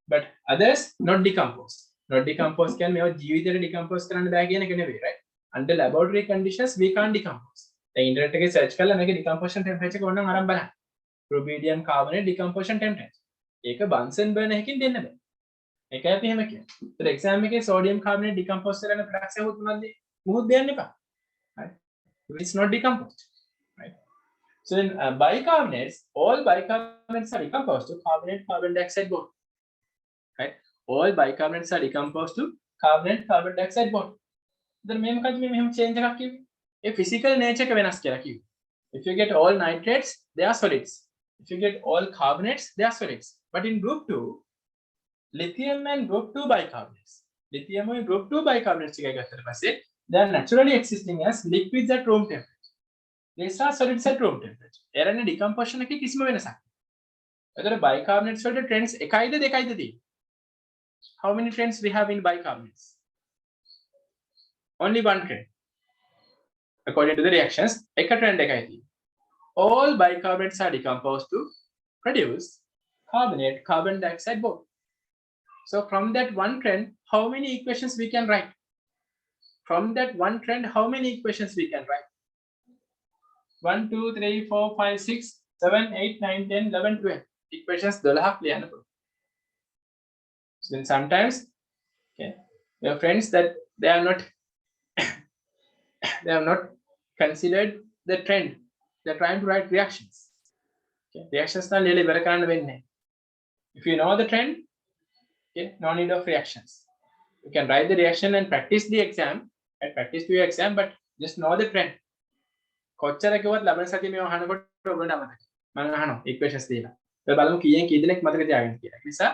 but others not decompose කියන්නේ මේවා ජීවිතේට decompose කරන්න බෑ කියන එක නෙවෙයි right under laboratory conditions we can't decompose දැන් ඉන්ටර්නෙට් එකේ search කරලා මේකේ decomposition temperature එක ඕනනම් අරන් බලන්න rubidium carbonate decomposition temperature ඒක Bunsen burner එකකින් දෙන්න බෑ ඒකයි අපි එහෙම කියන්නේ ඒතර exam එකේ sodium carbonate decompose කරන production එක උතුනක් දෙන්න මොහොත් දෙන්න එපා right it's not decomposed right so then bicarbonates all bicarbonates are decomposed to carbonate carbon dioxide bond right all bicarbonates are decomposed to carbonate carbon dioxide bond then මේ මොකද මේ මෙහෙම change එකක් කිව්වේ ඒ physical nature එක වෙනස් කියලා කිව්වේ if you get all nitrates they are solids if you get all carbonates they are solids but in group 2 lithium and group 2 bicarbonates lithium and group 2 bicarbonates එක ගත්තට පස්සේ they are naturally existing as liquids at room temperature these are solids at room temperature එරන්නේ decomposition එකේ කිසිම වෙනසක් නැහැ එතකොට bicarbonates වලට trends එකයිද දෙකයිද තියෙන්නේ how many trends we have in bicarbonates only one trend according to the reactions එක trend එකයි තියෙන්නේ all bicarbonates are decomposed to produce carbonate carbon dioxide bond so from that one trend how many equations we can write from that one trend how many equations we can write 1 2 3 4 5 6 7 8 9 10 11 12 equations 12ක් ලියන්න පුළුවන් so then sometimes okay your friends that they are not they have not considered the trend they're trying to write reactions okay reactions na lele ඉවර කරන්න වෙන්නේ if you know the trend okay no need of reactions you can write the reaction and practice the exam and practice to your exam but just know the trend කොච්චර කිව්වත් ලබන සතියේ මේව අහනකොට ඔයගොල්ලන්ට අමතකයි මම අහනවා equations දීලා ඔය බලමු කීයෙන් කී දෙනෙක් මතක තියාගන්න කියලා ඒ නිසා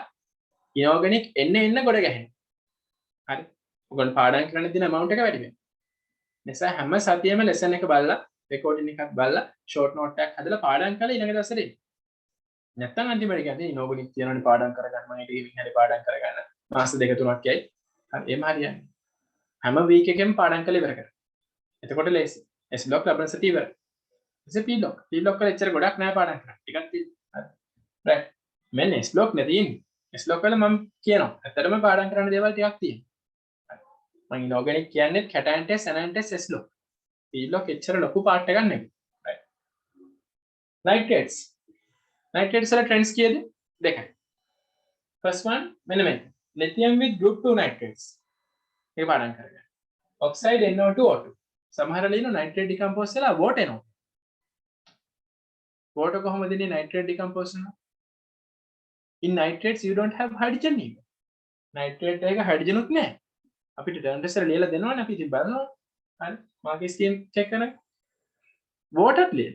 inorganic එන්න ගොඩ ගැහෙන හරි ඔයගොල්ලෝ පාඩම් කරන්න දින amount එක වැඩි වෙනවා නිසා හැම සතියෙම lesson එක බලලා recording එකක් බලලා short note එකක් හදලා පාඩම් කරලා ඊළඟ දවසට එන්න. නැත්තම් අන්තිමට කියන්නේ inorganic කියනවනේ පාඩම් කරගන්න මම ඊට හරි පාඩම් කරගන්න මාස දෙක තුනක් යයි. හරි එහෙම හරියන්නේ. හැම week එකෙම පාඩම් කරලා ඉවර කරන්න. එතකොට ලේසි. S block ලබන සතිය ඉවර. ඊට P block. P block වල එච්චර ගොඩක් නෑ පාඩම් කරන්න. ටිකක් තියෙනවා. හරි. right. මෙන්න S block නේ තියෙන්නේ. S block වල මම කියනවා. ඇත්තටම පාඩම් කරන්න දේවල් ටිකක් තියෙනවා. මම inorganic කියන්නේ cation test anion test S block. P block එච්චර ලොකු part එකක් නෙමෙයි. right. nitrates. nitrates වල trends කීයද? දෙකයි. first one මෙන්න මේ. lithium with group 2 nitrates. ඒක පාඩම් කරගන්න. oxide NO2 O2. සමහර ලියන nitrate decompose වෙලා water එනවා. water කොහොමද ඉන්නේ nitrate decompose වෙනවා? in nitrates you don't have hydrogen either. nitrate එක hydrogen උත් නැහැ. අපිට turn test එක ලියලා දෙනවනේ අපි ඉතින් බලනවා. හරි. මාගේ ස්කීම් චෙක් කරන්න. water ලියන.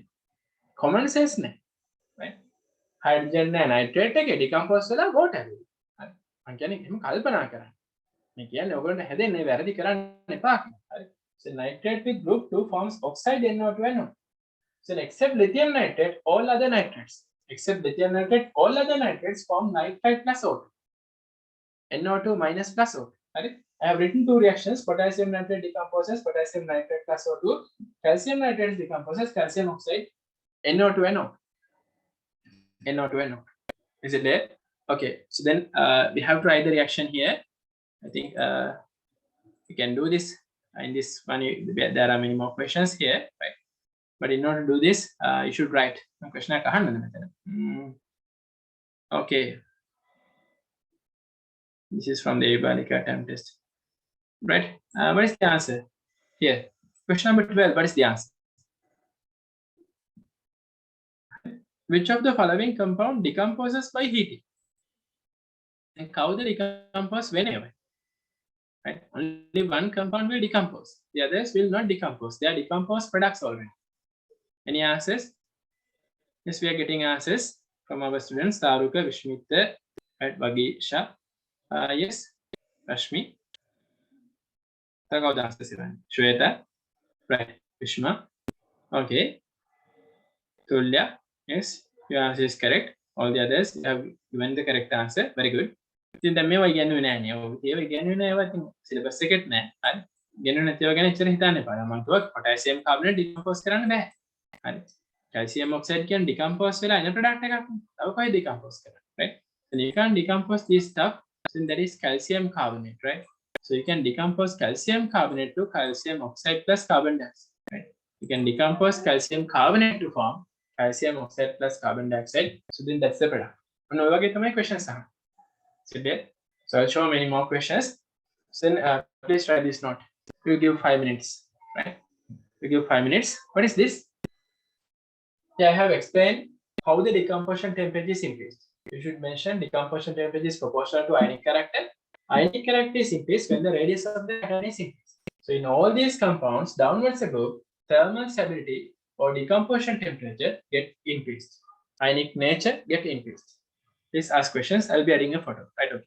common sense නැහැ. right? hydrogen නැහැ nitrate එකේ decompose වෙලා water එනවා. හරි. මම කියන්නේ එහෙම කල්පනා කරන්න. මේ කියන්නේ ඔයගොල්ලන්ට හැදෙන්නේ වැරදි කරන්න එපා කියලා. හරි. So nitrate with group 2 forms oxide NO2 and O2. So except lithium nitrate, all other nitrates, except lithium nitrate, all other nitrates form nitrite plus O2. NO2 minus plus O2. Right? I have written two reactions. Potassium nitrate decomposes potassium nitrate plus O2. Calcium nitrate decomposes calcium oxide NO2 and O2. NO2 NO. Is it there? Okay, so then we have to write the reaction here. I think we can do this. In this one, there are many more questions here, right? But in order to do this, you should write a question. Okay, this is from the Inorganic attempt test, right? What is the answer here? Question number 12. What is the answer? Which of the following compound decomposes by heating? And how they decompose whenever? Right? Only one compound will decompose. The others will not decompose. They are decomposed products already. Any answers? Yes, we are getting answers from our students. Taruka, Vishmita, right? Vagisha. Yes, Rashmi. The answers. Shweta, right? Vishma. Okay. Tulya, yes, your answer is correct. All the others have given the correct answer. Very good. ඉතින් දැන් මේවා ඉගෙනුවේ නැහැ නේ. ඔව් ඒවා ඉගෙනුවේ නැහැ. ඒවා ඉතින් සිලබස් එකෙත් නැහැ. හරි. ඉගෙනුවේ නැති ඒවා ගැන එච්චර හිතන්න එපා. මම කිව්වා පොටෑසියම් කාබනේට් ඩිකම්පෝස් කරන්න බෑ. හරි. කැල්සියම් ඔක්සයිඩ් කියන්නේ ඩිකම්පෝස් වෙලා එන ප්‍රොඩක්ට් එකක් නේ. තව කොයි ඩිකම්පෝස් කරන්නේ, right? So you can decompose this stuff. So that is calcium carbonate, right? So you can decompose calcium carbonate to calcium oxide plus carbon dioxide, right? You can decompose calcium carbonate to form calcium oxide plus carbon dioxide. So then that's the product. And we'll get to my questions now. So there. So I'll show many more questions. So then please try this note. We'll give 5 minutes, right? We give 5 minutes. What is this? Yeah, I have explained how the decomposition temperature is increased. You should mention decomposition temperature is proportional to ionic character. Ionic character is increased when the radius of the atom is increased. So in all these compounds, downwards above, thermal stability or decomposition temperature get increased. Ionic nature get increased. Please ask questions. I'll be adding a photo. Right? Okay.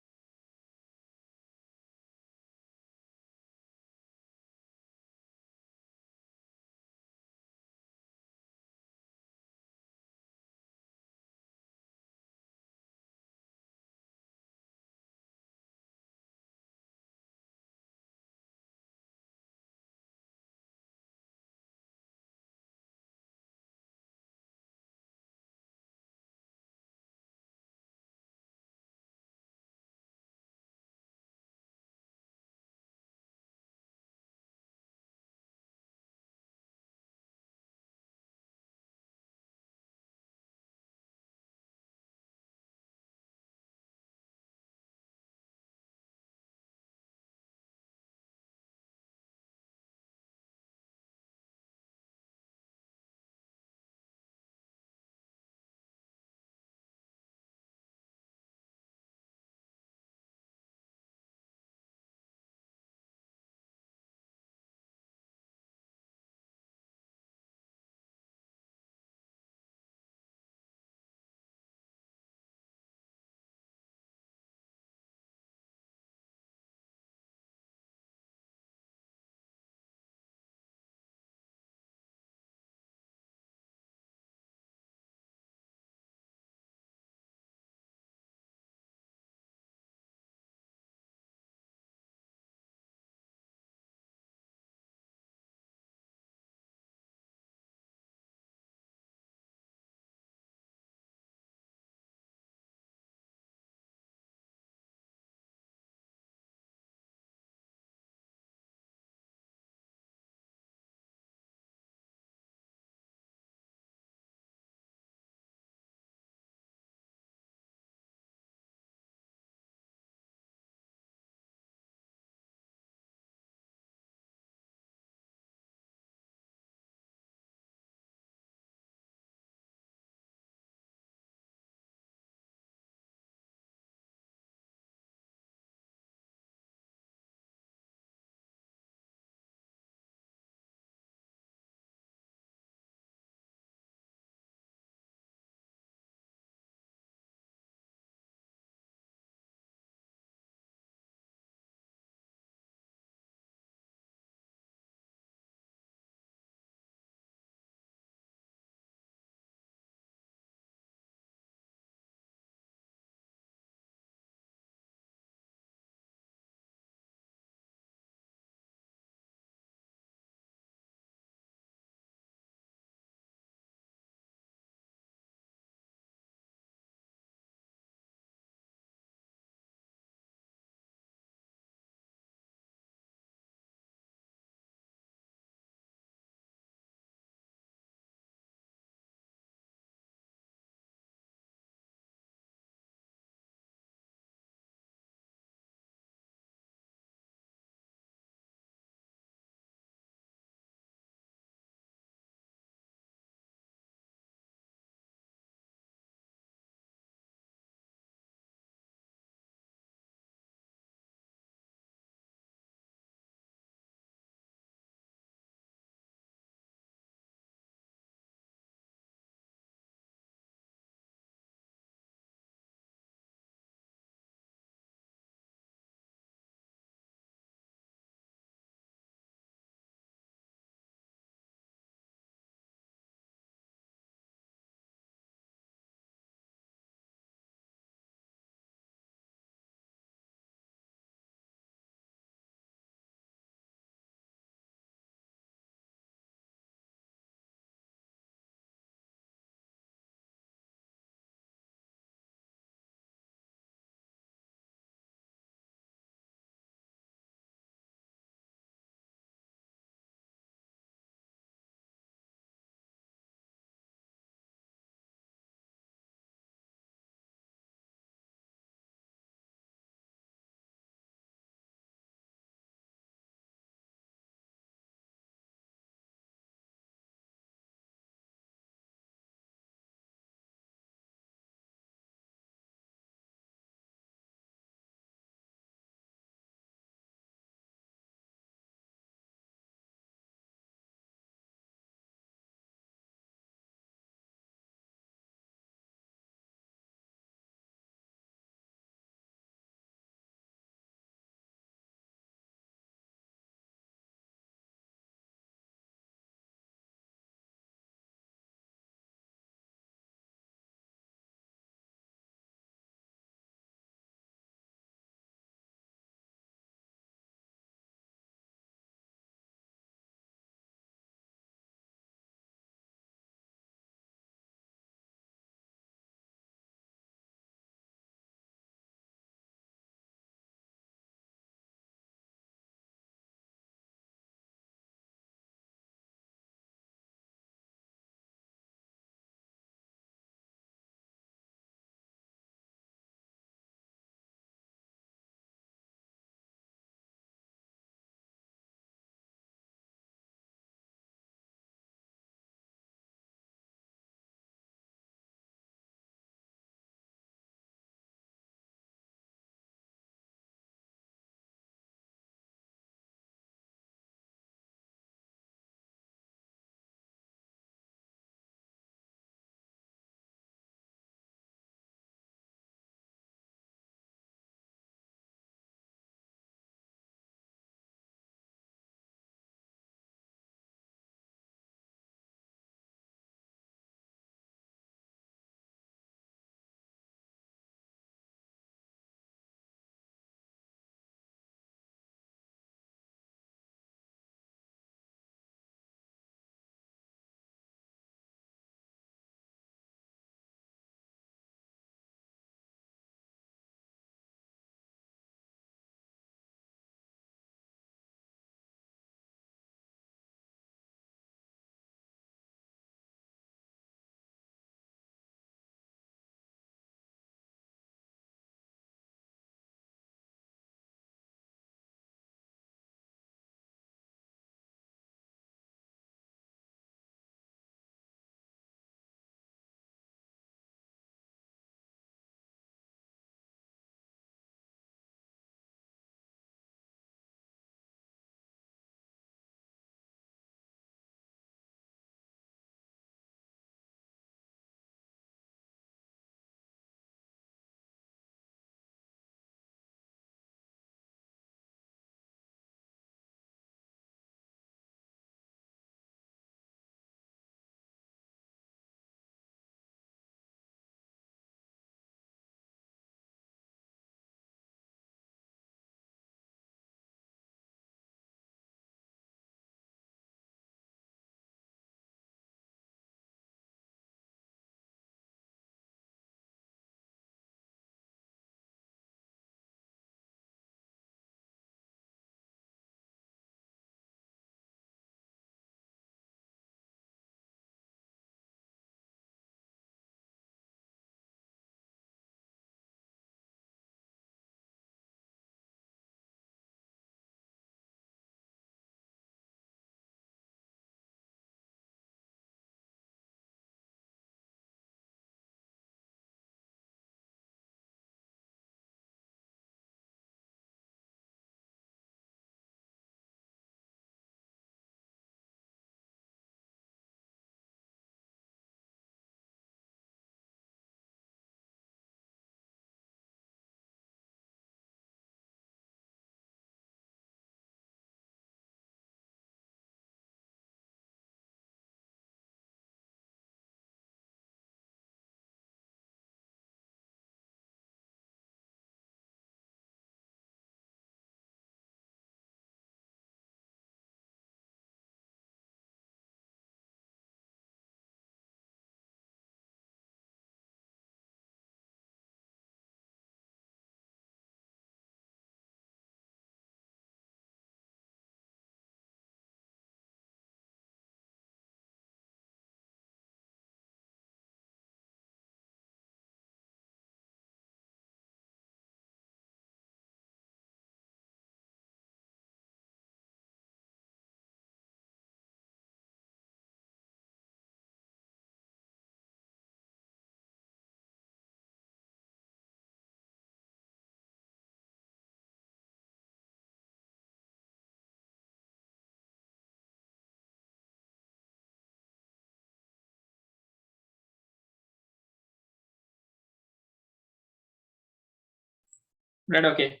Right, okay.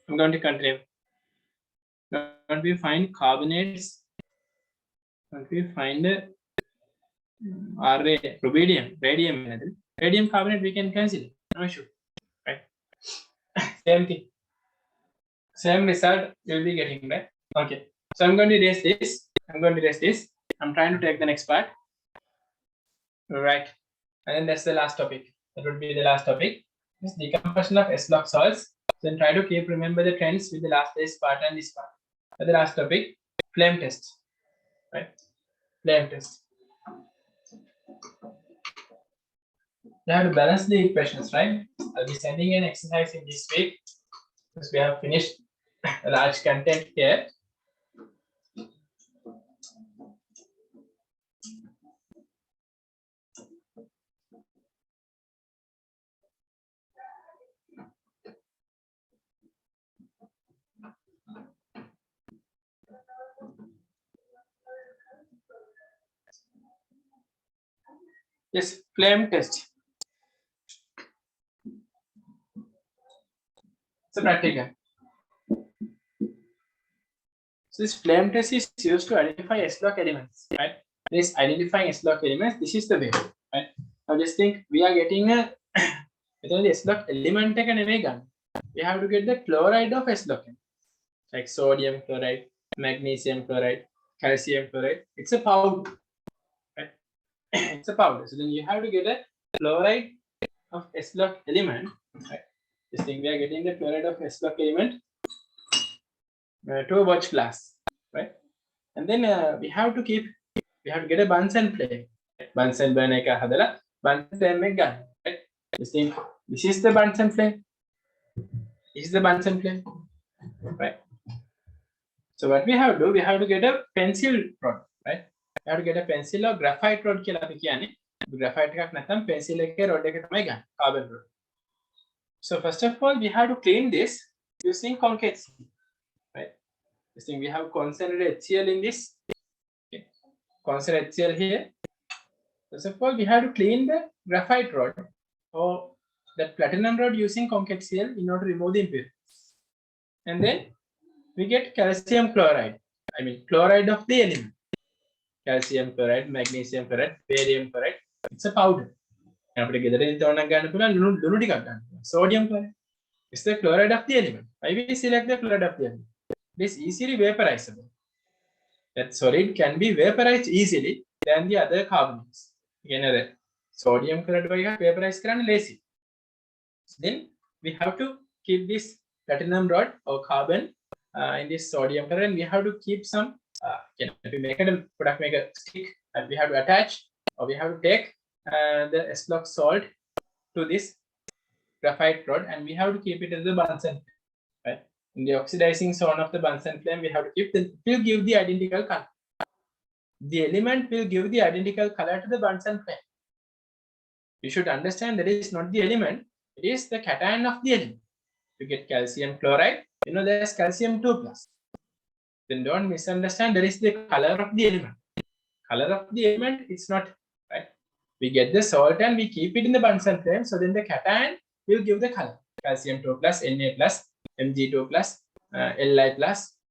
I'm going to continue. Don't we find carbonates? Don't we find rubidium, radium? Radium carbonate we can consider. No issue. Right? Same thing. Same result you'll be getting, right? Okay. So I'm going to erase this. I'm trying to take the next part. Right. And then that's the last topic. That would be the last topic. Is decompression of S-log salts. Then try to remember the trends with the last day's part and this part. And the last topic, flame test. Right? Flame test. You have to balance the equations, right? I'll be sending an exercise in this week because we have finished a large content here. Yes, flame test. It's a practical. So this flame test is used to identify S-log elements, right? This identifying S-log elements, this is the way, right? Now just think we are getting a S-log element we have to get the chloride of S-log, like sodium chloride, magnesium chloride, calcium chloride. It's a powder, right? It's a powder. So then you have to get a chloride of S-log element, right? This thing we are getting the chloride of S-log element to a watch glass, right? And then we have to get a Bunsen flame. Bunsen burner එක හදලා Bunsen flame එක ගන්න, right? This is the Bunsen flame. This is the Bunsen flame, right? So what we have to do, we have to get a pencil rod, right? We have to get a pencil or graphite rod කියලා අපි කියන්නේ. Graphite එකක් නැත්නම් pencil එකේ rod එක තමයි ගන්න, carbon rod. So first of all, we have to clean this using concave seal, right? This thing we have concentrated HCl in this. Okay. Concentrated HCl here. First of all, we have to clean the graphite rod or that platinum rod using concave seal in order to remove the impurities. And then we get calcium chloride. I mean chloride of the element. Calcium chloride, magnesium chloride, barium chloride. It's a powder. Sodium chloride. It's the chloride of the element. Why we select the chloride of the element? It is easily vaporizable. That solid can be vaporized easily than the other carbonates. Again, sodium chloride vaporize lazy. Then we have to keep this platinum rod or carbon in this sodium chloride, and we have to keep some. We make a product, make a stick, and we have to attach, or we have to take the S-log salt to this graphite rod, and we have to keep it as the Bunsen, right? In the oxidizing zone of the Bunsen flame, we have to keep it will give the identical color. The element will give the identical color to the Bunsen flame. You should understand that it is not the element, it is the cation of the element. You get calcium chloride, there's calcium 2+. Then don't misunderstand, there is the color of the element. Color of the element, it's not, right? We get the salt and we keep it in the Bunsen flame, so then the cation will give the color. Calcium 2+, Na+, Mg2+, Li+,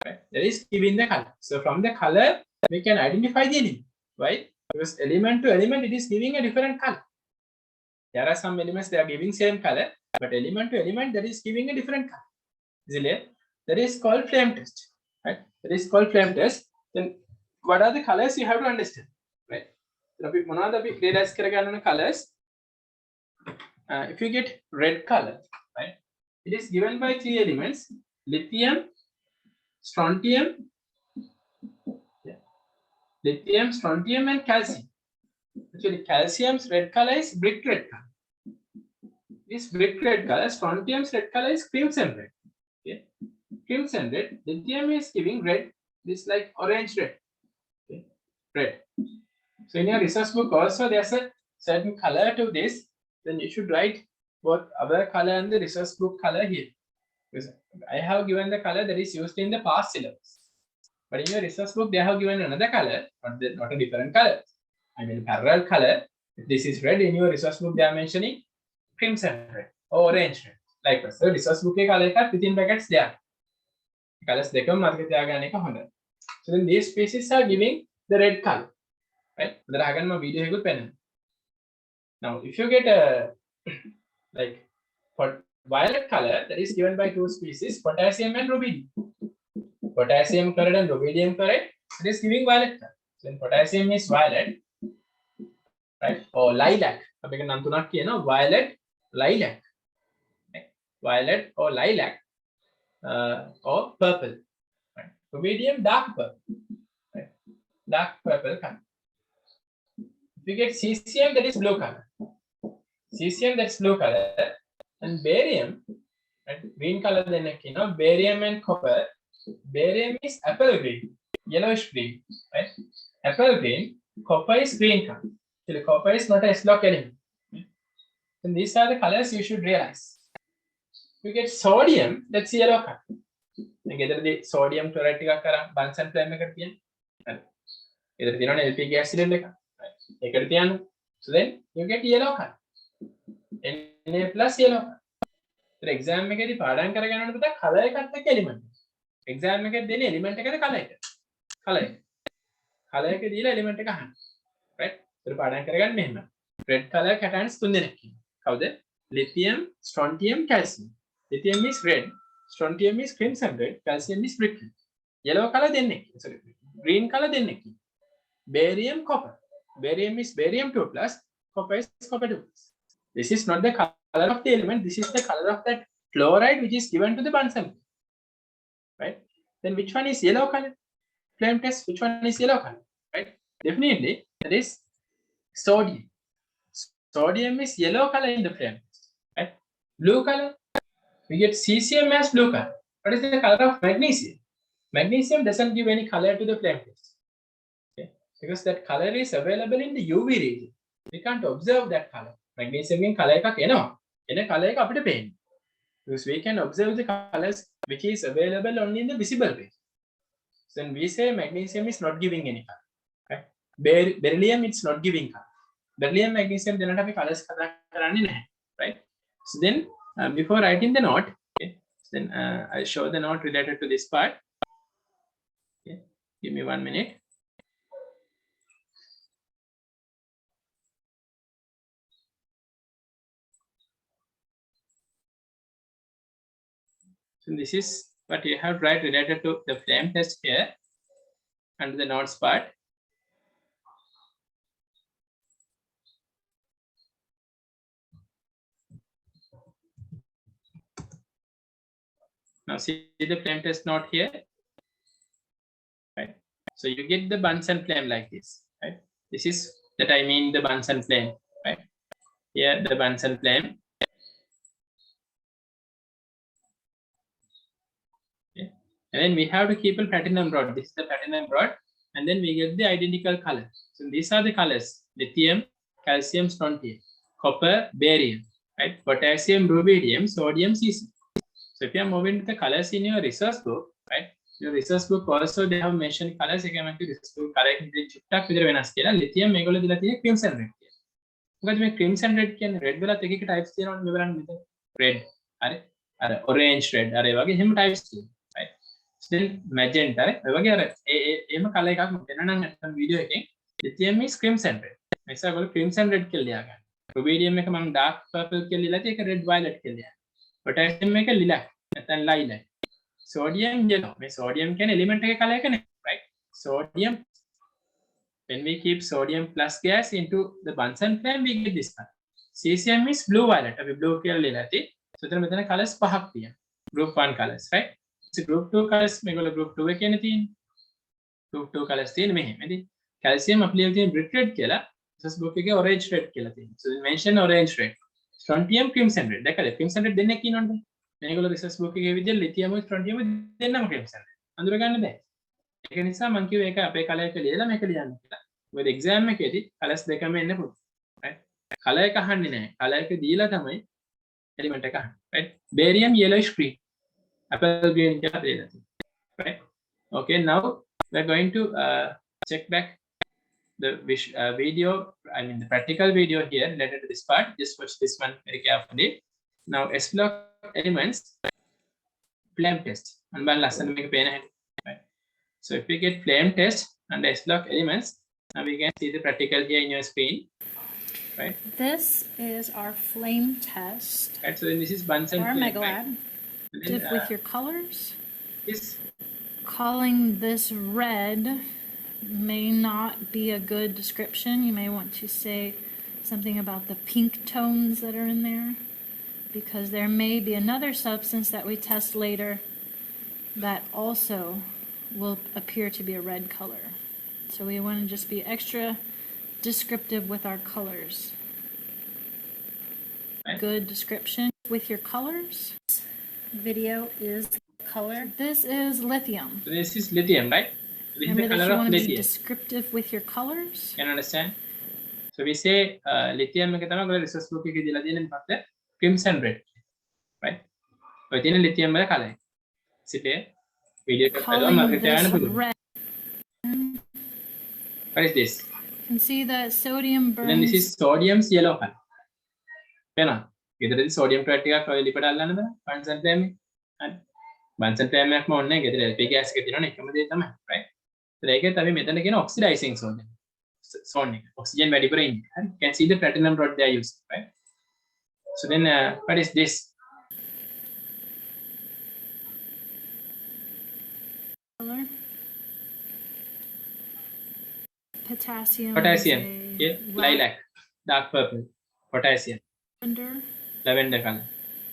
right? That is giving the color. So from the color, we can identify the element. Why? Because element to element, it is giving a different color. There are some elements that are giving same color, but element to element, that is giving a different color. Easily, that is called flame test, right? That is called flame test. Then what are the colors you have to understand, right? Colors. If you get red color, right? It is given by 3 elements: lithium, strontium, and calcium. Actually, calcium's red color is brick red color. This brick red color, strontium's red color is crimson red. Okay, crimson red. Lithium is giving red. This like orange red. Okay, red. So in your resource book also there's a certain color to this. Then you should write both our color and the resource book color here. Because I have given the color that is used in the past syllabus. But in your resource book, they have given another color, not a different color. I mean parallel color. If this is red, in your resource book, they are mentioning crimson red or orange red. Likewise, so resource book එක එකක් within brackets දෙයක්. Colors දෙකම මතක තියාගන්න එක හොඳයි. So then these species are giving the red color. Right? උදලා අහගන්න මම වීඩියෝ එකකුත් පෙන්නනවා. Now if you get a like for violet color that is given by two species, potassium and rubidium. Potassium chloride and rubidium chloride, it is giving violet color. So then potassium is violet, right? Or lilac. අපේක නම් තුනක් කියනවා violet, lilac. Right? Violet or lilac or purple. Right? Rubidium dark purple. Right? Dark purple color. If you get cesium, that is blue color. Cesium, that's blue color. And barium, right? Green color then you know, barium and copper. Barium is apple green, yellowish green, right? Apple green, copper is green color. Actually, copper is not a S-block element. And these are the colors you should realize. You get sodium, that's yellow color. The sodium chloride ටිකක් කරා Bunsen flame එකට තියන්න. හරි. ඒකට තියෙනවනේ LPG acid එක. ඒකට තියන්න. So then you get yellow color. Na plus yellow color. So exam එකේදී පාඩම් කරගන්න ඕනේ පුතා color එකත් එක්ක element. Exam එකේ දෙන element එකද color එක. Color එක. Color එක දීලා element එක අහන්න. Right? ඒක පාඩම් කරගන්න මෙහෙම. Red color patterns තුන් දෙනෙක් ඉන්නවා. කවුද? Lithium, strontium, calcium. Lithium is red, strontium is crimson red, calcium is brick red. Yellow color දෙන්නෙක්. Sorry. Green color දෙන්නෙක්. Barium, copper. Barium is barium 2 plus, copper is copper 2 plus. This is not the color of the element, this is the color of that chloride which is given to the Bunsen. Right? Then which one is yellow color? Flame test, which one is yellow color? Right? Definitely, that is sodium. Sodium is yellow color in the flame test. Right? Blue color, we get cesium as blue color. What is the color of magnesium? Magnesium doesn't give any color to the flame test. Okay? Because that color is available in the UV region. We can't observe that color. Magnesium in color එකක් එනවා. එන color එක අපිට පේන්නේ. Because we can observe the colors which is available only in the visible range. So then we say magnesium is not giving any color. Right? Beryllium it's not giving color. Beryllium, magnesium දෙන්නට අපි colors කතා කරන්නේ නැහැ. Right? So then before writing the note, okay, then I'll show the note related to this part. Okay, give me 1 minute. So this is what you have to write related to the flame test here under the notes part. Now see the flame test note here. Right? So you get the Bunsen flame like this. Right? This is that I mean the Bunsen flame. Right? Here the Bunsen flame. Okay. And then we have to keep a platinum rod. This is the platinum rod. And then we get the identical color. So these are the colors: lithium, calcium, strontium, copper, barium, right? Potassium, rubidium, sodium, cesium. So if you are moving to the colors in your resource book, right? Your resource book also they have mentioned colors. එකම resource book color එකකින් චුට්ටක් විතර වෙනස් කියලා. lithium මේගොල්ලෝ දීලා තියෙන්නේ crimson red කියලා. මොකද මේ crimson red කියන්නේ red වලත් එක එක types තියෙනවනේ මේ බලන්න මෙතන. red, හරි? අර orange red, අර ඒ වගේ එහෙම types තියෙනවා. right? Then magenta, හරි? ඒ වගේ අර එහෙම color එකක් මම දෙන්නම් නැත්නම් වීඩියෝ එකෙන්. lithium is crimson red. මේක ඔයගොල්ලෝ crimson red කියලා ලියා ගන්න. rubidium එක මම dark purple කියලා ලියලා තියෙන්නේ ඒක red violet කියලා ලියන්න. Potassium එක lilac නැත්නම් lilac. Sodium yellow. මේ sodium කියන්නේ element එකේ color එක නේ, right? Sodium. When we keep sodium plus gas into the Bunsen flame, we get this color. Cesium is blue violet. අපි blue කියලා ලියලා තියෙන්නේ. So එතන මෙතන colors පහක් තියෙනවා. Group 1 colors, right? So group 2 colors මේගොල්ලෝ group 2 එකේනේ තියෙන්නේ. Group 2 colors තියෙන්නේ මෙහෙම. ඉතින් calcium අපි ලියලා තියෙන brick red කියලා. resource book එකේ orange red කියලා තියෙනවා. So mention orange red. Strontium crimson red. දැකලා crimson red දෙන්නෙක් ඉන්නවනේ. මේගොල්ලෝ resource book එකේ විදිහට lithium strontium දෙන්නම crimson red. අඳුර ගන්න බෑ. ඒක නිසා මම කිව්වේ ඒක අපේ color එක ලියලා මේක ලියන්න කියලා. මොකද exam එකේදී colors දෙකම එන්න පුළුවන්. right? color එක අහන්නේ නැහැ. color එක දීලා තමයි element එක අහන්නේ. right? barium yellowish green. apple green කියලා දෙලා තියෙනවා. right? Okay, now we're going to check back the video, I mean the practical video here related to this part. Just watch this one very carefully. Now S block elements, flame test. And right. So if we get flame test and S block elements, now we can see the practical here in your screen. Right. This is our flame test. Right. So then this is Bunsen For our flame. megalab. Right? With your colors. This Calling this red may not be a good description. You may want to say something about the pink tones that are in there, because there may be another substance that we test later that also will appear to be a red color. So we want to just be extra descriptive with our colors. Right. Good description with your colors. Video is color. This is lithium. So this is lithium, right? This is the Remember that color you of want to be lithium. descriptive with your colors. Can you understand? So we say lithium එක තමයි ඔයගොල්ලෝ resource book එකේ දීලා තියෙන මොකක්ද? Crimson red. Right? ඔය තියෙන lithium වල color. සිතේ video එක බලලා Calling මතක තියාගන්න this පුළුවන්. red. What is this? You can see that sodium So then this burns. is sodium's yellow color. පේනවා? ගෙදරදී sodium chloride ටිකක් ඔය ලිපට අල්ලන්න බෑ. Bunsen flame එක. හරි. Bunsen flame එකක්ම ඕනේ නැහැ. ගෙදර LP gas එක තියෙනවනේ එකම දේ තමයි. Right? So ඒකත් අපි මෙතන කියන oxidizing zone. Zone එක. Oxygen වැඩිපුර ඉන්නේ. හරි. You can see the platinum rod they are using, right? So then what is this? Color. Potassium. Potassium. is a Okay. Lilac. Dark purple. Potassium. lavender Lavender color.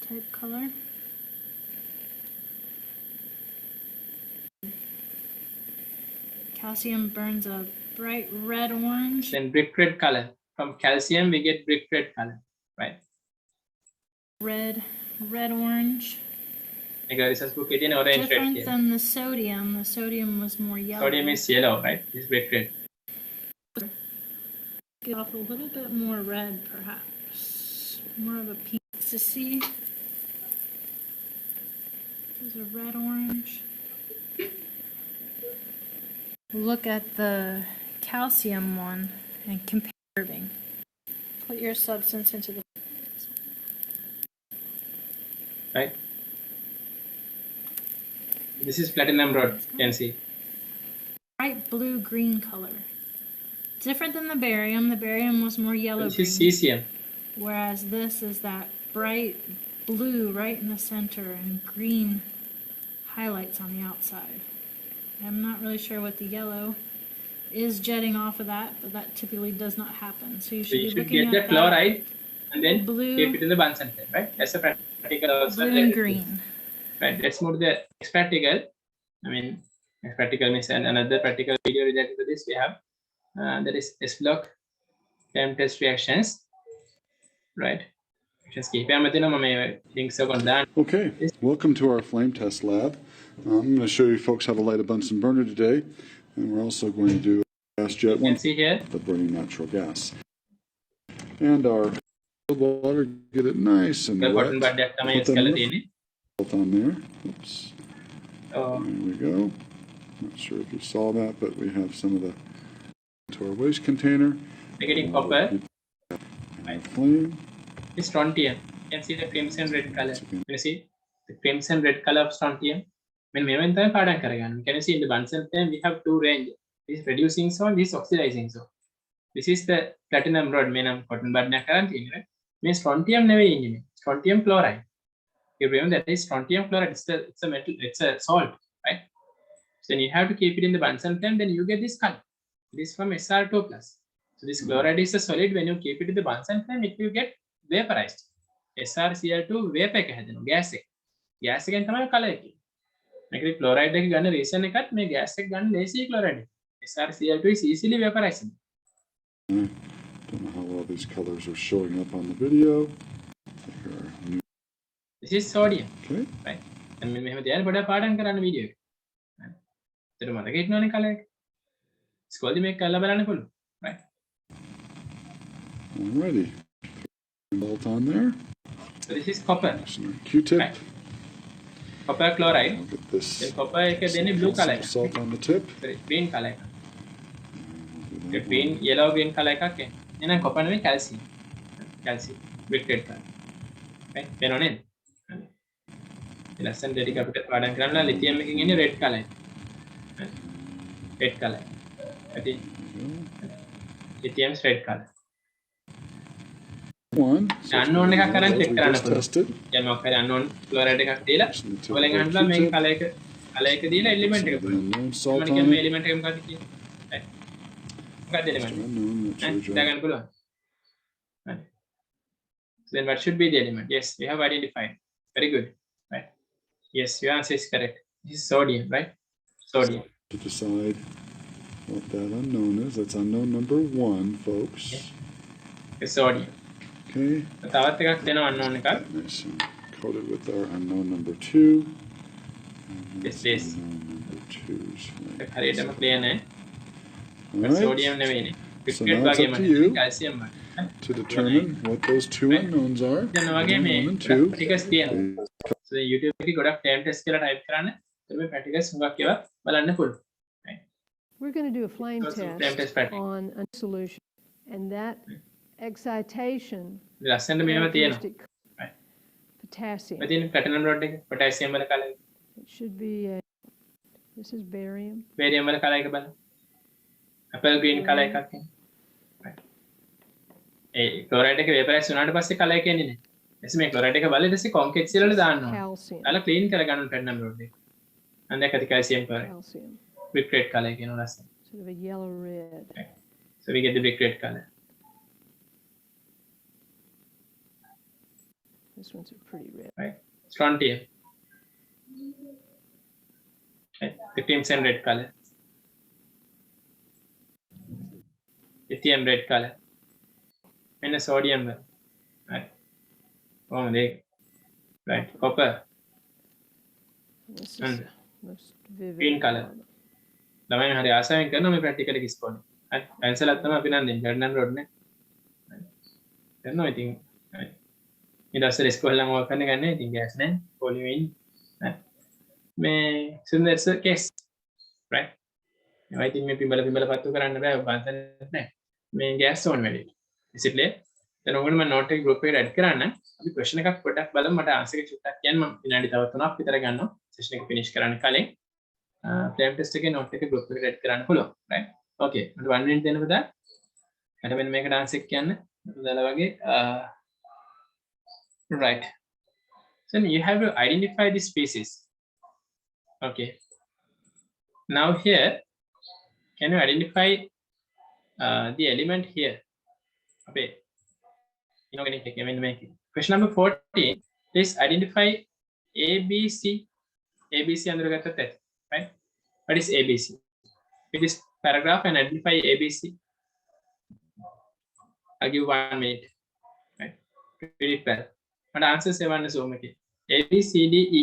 type color. Calcium burns a bright red orange. Then brick red color. From calcium we get brick red color. Right? Red orange. Like a research book in orange red Different here. than the sodium. The sodium was more yellow. Sodium is yellow, right? This is brick red. Get off a little bit more red, perhaps. More of a pink. To see. There's a red orange. Look at the calcium one and comparing. Put your substance into the. Right? This is platinum rod, you can see. Bright blue-green color. Different than the barium. The barium was more yellow-green. This is cesium. Whereas this is that bright blue right in the center and green highlights on the outside. I'm not really sure what the yellow is jetting off of that, but that typically does not happen. So you So should you be should looking get the at chloride and then blue- keep it in the Bunsen flame, right? That's a practical also. blue and green. Right, let's move to the next practical. I mean, next practical means another practical video related to this we have. That is S-block flame test reactions. Right. Reactions keep links Okay, welcome to our flame test lab. I'm going to show you folks how to light a Bunsen burner today, and we're also going to do a gas jet You can one see here. for burning natural gas. And our water, get it nice and The wet. button button that තමයි Put use that කරලා in තියෙන්නේ. the salt on there. Oops. Oh, There we go. Not sure if you saw that, but we have some of the to our waste container. we're getting copper. And flame. It's strontium. You can see the crimson red color. You see the crimson red color of strontium. When we went there, can you see in the Bunsen flame we have two range. This is reducing zone, this is oxidizing zone. This is the platinum rod. Cotton bud right? Means strontium never in strontium chloride. You remember that is strontium chloride. It's a metal. It's a salt, right? So then you have to keep it in the Bunsen flame. Then you get this color. This from SR2 plus. So this chloride is a solid. When you keep it in the Bunsen flame, it will get vaporized. SrCl2 vapor එක හැදෙනවා gas එක. gas එකෙන් තමයි color එක. මේකේ chloride එක ගන්න reason එකත් මේ gas එක ගන්න ලේසි chloride. SrCl2 is easily vaporizing. Don't know how well these colors are showing up on the video. Here are new- This is sodium, Okay, right? And මෙහෙම තියලා පොඩක් පාඩම් කරන්න වීඩියෝ එක. හරි. ඒතර මතක හිටනවනේ color එක. ස්කෝල්දි මේක කරලා බලන්න පුළුවන්. Right? alrighty. Bolt on there. So this is copper. Some Q-tip. Right. Copper chloride. I'll get this. Then copper එක දෙන්නේ blue color එක. Salt on the tip. Sorry, green color එක. We'll do that green, one. yellow green color එකක් එන්නේ. එහෙනම් copper නෙමෙයි calcium. Calcium. Brick red color. Right? පේනව නේද? හරි. lesson දෙක අපිට පාඩම් කරන්න lithium එකකින් එන්නේ red color. Red color. ඇති lithium's red color. One. So it's unknown gonna එකක් be කරන් those check we කරන්න just පුළුවන්. tested. දැන් මොකක් හරි unknown chloride එකක් දීලා Just need to ඔයගොල්ලන් take අහනවා our මේක Q-tip. color එක දීලා element Some එක of the බලන්න. unknown salt මම on කියන්නේ මේ it. element එක මොකක්ද කියන්නේ? right. මොකක්ද Just element? unknown. Make sure we හිතා drop. ගන්න පුළුවන්. right. So then what should be the element? Yes, we have identified. Very good. Right. Yes, your answer is correct. This is sodium, right? Sodium. To decide what that unknown is. That's unknown number 1, folks. It's sodium. Okay. තවත් එකක් දෙනවා unknown එකක්. That nice and coated with our unknown number 2. And Yes, that's please. unknown number 2s. ඒක හරියටම clear නෑ. All right. sodium නෙවෙයිනේ. So now it's up to you calcium to determine what those two unknowns are. දැන් ඔයගේ Unknown මේ 1 and 2. practicals තියෙනවා. So YouTube එකේ ගොඩක් time test කියලා type කරන්න. එතකොට මේ practicals හුඟක් ඒවා බලන්න පුළුවන්. Right. We're going to do a flame Go through flame test test practice. on a solution, and that excitation ලස්සනට මේවා තියෙනවා. characteristic Right. potassium. මේ තියෙන platinum rod එක potassium වල කලර් එක. It should be this is barium. barium වල colour එක බලන්න. apple green කලර් එකක් එන්නේ. Right. ඒ chloride එක vaporize වුණාට පස්සේ කලර් එක එන්නේ නැහැ. එසේ මේ chloride එක බලලා ඊට පස්සේ concave seal වල දාන්න ඕනේ. Calcium. අල clean කරගන්න platinum rod එක. and දැන් කති calcium chloride. Calcium. brick red color කියනවා ලස්සන. Sort of a yellow red. So we get the brick red color. This one's a pretty red. Right. Strontium. Right. The crimson red color. Lithium red color. And a sodium. Right. Oh, they. Right. Copper. This is And most vivid. green color. ළමයි හරි ආසාවෙන් කරනවා මේ practical එක ඉස්කෝලේ. හරි. Pencil එකක් තමයි අපි නම් දෙන්නේ. ගර්ඩන් රෝඩ් නේ. කරනවා ඉතින්. හරි. ඊට පස්සේ ඉස්කෝලේ නම් ඔය කරන්න ගන්නේ ඉතින් ගෑස් නේ. පොලිමීන්. හරි. මේ සුන්දර්ස කේස්. right. මේවා ඉතින් මේ පිඹල පත්තු කරන්න බෑ. පන්සල් නැහැ. මේ ගෑස් ඕන වැඩි. ඉතින් දැන් ඔයගොල්ලෝ මම නෝට් එක ගෲප් එකට ඇඩ් කරන්න. අපි ක්වෙස්චන් එකක් පොඩ්ඩක් බලමු. මට ආන්සර් එක චුට්ටක් කියන්න මම විනාඩි තව 3ක් විතර ගන්නවා. සෙෂන් එක ෆිනිෂ් කරන්න කලින්. flame test එකේ note එක group එකට add කරන්න පුළුවන් right okay මට 1 minute දෙන්න බදා මට මෙන්න මේකට answer කියන්න දාලා වගේ right so you have to identify the species okay now here can you identify the element here okay inorganic chemistry question number 14 please identify ABC අඳුරගත්තත් ඇති right what is ABC it is paragraph and identify ABC I'll give 1 minute right read it well but answer 7 is zoom එකේ A B C D E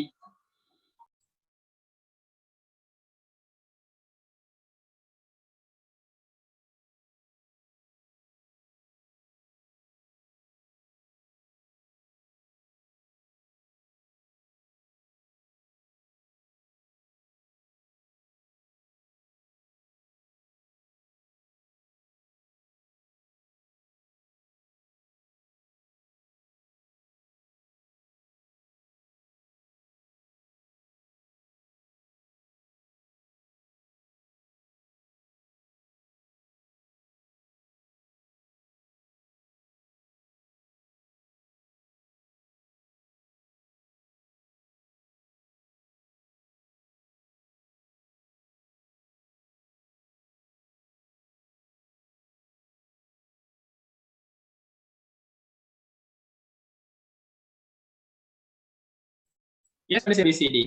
yes what is ABCD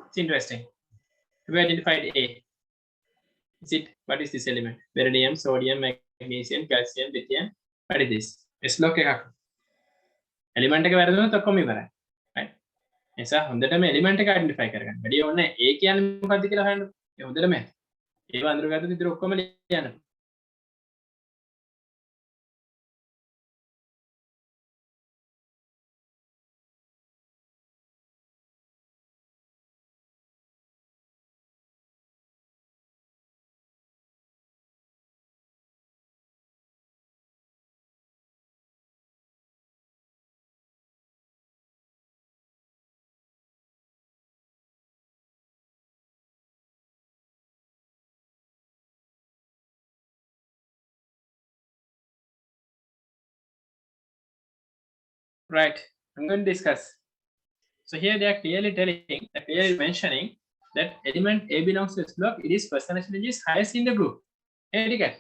it's interesting we identified A is it what is this element beryllium sodium magnesium calcium lithium what is this S block එකක් element එක වැරදුනොත් ඔක්කොම ඉවරයි right එසා හොඳටම element එක identify කරගන්න. වැඩි ඕනේ A කියන්නේ මොකක්ද කියලා හොයන්න. ඒ හොඳටම ඒව අඳුරගත්තොත් ඉතින් ඔක්කොම ලියන්න. Right. I'm going to discuss. So here they are clearly mentioning that element A belongs to S block. It is percentage is highest in the group. Here you get.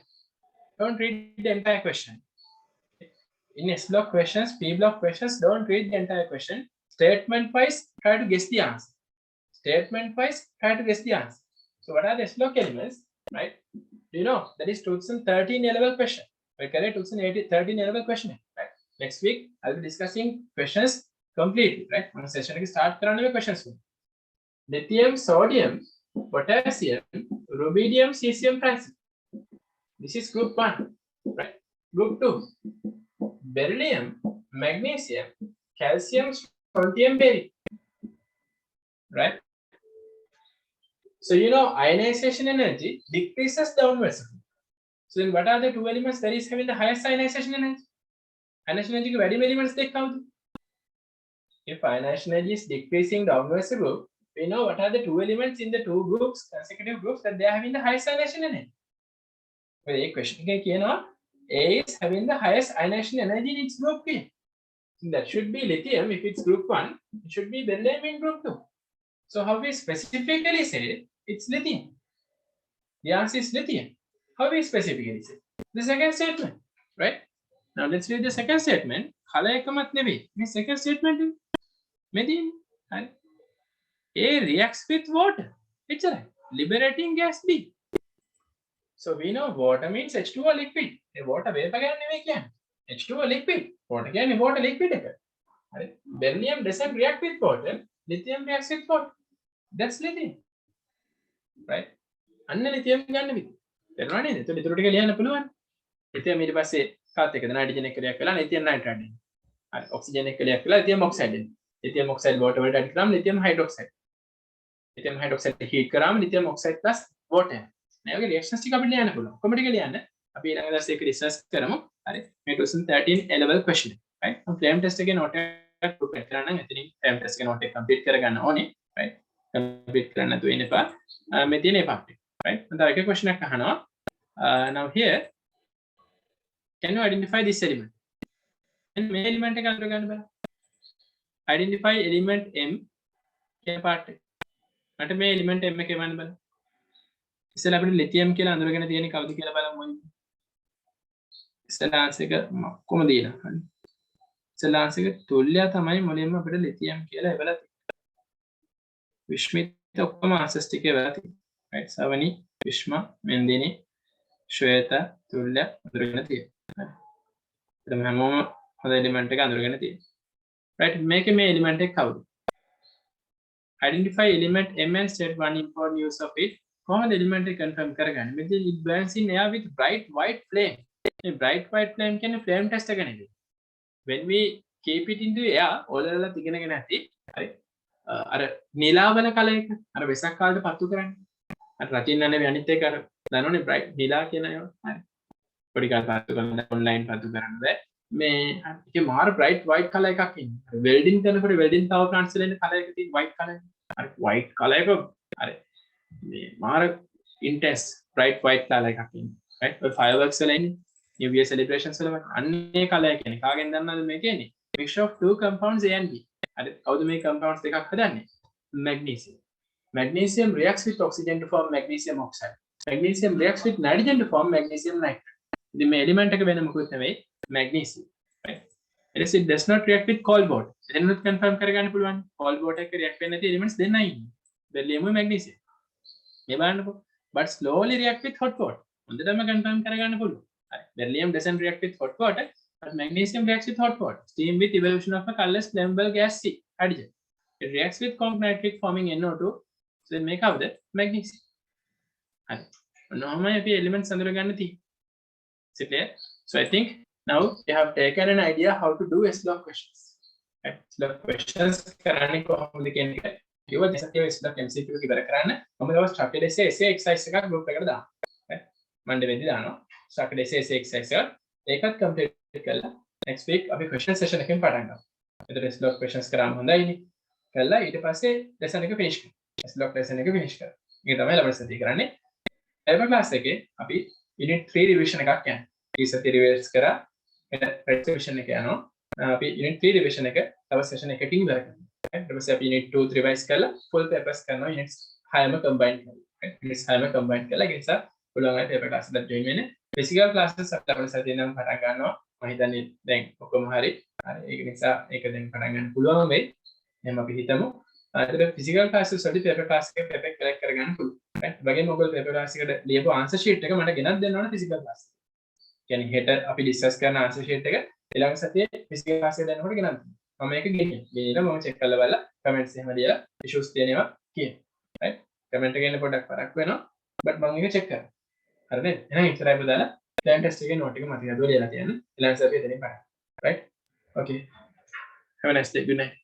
Don't read the entire question. In S block questions, P block questions, don't read the entire question. Statement wise, try to guess the answer. Statement wise, try to guess the answer. So what are the S block elements? Right? Do you know that is 2013 A-level question? We correct 2013 A-level question. Right? Next week, I'll be discussing questions completely. Right? One session we start with questions. Lithium, sodium, potassium, rubidium, cesium, francium. This is group 1. Right? Group 2. Beryllium, magnesium, calcium, strontium, barium. Right? So you know ionization energy decreases downwards. So then what are the two elements that is having the highest ionization energy? Ionization energy very elements they count. If ionization energy is decreasing downwards group, we know what are the two elements in the two groups, consecutive groups, that they are having the highest ionization energy. Well, a question A is having the highest ionization energy in its group K. That should be lithium if it's group 1, it should be beryllium in group 2. So how we specifically say it's lithium? The answer is lithium. How we specifically say? The second statement, right? Now let's read the second statement. The second statement is methane. A reacts with water. It's right. Liberating gas B. So we know water means H2O liquid. The water vapor can H2O liquid. Water can water liquid. Beryllium doesn't react with water. Lithium reacts with water. That's lithium. Right? අන්න lithium ගන්න විදිහ. තේරුණා නේද? ඒතකොට ඊටු ටික ලියන්න පුළුවන්. Lithium ඊට පස්සේ කාත් එකද නයිට්‍රජන් එක ක්‍රියා කළා ලිතියම් නයිට්‍රේට් එන. හරි ඔක්සිජන් එක ක්‍රියා කළා ලිතියම් ඔක්සයිඩ් එන. ලිතියම් ඔක්සයිඩ් වෝටර් වලට ඇඩ් කරාම lithium hydroxide. Lithium hydroxide heat කරාම ලිතියම් ඔක්සයිඩ් ප්ලස් වෝටර්. මේ වගේ රියැක්ෂන්ස් ටික අපිට ලියන්න පුළුවන්. කොහොමද ටික ලියන්න? අපි ඊළඟ දවසේ ඒක රිසර්ච් කරමු. හරි. මේ 2013 A level question. right? Flame test එකේ නෝට් එකක් ප්‍රොපෙට් කරන්න නම් එතනින් ෆ්ලේම් ටෙස්ට් එකේ නෝට් එක කම්ප්ලීට් කරගන්න ඕනේ. right? කම්ප්ලීට් කරන්න නැතුව ඉන්න එපා. මේ තියෙන ඒ පාර්ට් එක. right? Now, a question now here, can you identify this element? And main element identify element M. Part. Not a main element M. Still, lithium kill and we're going to take the kill. Still, answer Comadina. Still, answer Tulia Tamai Molima, but lithium kill. Vishmit answers stick a right? Savani, Vishma, Mendini, Shweta, Tulia, Durganati. The Mamo of the element Durganati. Right? Make a element cow. Identify element M and state one important use of it. Common element confirm Karagan. It burns in air with bright white flame. A bright white flame can a flame test again. When we keep it into air, all the Tiganati, Nila color, or Vesak called the Patukaran. රචින්න නේ අනිත් එක අර දන්නෝනේ bright නිලා කියන ඒවා හරි පොඩි කාලේ පාතු කරන ඔන්ලයින් පාතු කරන්න බෑ මේ ඒකේ මාර බ්‍රයිට් වයිට් කලර් එකක් ඉන්නේ වෙල්ඩින් කරනකොට වෙල්ඩින් පවර් ප්ලාන්ට්ස් වල ඉන්න කලර් එක තියෙන වයිට් කලර් හරි වයිට් කලර් එක හරි මේ මාර ඉන්ටෙන්ස් බ්‍රයිට් වයිට් කලර් එකක් ඉන්නේ right ඔය ෆයර්වර්ක්ස් වල ඉන්නේ new year celebrations වල අන්නේ කලර් කියන්නේ කාගෙන් දන්නවද මේ කියන්නේ mixture of two compounds A and B හරි කවුද මේ compounds දෙකක් හදන්නේ magnesium. Magnesium reacts with oxygen to form magnesium oxide. Magnesium reacts with nitrogen to form magnesium nitrate. The element එක වෙන මොකුත් නෙවෙයි magnesium. Right? It does not react with cobalt. Then not confirm කරගන්න පුළුවන්. Cobalt එක react වෙන්නේ නැති elements දෙන්නයි ඉන්නේ. Beryllium and magnesium. මේ බලන්නකෝ. But slowly react with hot water. හොඳටම confirm කරගන්න පුළුවන්. Right? Beryllium doesn't react with hot water, but magnesium reacts with hot water. Steam with evolution of a colorless flammable gas C, hydrogen. It reacts with conc nitric forming NO2. So then make out the magnesium. Normally, elements under the is it clear? So I think now you have taken an idea how to do S-block questions. Right? S-block questions you will S-block MCQ structured essay exercise group right? Monday structured essay exercise complete next week question session S-block questions කළා ඊට පස්සේ lesson එක finish කරනවා. S-block lesson එක finish කරනවා. ඒක තමයි ලබන සතියේ කරන්නේ. ලැබෙන class එකේ අපි unit 3 revision එකක් යනවා. ඊ සතියේ revise කරා එන revision එක යනවා. අපි unit 3 revision එක තව session එකකින් ඉවර කරනවා. ඊට පස්සේ අපි unit 2 revise කරලා full papers කරනවා units 6ම combine කරලා. units 6ම combine කරලා ඒ නිසා පුළුවන් අය paper class එකකට join වෙන්න. physical classes අපිට සතිය නම් පටන් ගන්නවා. මම හිතන්නේ දැන් ඔක්කොම හරි. ඒක නිසා ඒක දැන් පටන් ගන්න පුළුවන් වෙයි. එහෙනම් අපි හිතමු. ඒතර physical classes වලදී paper class එක paper collect කරගන්න පුළුවන්. right? වගේම ඔයගොල්ලෝ paper class එකට ලියපු answer sheet එක මට ගෙනත් දෙන්න ඕන physical class. කියන්නේ හෙට අපි discuss කරන answer sheet එක ඊළඟ සතියේ physical class එක දෙනකොට ගෙනත් දෙන්න. මම මේක ගෙනියලා මම check කරලා බලලා comments එහෙම ලියලා issues තියෙනවා කියන. right? comment එකේ ඉන්න පොඩ්ඩක් පරක් වෙනවා. but මම ඒක check කරනවා. හරිද? එහෙනම් ඉතරයි බදාලා plan test එකේ note එක මතක හදුවා ලියලා තියන්න. ඊළඟ සතියේ දෙන්නේ බලන්න. right? okay. have a nice day. good night.